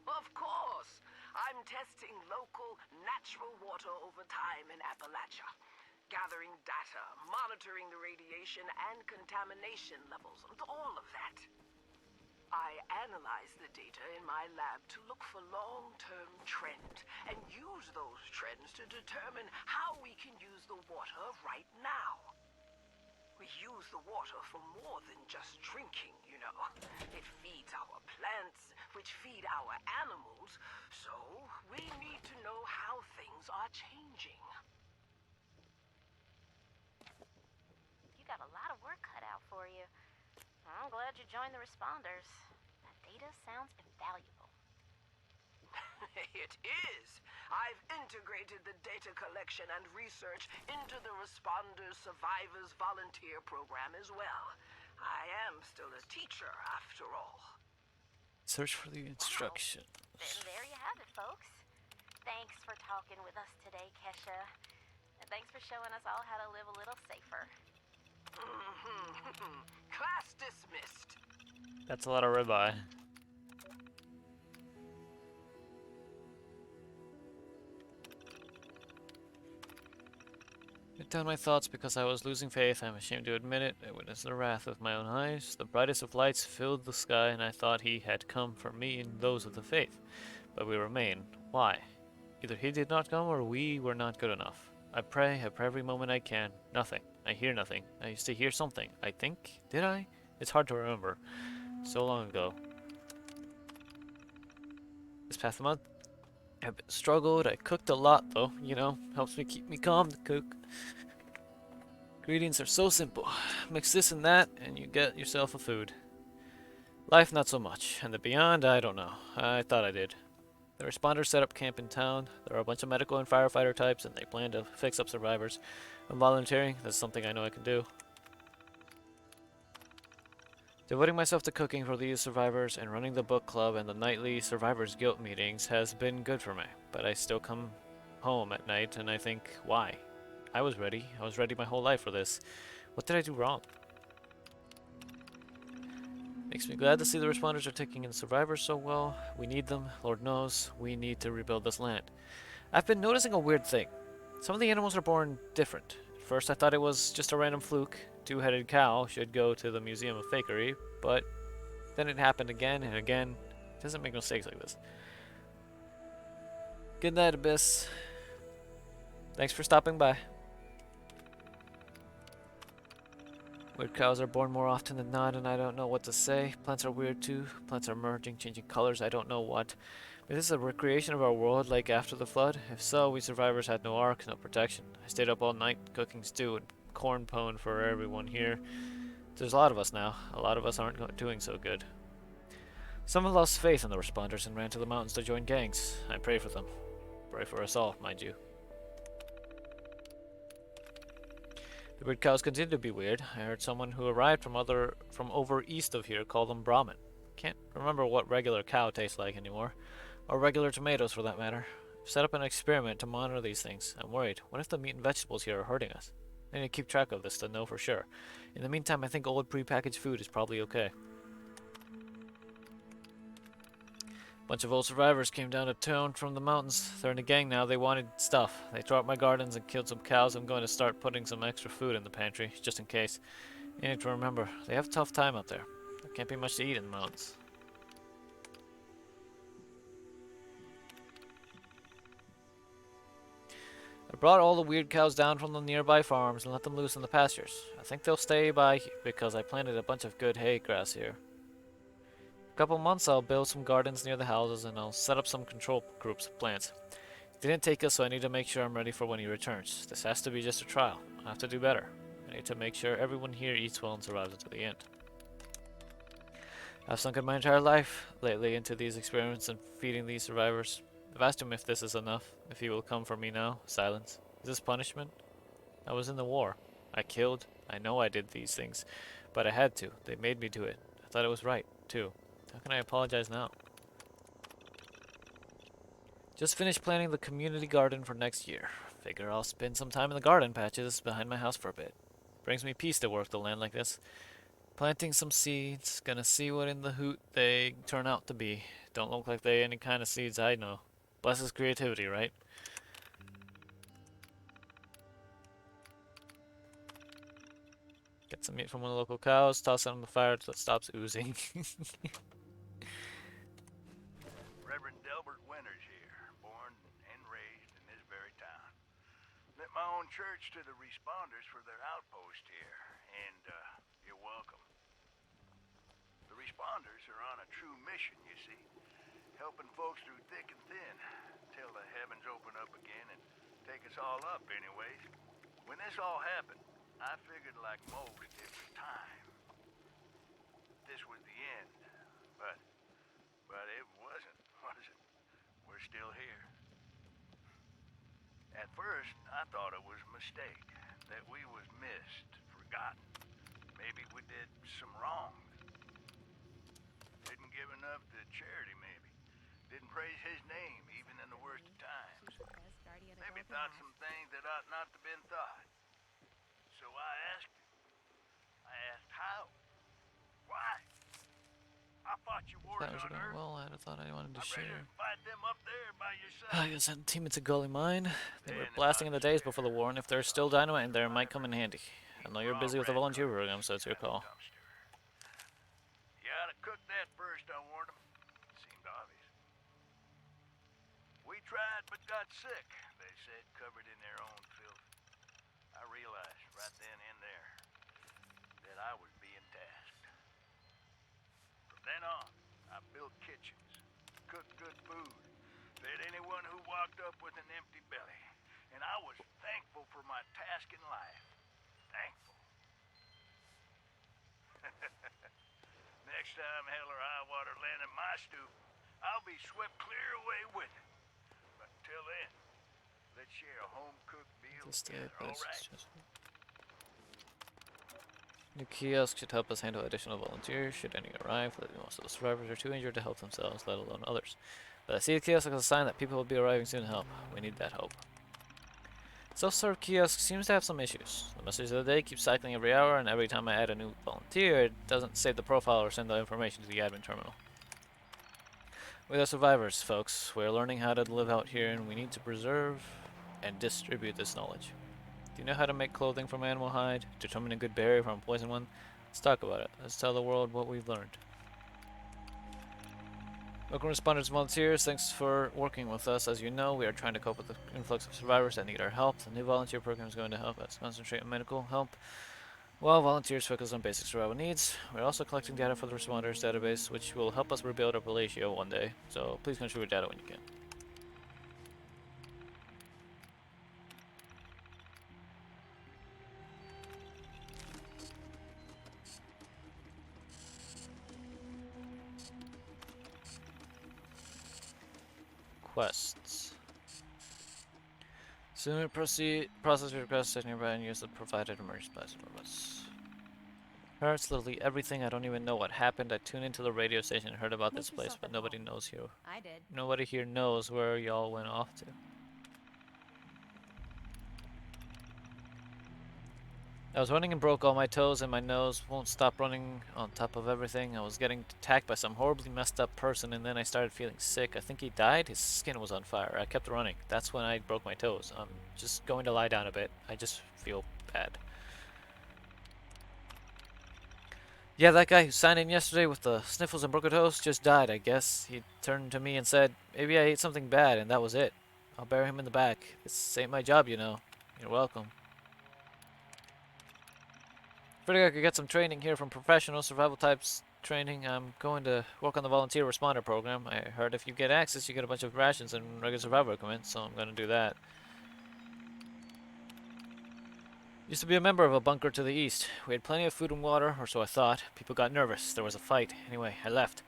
Of course! I'm testing local, natural water over time in Appalachia. Gathering data, monitoring the radiation and contamination levels, all of that. I analyze the data in my lab to look for long-term trends and use those trends to determine how we can use the water right now. We use the water for more than just drinking, you know. It feeds our plants, which feed our animals, so we need to know how things are changing. You got a lot of work cut out for you. I'm glad you joined the responders. That data sounds invaluable. It is. I've integrated the data collection and research into the Responders Survivors Volunteer Program as well. I am still a teacher, after all. Search for the instructions. And there you have it, folks. Thanks for talking with us today, Kesha. And thanks for showing us all how to live a little safer. Class dismissed. That's a lot of ribeye. Write down my thoughts because I was losing faith. I'm ashamed to admit it. I witnessed the wrath with my own eyes. The brightest of lights filled the sky, and I thought he had come for me and those of the faith. But we remain. Why? Either he did not come, or we were not good enough. I pray every moment I can. Nothing. I hear nothing. I used to hear something. I think. Did I? It's hard to remember. So long ago. This past month, I've struggled. I cooked a lot, though. You know, helps me keep me calm to cook. Ingredients are so simple. Mix this and that, and you get yourself a food. Life, not so much. And the beyond, I don't know. I thought I did. The responders set up camp in town. There are a bunch of medical and firefighter types, and they plan to fix up survivors. I'm volunteering. That's something I know I can do. Devoting myself to cooking for these survivors and running the book club and the nightly Survivors Guilt meetings has been good for me. But I still come home at night and I think, why? I was ready. I was ready my whole life for this. What did I do wrong? Makes me glad to see the responders are taking in survivors so well. We need them. Lord knows, we need to rebuild this land. I've been noticing a weird thing. Some of the animals are born different. At first I thought it was just a random fluke. Two-headed cow should go to the Museum of Fakery, but then it happened again and again. It doesn't make mistakes like this. Good night, Abyss. Thanks for stopping by. Weird cows are born more often than not, and I don't know what to say. Plants are weird too. Plants are merging, changing colors, I don't know what. Is this a recreation of our world like after the flood? If so, we survivors had no ark, no protection. I stayed up all night cooking stew and corn pone for everyone here. There's a lot of us now. A lot of us aren't doing so good. Some have lost faith in the responders and ran to the mountains to join gangs. I pray for them. Pray for us all, mind you. The weird cows continue to be weird. I heard someone who arrived from over east of here call them Brahmin. Can't remember what regular cow tastes like anymore. Or regular tomatoes for that matter. I've set up an experiment to monitor these things. I'm worried. What if the meat and vegetables here are hurting us? I need to keep track of this to know for sure. In the meantime, I think old prepackaged food is probably okay. Bunch of old survivors came down to town from the mountains. They're in a gang now. They wanted stuff. They tore up my gardens and killed some cows. I'm going to start putting some extra food in the pantry, just in case. You need to remember, they have a tough time out there. There can't be much to eat in the mountains. I brought all the weird cows down from the nearby farms and let them loose in the pastures. I think they'll stay by because I planted a bunch of good hay grass here. A couple months I'll build some gardens near the houses and I'll set up some control groups of plants. He didn't take us, so I need to make sure I'm ready for when he returns. This has to be just a trial. I have to do better. I need to make sure everyone here eats well and survives until the end. I've sunk my entire life lately into these experiments and feeding these survivors. I've asked him if this is enough, if he will come for me now. Silence. Is this punishment? I was in the war. I killed. I know I did these things, but I had to. They made me do it. I thought it was right, too. How can I apologize now? Just finished planning the community garden for next year. Figure I'll spend some time in the garden patches behind my house for a bit. Brings me peace to work the land like this. Planting some seeds. Gonna see what in the hoot they turn out to be. Don't look like they any kind of seeds I know. Blesses creativity, right? Get some meat from one of the local cows, toss it on the fire until it stops oozing. Reverend Delbert Winters here, born and raised in this very town. Lent my own church to the responders for their outpost here, and you're welcome. The responders are on a true mission, you see, helping folks through thick and thin, till the heavens open up again and take us all up anyways. When this all happened, I figured like most it was time. This was the end, but it wasn't, was it? We're still here. At first, I thought it was a mistake, that we was missed, forgotten. Maybe we did some wrong. Didn't give enough to charity, maybe. Didn't praise his name, even in the worst of times. Maybe thought some things that ought not to been thought. So I asked him. I asked how? Why? I fought you wars That was on going Earth. well. I thought I wanted to share. Fight them up there by yourself. I guess that team it's a gully mine. They were blasting in the days before the war, and if there's still dynamite in there, it might come in handy. I know you're busy with the volunteer program, so it's your call. You ought to cook that first, I warned him. Seemed obvious. We tried but got sick, they said, covered in their own filth. I realized right then and there that I was being tasked. From then on, I built kitchens, cooked good food, fed anyone who walked up with an empty belly. And I was thankful for my task in life. Thankful. Next time hell or high water land in my stoop, I'll be swept clear away with it. But until then, let's share a home-cooked meal together, all right? New kiosk should help us handle additional volunteers should any arrive. Most of the survivors are too injured to help themselves, let alone others. But I see the kiosk as a sign that people will be arriving soon to help. We need that hope. Self-serve kiosk seems to have some issues. The message of the day keeps cycling every hour, and every time I add a new volunteer, it doesn't save the profile or send the information to the admin terminal. We are survivors, folks. We're learning how to live out here, and we need to preserve and distribute this knowledge. Do you know how to make clothing from animal hide? Determine a good berry from a poison one? Let's talk about it. Let's tell the world what we've learned. Welcome responders and volunteers. Thanks for working with us. As you know, we are trying to cope with the influx of survivors that need our help. The new volunteer program is going to help us concentrate on medical help. While volunteers focus on basic survival needs, we're also collecting data for the responders database, which will help us rebuild our Palacio one day, so please contribute data when you can. Quests. Soon proceed, process your request at nearby and use the provided emergency service. Hurts literally everything. I don't even know what happened. I tuned into the radio station and heard about this place, but nobody knows here. I did. Nobody here knows where y'all went off to. I was running and broke all my toes, and my nose won't stop running on top of everything. I was getting attacked by some horribly messed up person, and then I started feeling sick. I think he died. His skin was on fire. I kept running. That's when I broke my toes. I'm just going to lie down a bit. I just feel bad. Yeah, that guy who signed in yesterday with the sniffles and broken toes just died, I guess. He turned to me and said, maybe I ate something bad, and that was it. I'll bury him in the back. This ain't my job, you know. You're welcome. Figured I could get some training here from professional survival types training. I'm going to work on the volunteer responder program. I heard if you get access, you get a bunch of rations and regular survival equipment, so I'm going to do that. Used to be a member of a bunker to the east. We had plenty of food and water, or so I thought. People got nervous. There was a fight. Anyway, I left.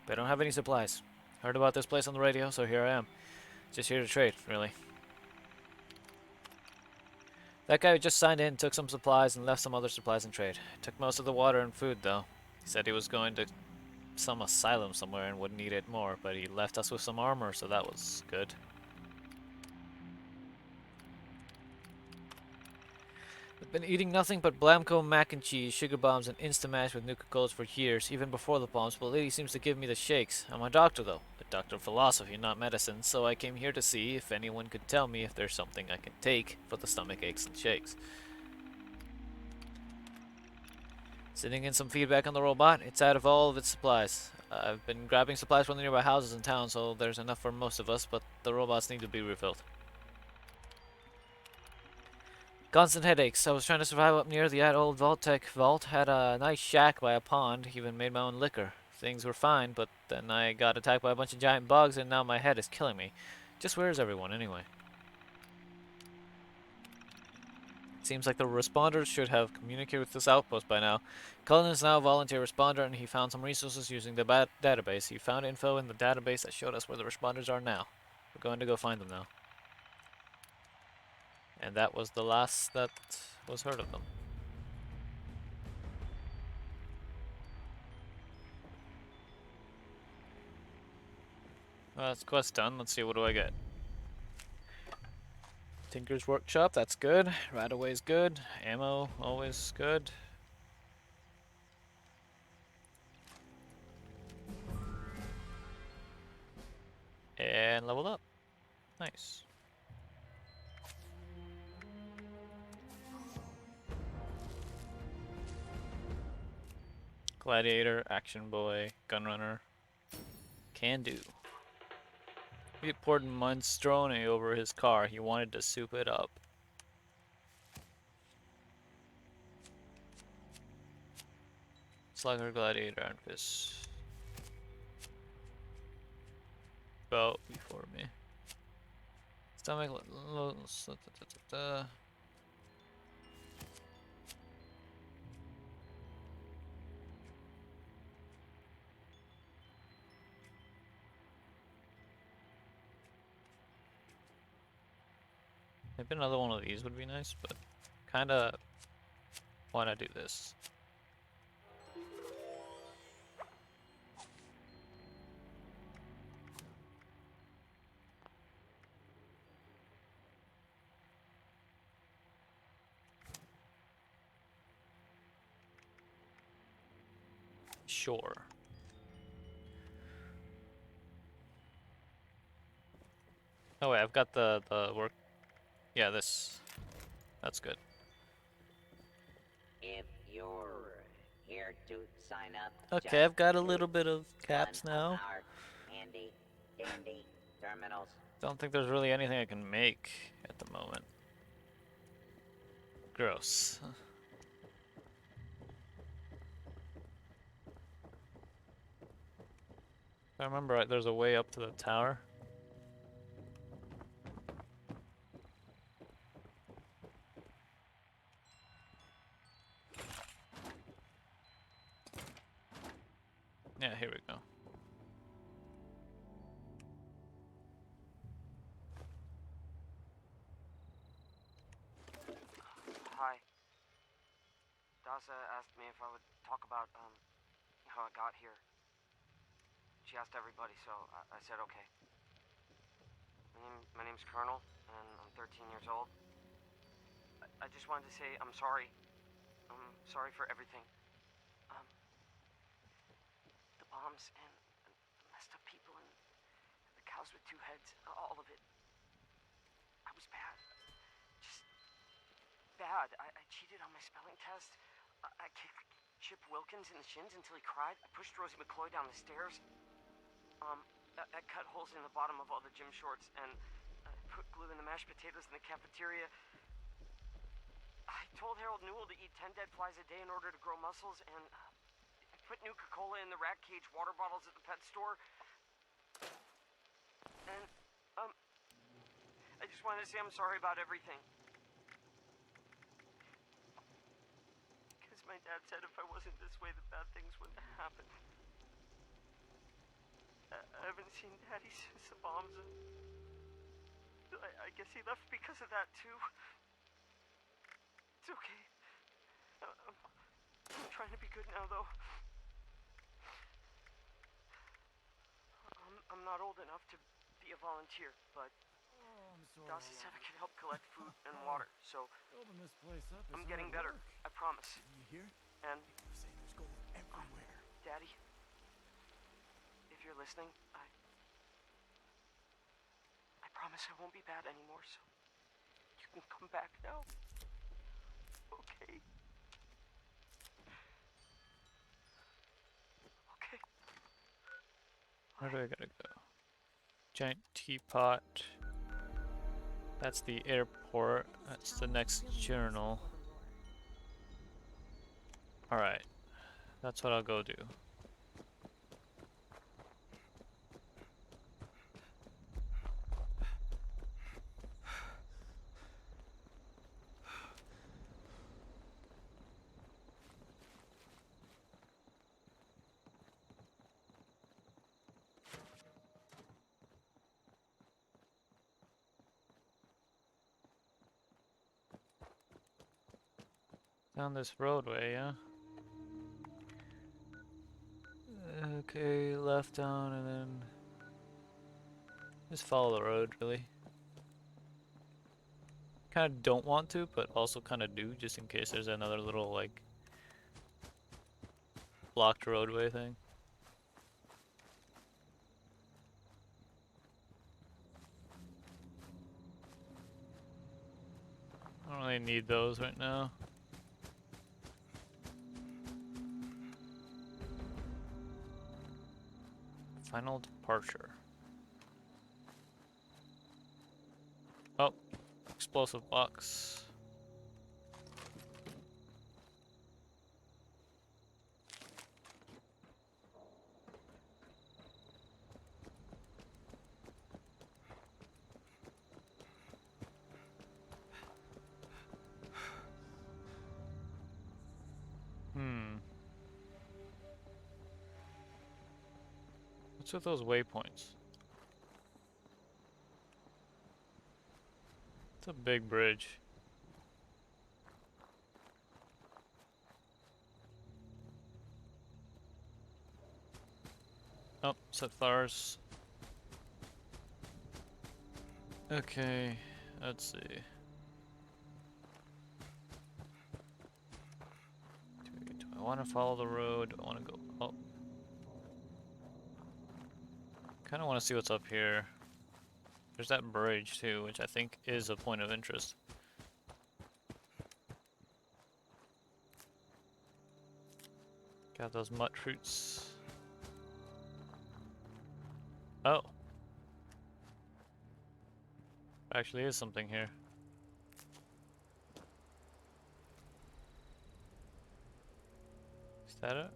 But I don't have any supplies. Heard about this place on the radio, so here I am. Just here to trade, really. That guy who just signed in took some supplies and left some other supplies in trade. Took most of the water and food, though. He said he was going to some asylum somewhere and would need it more, but he left us with some armor, so that was good. I've been eating nothing but Blamco mac and cheese, sugar bombs, and Instamash with Nuka-Colas for years, even before the bombs, but the lady seems to give me the shakes. I'm a doctor, though. A doctor of philosophy, not medicine, so I came here to see if anyone could tell me if there's something I can take for the stomach aches and shakes. Sending in some feedback on the robot. It's out of all of its supplies. I've been grabbing supplies from the nearby houses in town, so there's enough for most of us, but the robots need to be refilled. Constant headaches. I was trying to survive up near the old Vault-Tec vault. Had a nice shack by a pond. Even made my own liquor. Things were fine, but then I got attacked by a bunch of giant bugs, and now my head is killing me. Just where is everyone, anyway? Seems like the responders should have communicated with this outpost by now. Cullen is now a volunteer responder, and he found some resources using the database. He found info in the database that showed us where the responders are now. We're going to go find them now. And that was the last that was heard of them. Well, that's quest done. Let's see, what do I get? Tinker's Workshop, that's good. Right away's good. Ammo, always good. And leveled up. Nice. Gladiator, Action Boy, Gunrunner. Can do. He poured Monstrone over his car. He wanted to soup it up. Slugger, Gladiator, Iron Fist. Boat before me. Stomach. Maybe another one of these would be nice, but kinda wanna do this. Sure. Oh wait, I've got the work. Yeah, this. That's good. If you're here to sign up, Okay, I've got a little bit of caps now. our handy dandy terminals. Don't think there's really anything I can make at the moment. Gross. If I remember right, there's a way up to the tower. Yeah, here we go. Hi. Dasa asked me if I would talk about, how I got here. She asked everybody, so I said okay. My name's Colonel, and I'm 13 years old. I just wanted to say I'm sorry. I'm sorry for everything. The bombs and the messed up people and the cows with two heads, all of it. I was bad. Just bad. I cheated on my spelling test. I kicked Chip Wilkins in the shins until he cried. I pushed Rosie McCloy down the stairs. I cut holes in the bottom of all the gym shorts and put glue in the mashed potatoes in the cafeteria. I told Harold Newell to eat 10 dead flies a day in order to grow muscles, and I put Nuka-Cola in the rat cage water bottles at the pet store. And, I just wanted to say I'm sorry about everything. Because my dad said if I wasn't this way, the bad things wouldn't happen. I haven't seen Daddy since the bombs, and I guess he left because of that, too. It's okay. I'm trying to be good now, though. I'm not old enough to be a volunteer, but Dawson said I could help collect food and water, so Building this place up is I'm getting hard better. work. I promise. You hear? And They say there's gold everywhere. Daddy, if you're listening, I promise I won't be bad anymore, so you can come back now. Okay? Okay. Where do I gotta go? Giant teapot. That's the airport. That's the next journal. Alright. That's what I'll go do. Down this roadway, yeah? Okay, left down and then just follow the road, really. Kind of don't want to, but also kind of do, just in case there's another little, like, blocked roadway thing. I don't really need those right now. Final departure. Oh, explosive box. What's with those waypoints? It's a big bridge. Oh, set flowers. Okay, let's see. Do I want to follow the road? Do I want to go up? Kind of want to see what's up here. There's that bridge too, which I think is a point of interest. Got those mutt fruits. Oh. There actually is something here. Is that it?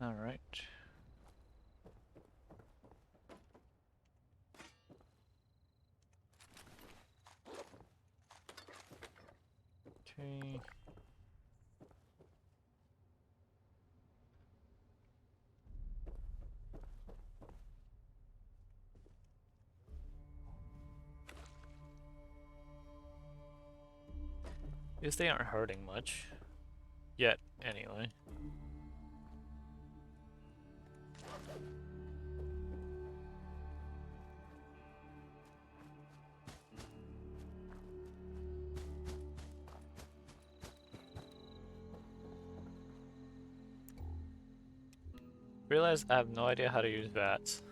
Alright. Okay. Guess they aren't hurting much. Yet, anyway. Realize I have no idea how to use VATS.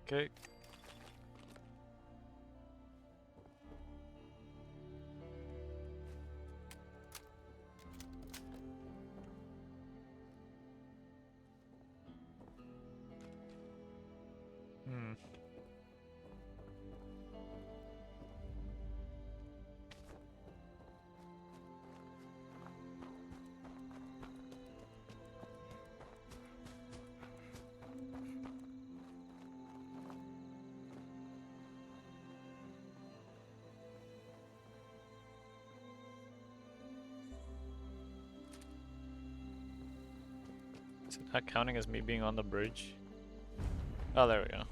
Okay. Hmm. Is it not counting as me being on the bridge? Oh, there we go.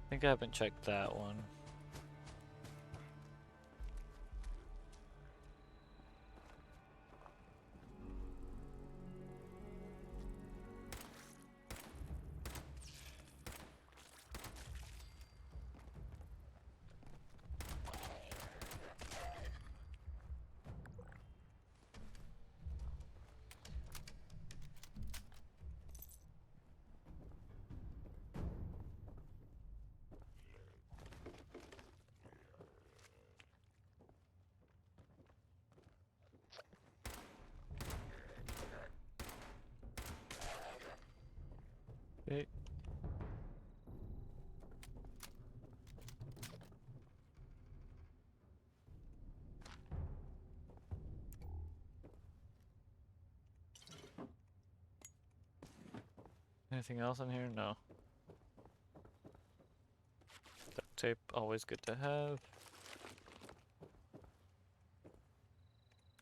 I think I haven't checked that one. Okay. Anything else in here? No. Duct tape, always good to have.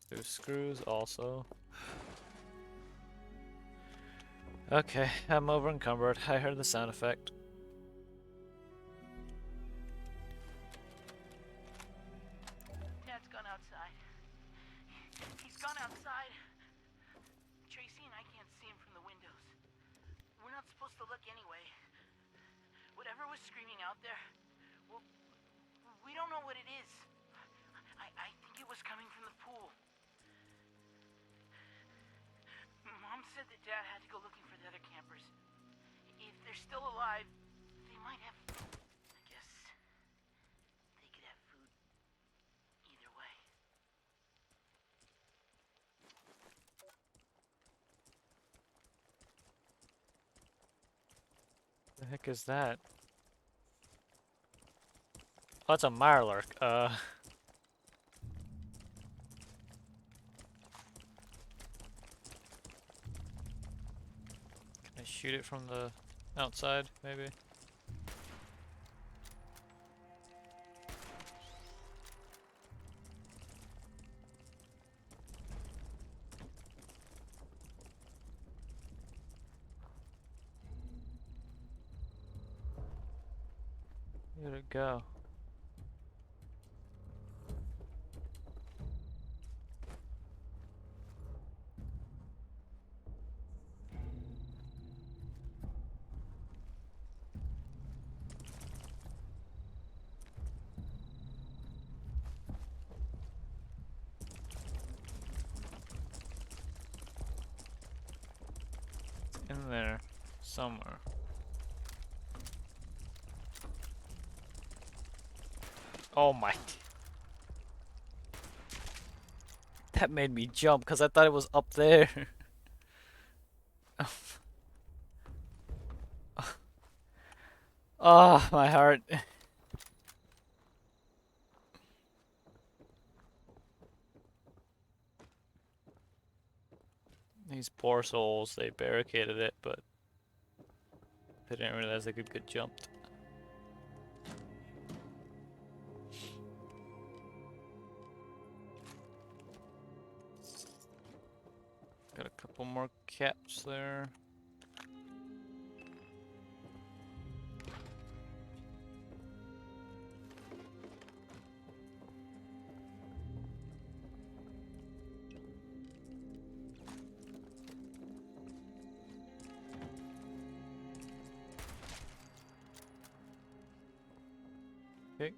There's screws also. Okay, I'm over encumbered. I heard the sound effect. Dad's gone outside. He's gone outside. Tracy and I can't see him from the windows. We're not supposed to look anyway. Whatever was screaming out there, well, we don't know what it is. I think it was coming from the pool. Mom said that Dad had to go looking for the other campers. If they're still alive, they might have... I guess... they could have food either way. The heck is that? Oh, it's a Mirelurk. Can I shoot it from the outside, maybe? Where'd it go? in there somewhere. Oh my. That made me jump because I thought it was up there. Oh, my heart. These poor souls, they barricaded it, but they didn't realize they could get jumped. Got a couple more caps there. Okay.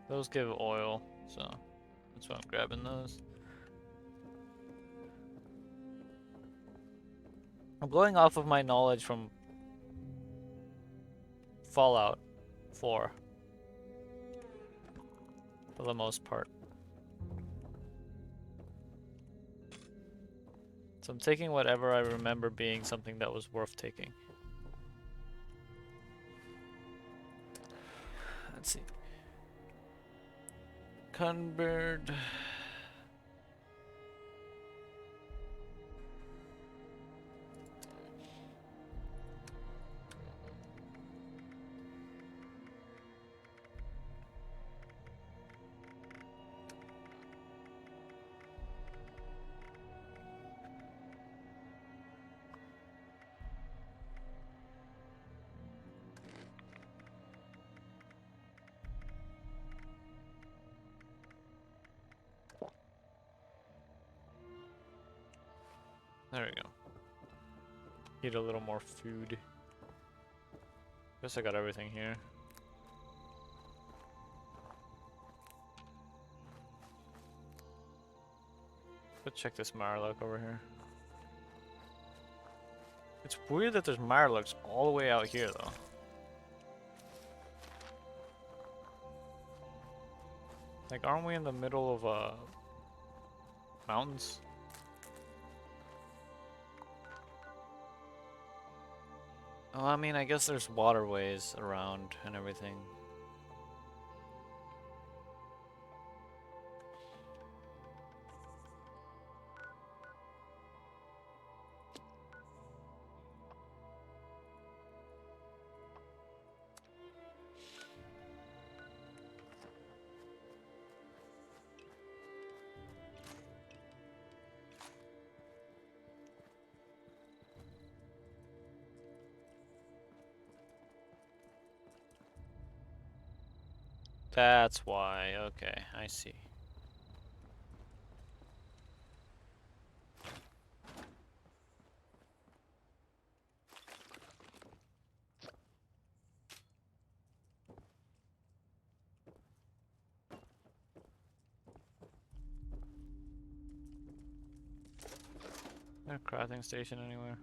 Those give oil, so that's why I'm grabbing those. I'm blowing off of my knowledge from Fallout 4 for the most part. So I'm taking whatever I remember being something that was worth taking. Let's see. Cunbird. There we go. Need a little more food. Guess I got everything here. Let's check this Marlock over here. It's weird that there's Marlocks all the way out here though. Like, aren't we in the middle of mountains? Oh, I mean, I guess there's waterways around and everything. That's why. Okay, I see. Is there a crafting station anywhere?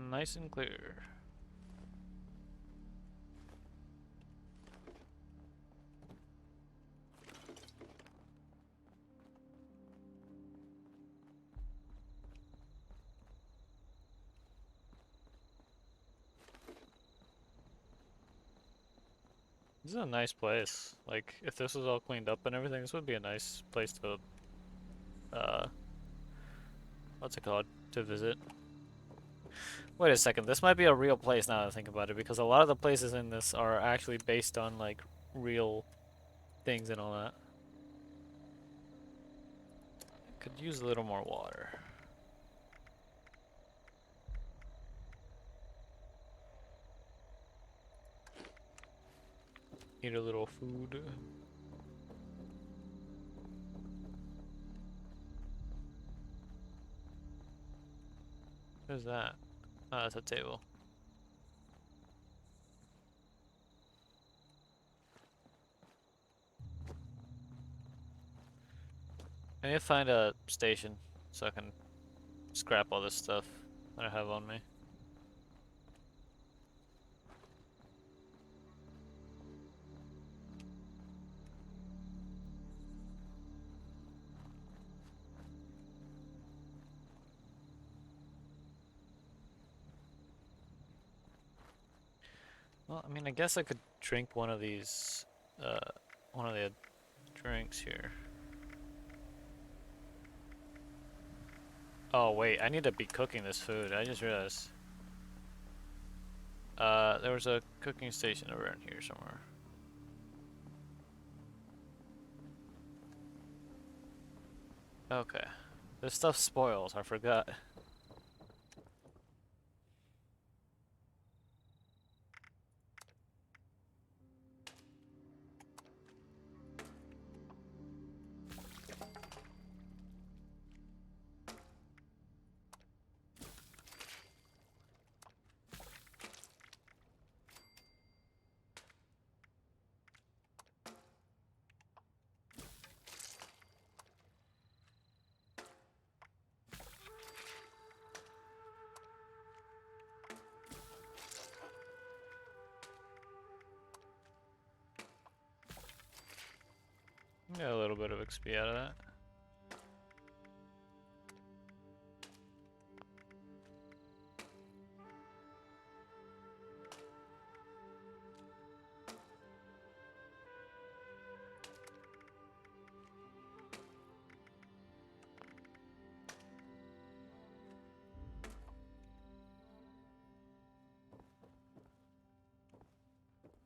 Nice and clear. This is a nice place. Like, if this was all cleaned up and everything, this would be a nice place to, what's it called? To visit. Wait a second, this might be a real place now that I think about it, because a lot of the places in this are actually based on, like, real things and all that. Could use a little more water. Eat a little food. What is that? Oh, that's a table. I need to find a station so I can scrap all this stuff that I have on me. Well, I mean, I guess I could drink one of these, one of the drinks here. Oh wait, I need to be cooking this food. I just realized. There was a cooking station around here somewhere. Okay. This stuff spoils, I forgot. Got a little bit of XP out of that.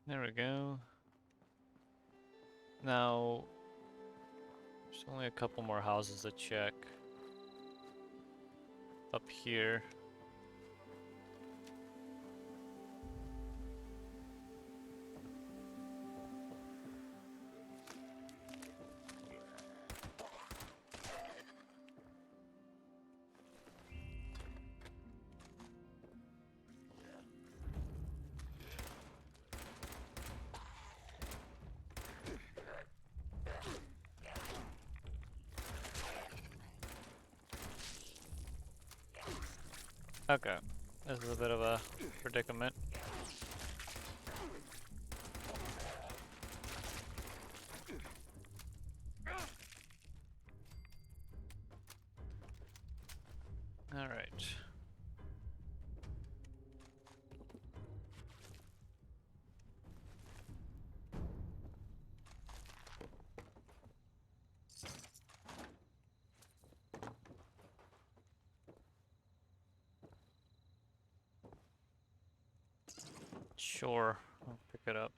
There we go. Now, there's only a couple more houses to check. Up here. Okay, this is a bit of a predicament. All right. Sure, I'll pick it up.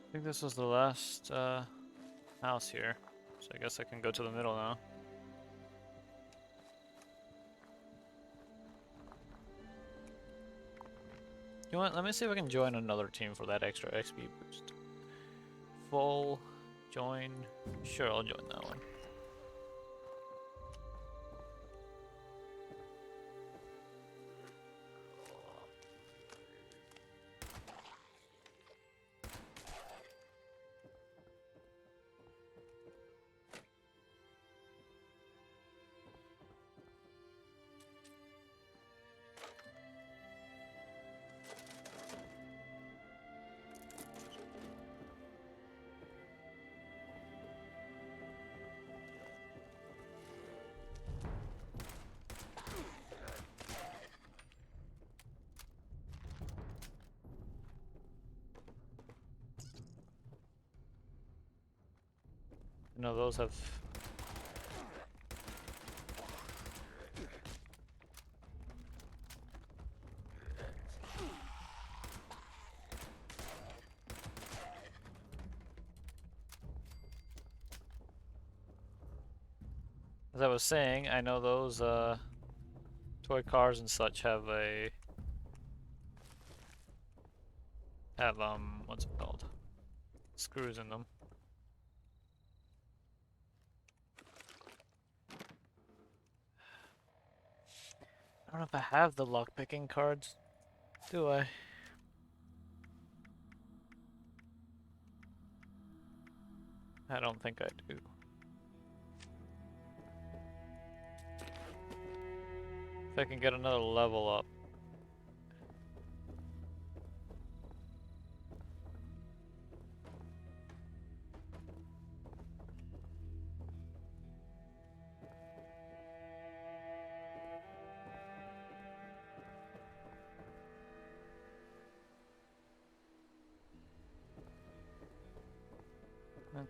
I think this was the last house here, So I guess I can go to the middle now. You know what? Let me see if I can join another team for that extra XP boost. Full join. Sure, I'll join that one. No, those have... As I was saying, I know those toy cars and such have what's it called? Screws in them. I don't know if I have the lockpicking cards. Do I? I don't think I do. If I can get another level up.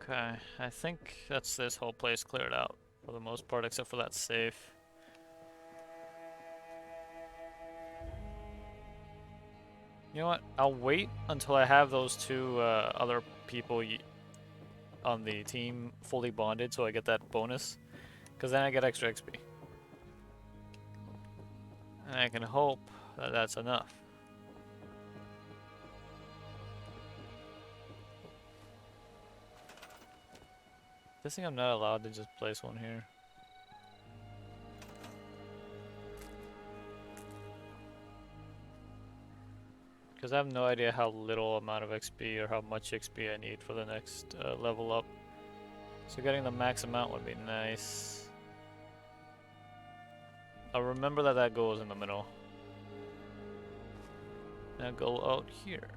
Okay, I think that's this whole place cleared out for the most part, except for that safe. You know what? I'll wait until I have those two other people on the team fully bonded so I get that bonus. Because then I get extra XP. And I can hope that that's enough. Guessing I'm not allowed to just place one here. Because I have no idea how little amount of XP or how much XP I need for the next level up. So getting the max amount would be nice. I'll remember that that goes in the middle. Now go out here.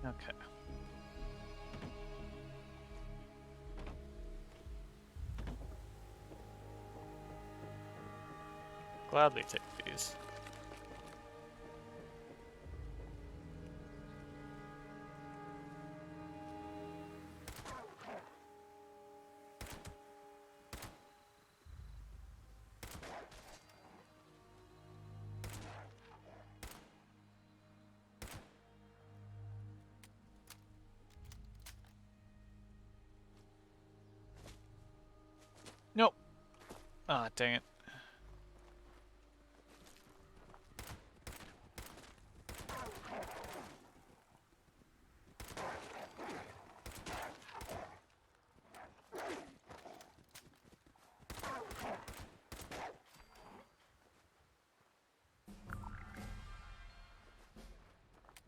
Okay. Gladly take these. Nope. Ah, dang it.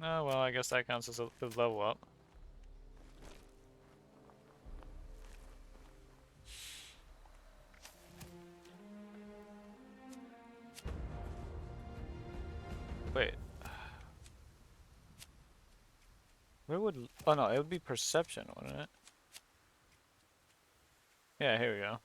Oh, well, I guess that counts as a level up. Wait. Where would... Oh, no, it would be perception, wouldn't it? Yeah, here we go.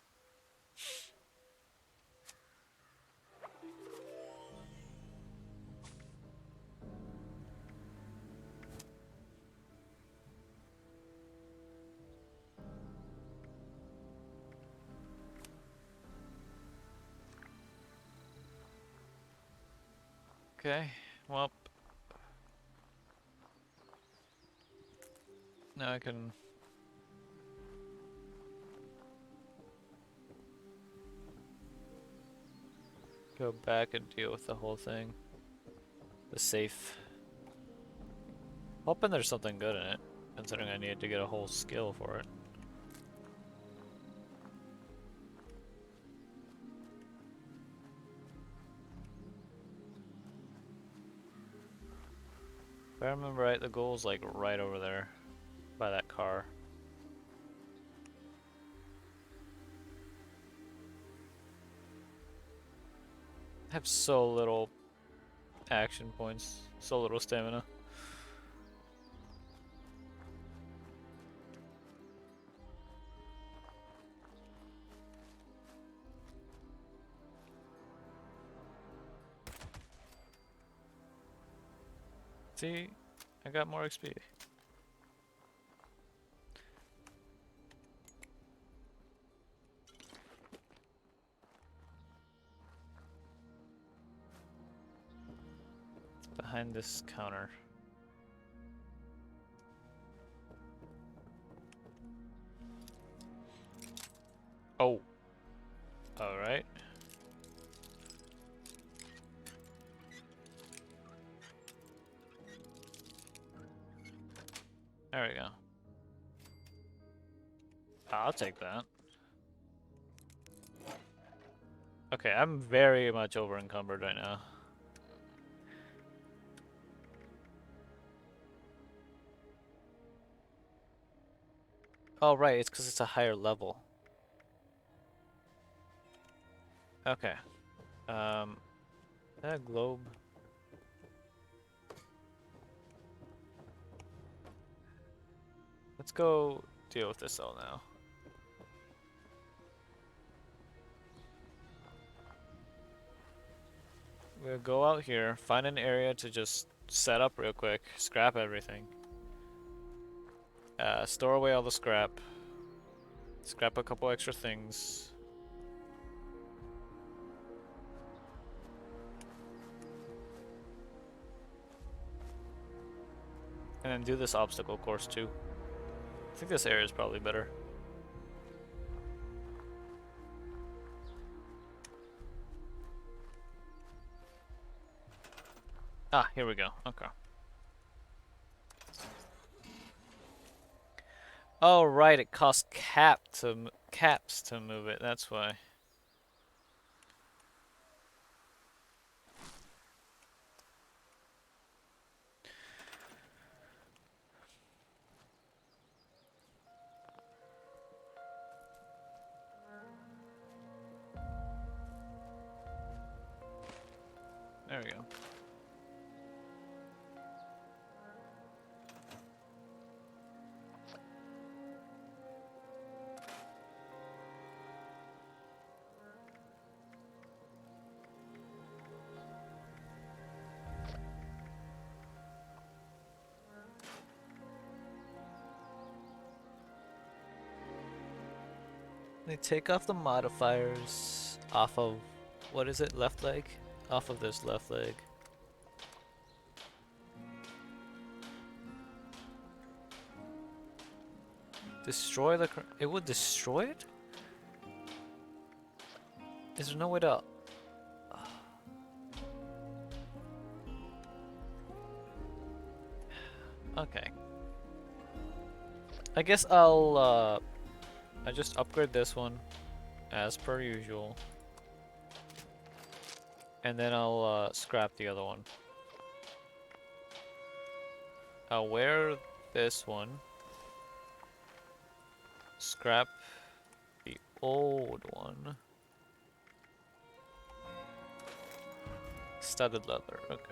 Okay, well... Now I can... go back and deal with the whole thing. The safe. Hoping there's something good in it, considering I needed to get a whole skill for it. If I remember right, the goal's like right over there by that car. I have so little action points, so little stamina. See, I got more XP. It's behind this counter. Oh. Alright. There we go. I'll take that. Okay, I'm very much over encumbered right now. Oh, right, it's because it's a higher level. Okay. That globe. Let's go deal with this all now. We'll go out here, find an area to just set up real quick, scrap everything. Store away all the scrap. Scrap a couple extra things. And then do this obstacle course too. I think this area is probably better. Ah, here we go. Okay. Oh, right, it costs caps to move it. That's why. There we go. They take off the modifiers off of, what is it, left leg? Off of this left leg. Destroy the, it would destroy it? Is there no way to... Okay. I guess I'll, I just upgrade this one, as per usual. And then I'll, scrap the other one. I'll wear this one. Scrap the old one. Studded leather, okay.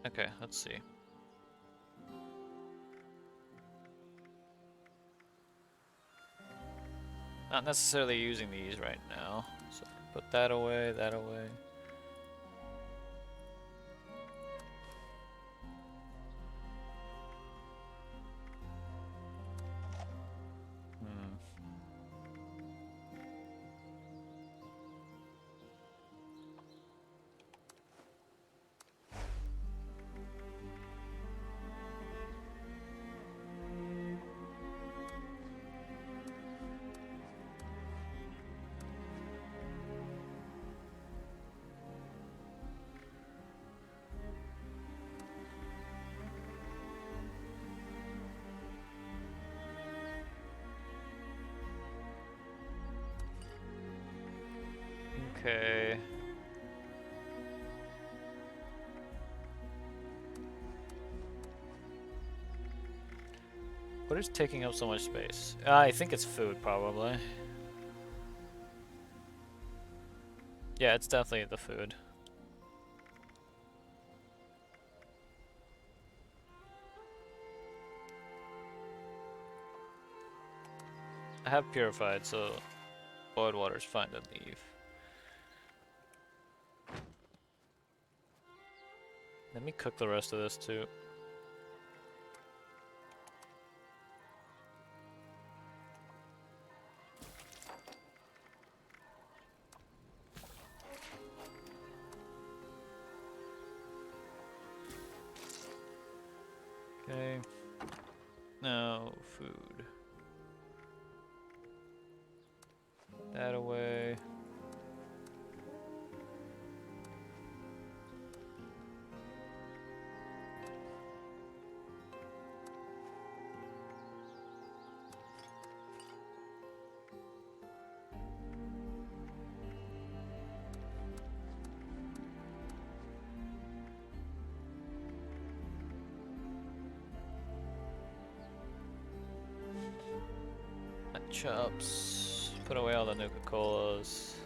Okay, let's see. Not necessarily using these right now. So put that away, that away. Hmm. Okay. What is taking up so much space? I think it's food, probably. Yeah, it's definitely the food. I have purified, so boiled water's fine to leave. Let me cook the rest of this too. Okay. Now, food. That away. Chops. Put away all the Nuka-Colas.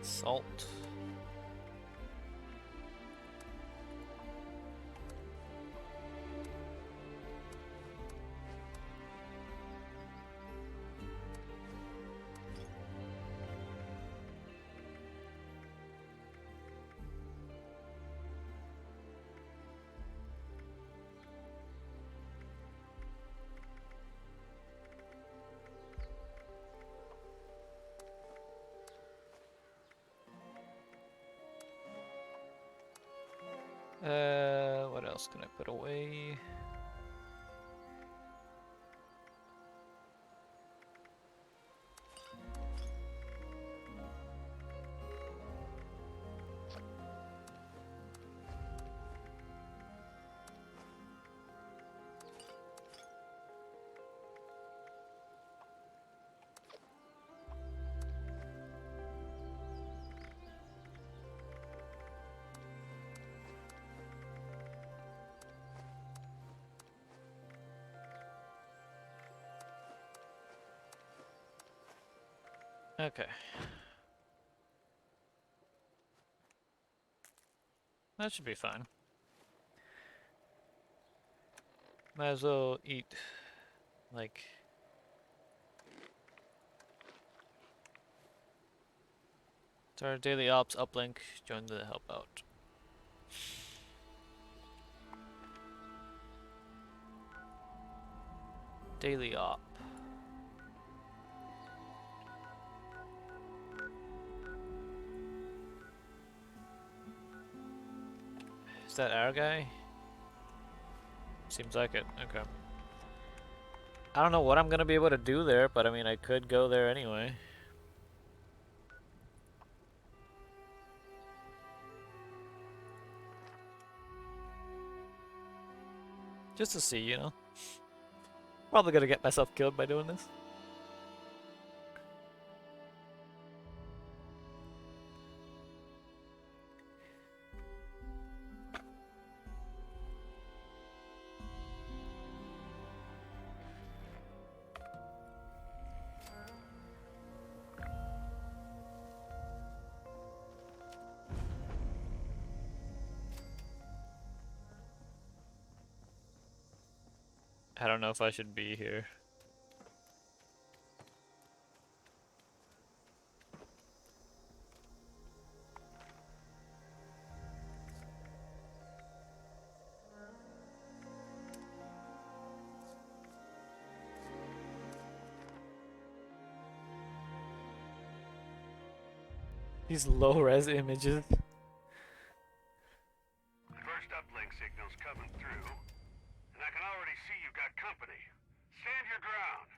Salt. What else can I put away? Okay. That should be fine. Might as well eat, like... It's our daily ops uplink. Join the help out. Daily op. Is that our guy? Seems like it. Okay. I don't know what I'm gonna be able to do there, but I mean, I could go there anyway. Just to see, you know. Probably gonna get myself killed by doing this. I don't know if I should be here. These low-res images. First uplink signal's coming through, and I can already see you've got company. Stand your ground.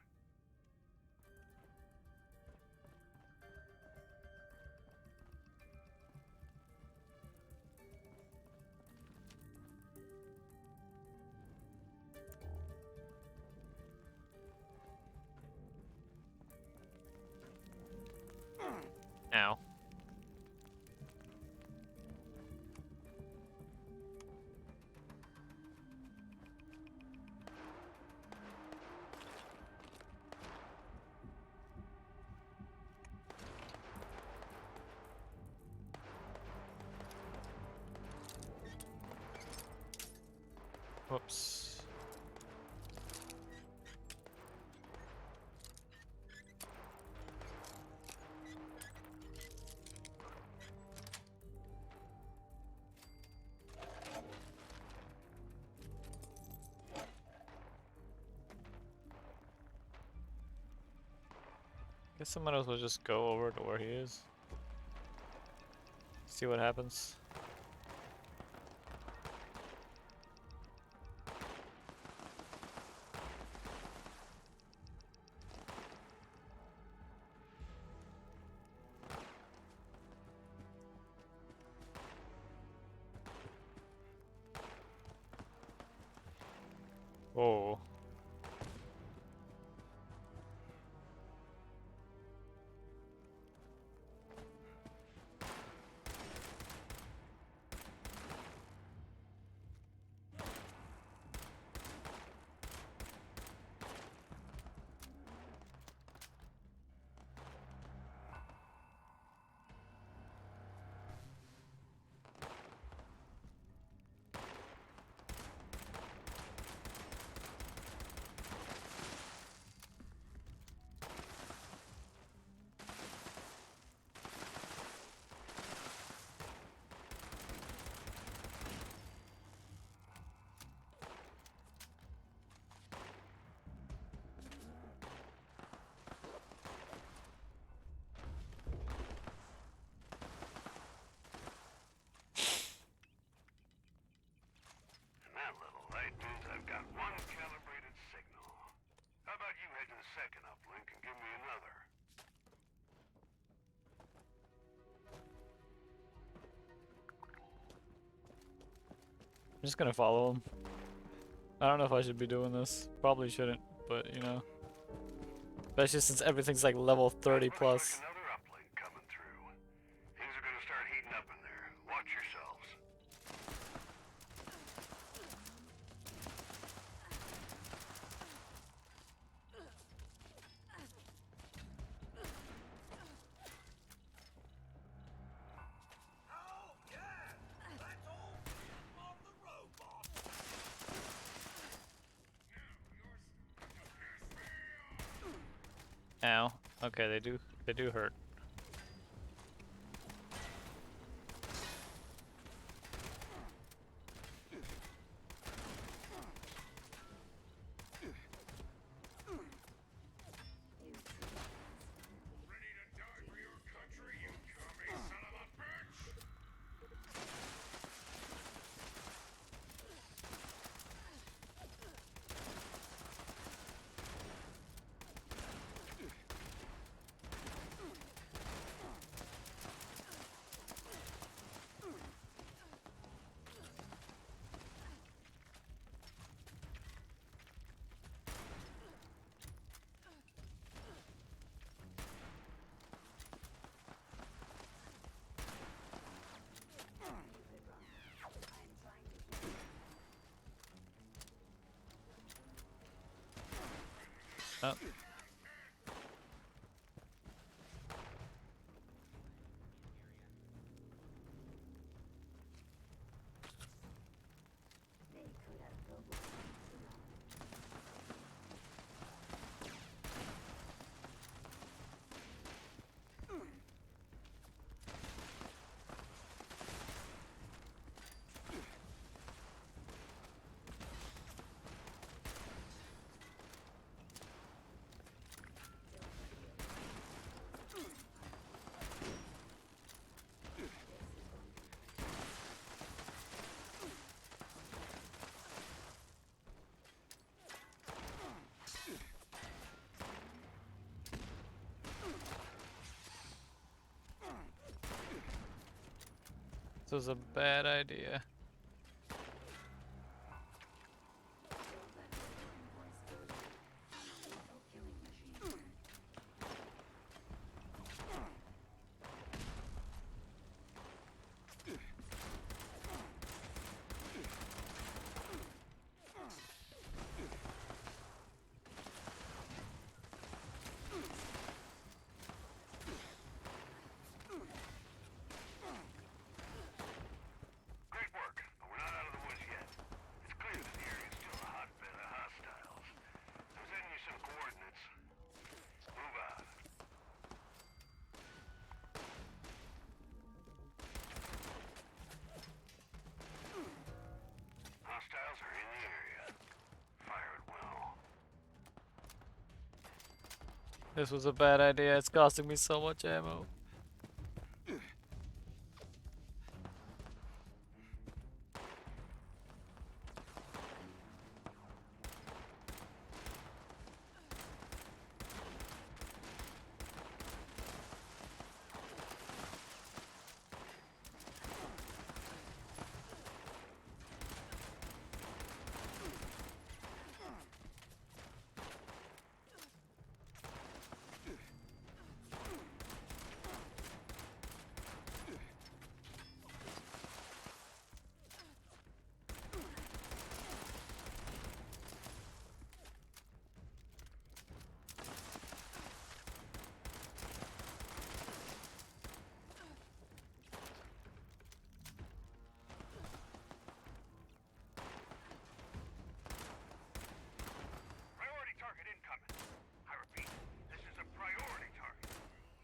Ow. Whoops. Guess I might as well just go over to where he is. See what happens. Whoa. That little light means I've got one calibrated signal. How about you head to the second uplink and give me another? I'm just gonna follow him. I don't know if I should be doing this. Probably shouldn't, but you know. Especially since everything's like level 30 plus. Another uplink coming through. Things are gonna start heating up in there. Watch yourselves. Ow. Okay, they do hurt. Oh. This was a bad idea. Great work, but we're not out of the woods yet. It's clear that the area's still a hotbed of hostiles. I'm sending you some coordinates. Move out. Hostiles are in the area. Fire at will. This was a bad idea. It's costing me so much ammo. Priority target incoming. I repeat, this is a priority target.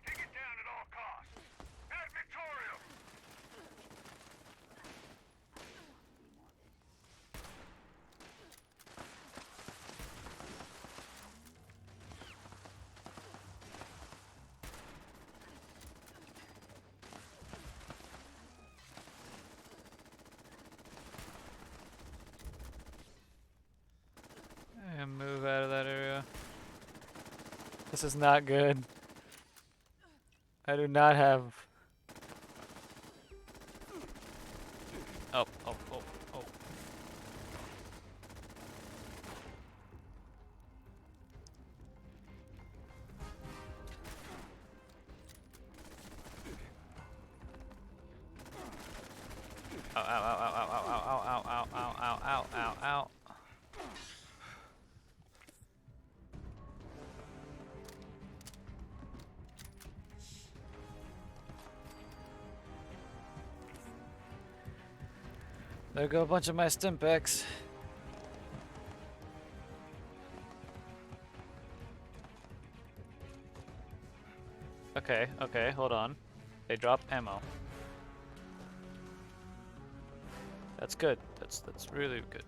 Take it down at all costs. Ad Victorium! And move out of that area. This is not good. I do not have... Oh, oh, oh, oh. Ow, ow, ow, ow, ow, ow, ow, ow, ow, ow, ow, ow, ow, ow. There go a bunch of my stim packs. Okay, okay, hold on. They drop ammo. That's good. That's really good.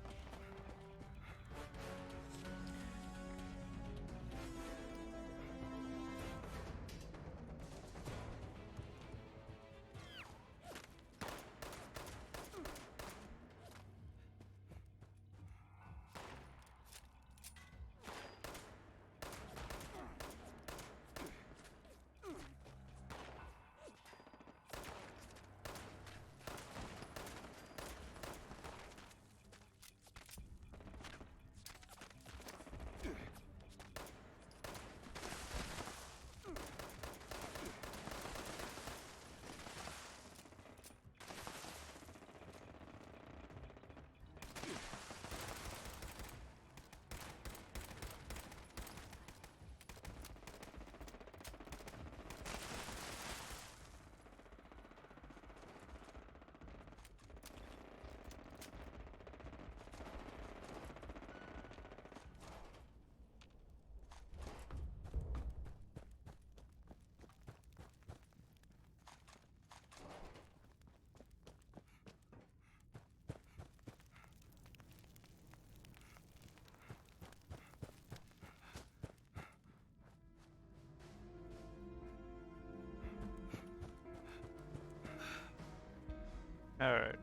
Alright.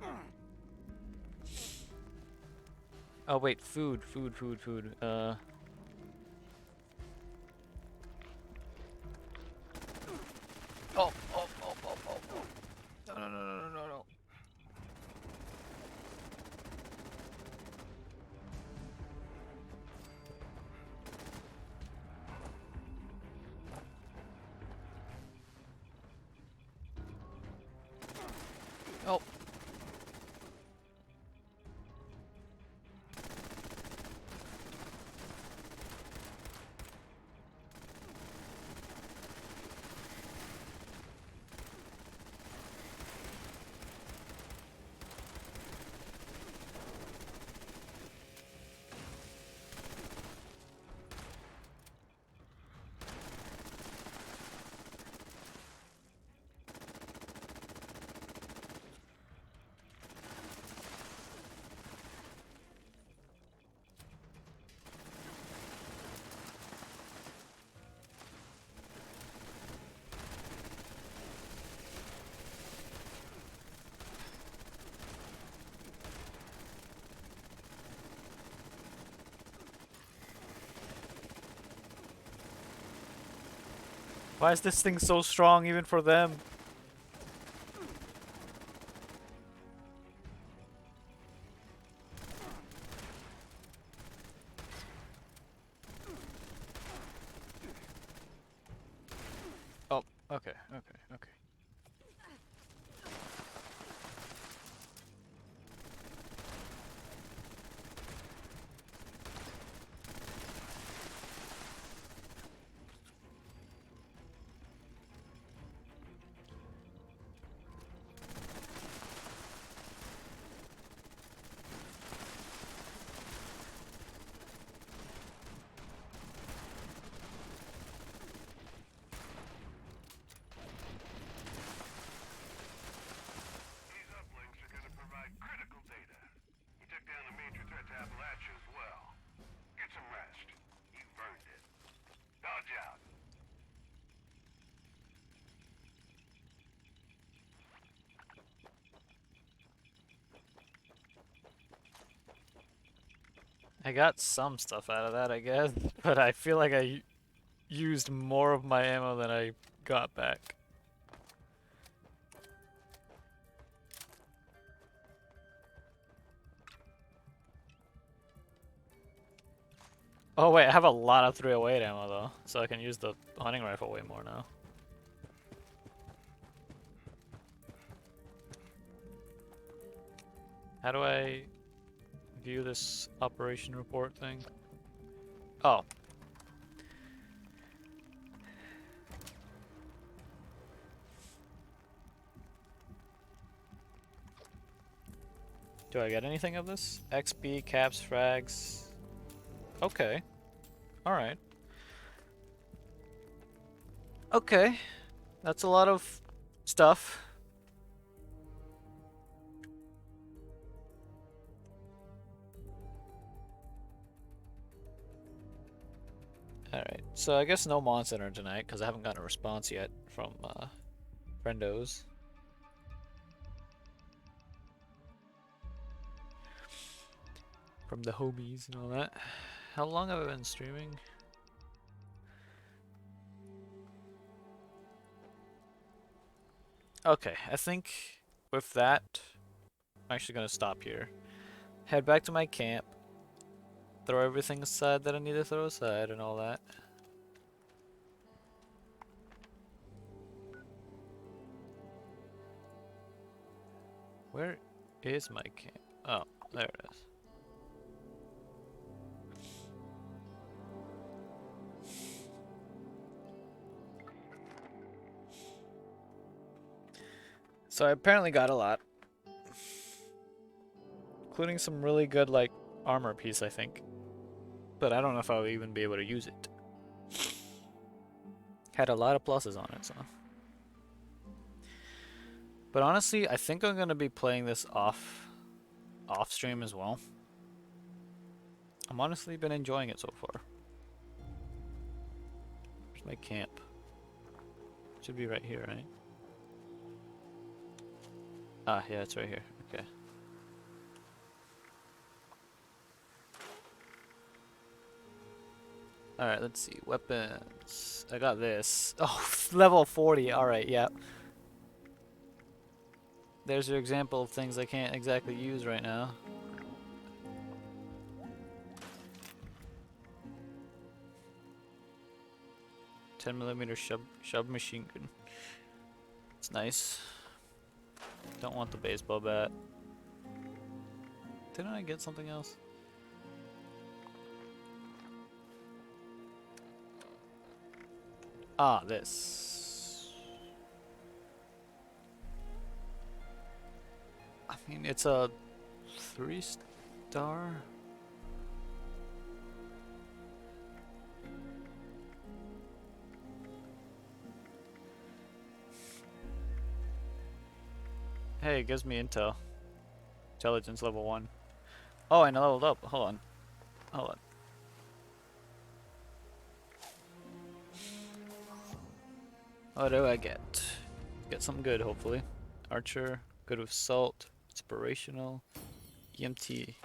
Oh wait, food. Oh. No. Oh. Why is this thing so strong even for them? Oh, okay. These uplinks are gonna provide critical data. You took down a major threat to Appalachia as well. Get some rest. You've earned it. Dodge out. I got some stuff out of that, I guess, but I feel like I used more of my ammo than I got back. Oh wait, I have a lot of 308 ammo though, so I can use the hunting rifle way more now. How do I view this operation report thing? Oh. Do I get anything of this? XP, caps, frags. Okay. Alright. Okay. That's a lot of stuff. Alright, so I guess no Mon Center tonight, because I haven't gotten a response yet from friendos. From the homies and all that. How long have I been streaming? Okay, I think with that, I'm actually going to stop here. Head back to my camp. Throw everything aside that I need to throw aside and all that. Where is my camp? Oh, there it is. So I apparently got a lot. Including some really good, like, armor piece, I think. But I don't know if I'll even be able to use it. Had a lot of pluses on it, so. But honestly, I think I'm going to be playing this off stream as well. I'm honestly been enjoying it so far. Where's my camp? Should be right here, right? Ah, yeah, it's right here. Okay. Alright, let's see. Weapons. I got this. Oh, level 40. Alright, yeah. There's your example of things I can't exactly use right now. .10mm submachine gun. It's nice. Don't want the baseball bat. Didn't I get something else? Ah, this. I mean, it's a 3-star. Hey, it gives me intel. Intelligence level 1. Oh, and I leveled up. Hold on. Hold on. What do I get? Get something good, hopefully. Archer, good with salt, inspirational, EMT.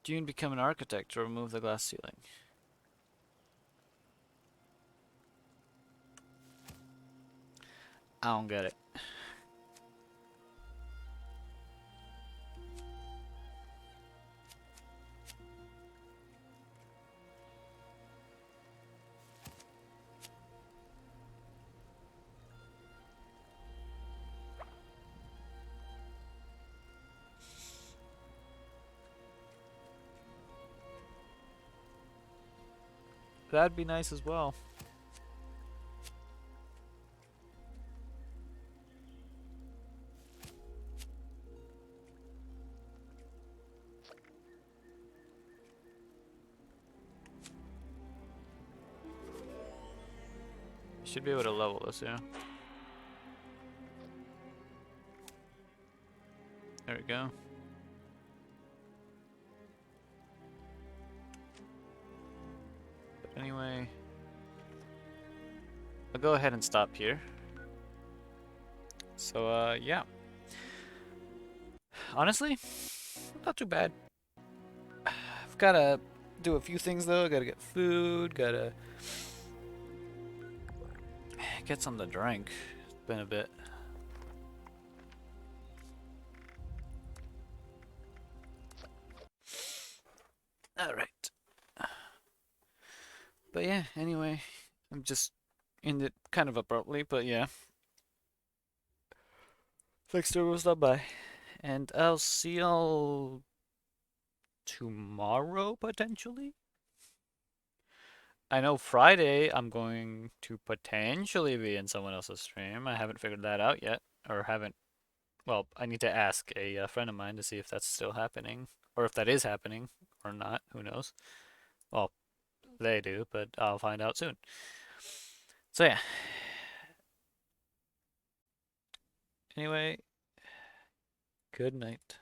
June become an architect to remove the glass ceiling. I don't get it. That'd be nice as well. Should be able to level this, yeah. There we go. But anyway, I'll go ahead and stop here. So, yeah. Honestly, not too bad. I've gotta do a few things though. Gotta get food, gotta get something to drink. It's been a bit. Alright. But yeah, anyway, I'm just ended it kind of abruptly, but yeah. Thanks to everyone who stopped by. And I'll see y'all tomorrow, potentially? I know Friday I'm going to potentially be in someone else's stream. I haven't figured that out yet. Or haven't... Well, I need to ask a friend of mine to see if that's still happening. Or if that is happening or not. Who knows? Well, they do, but I'll find out soon. So yeah. Anyway, good night.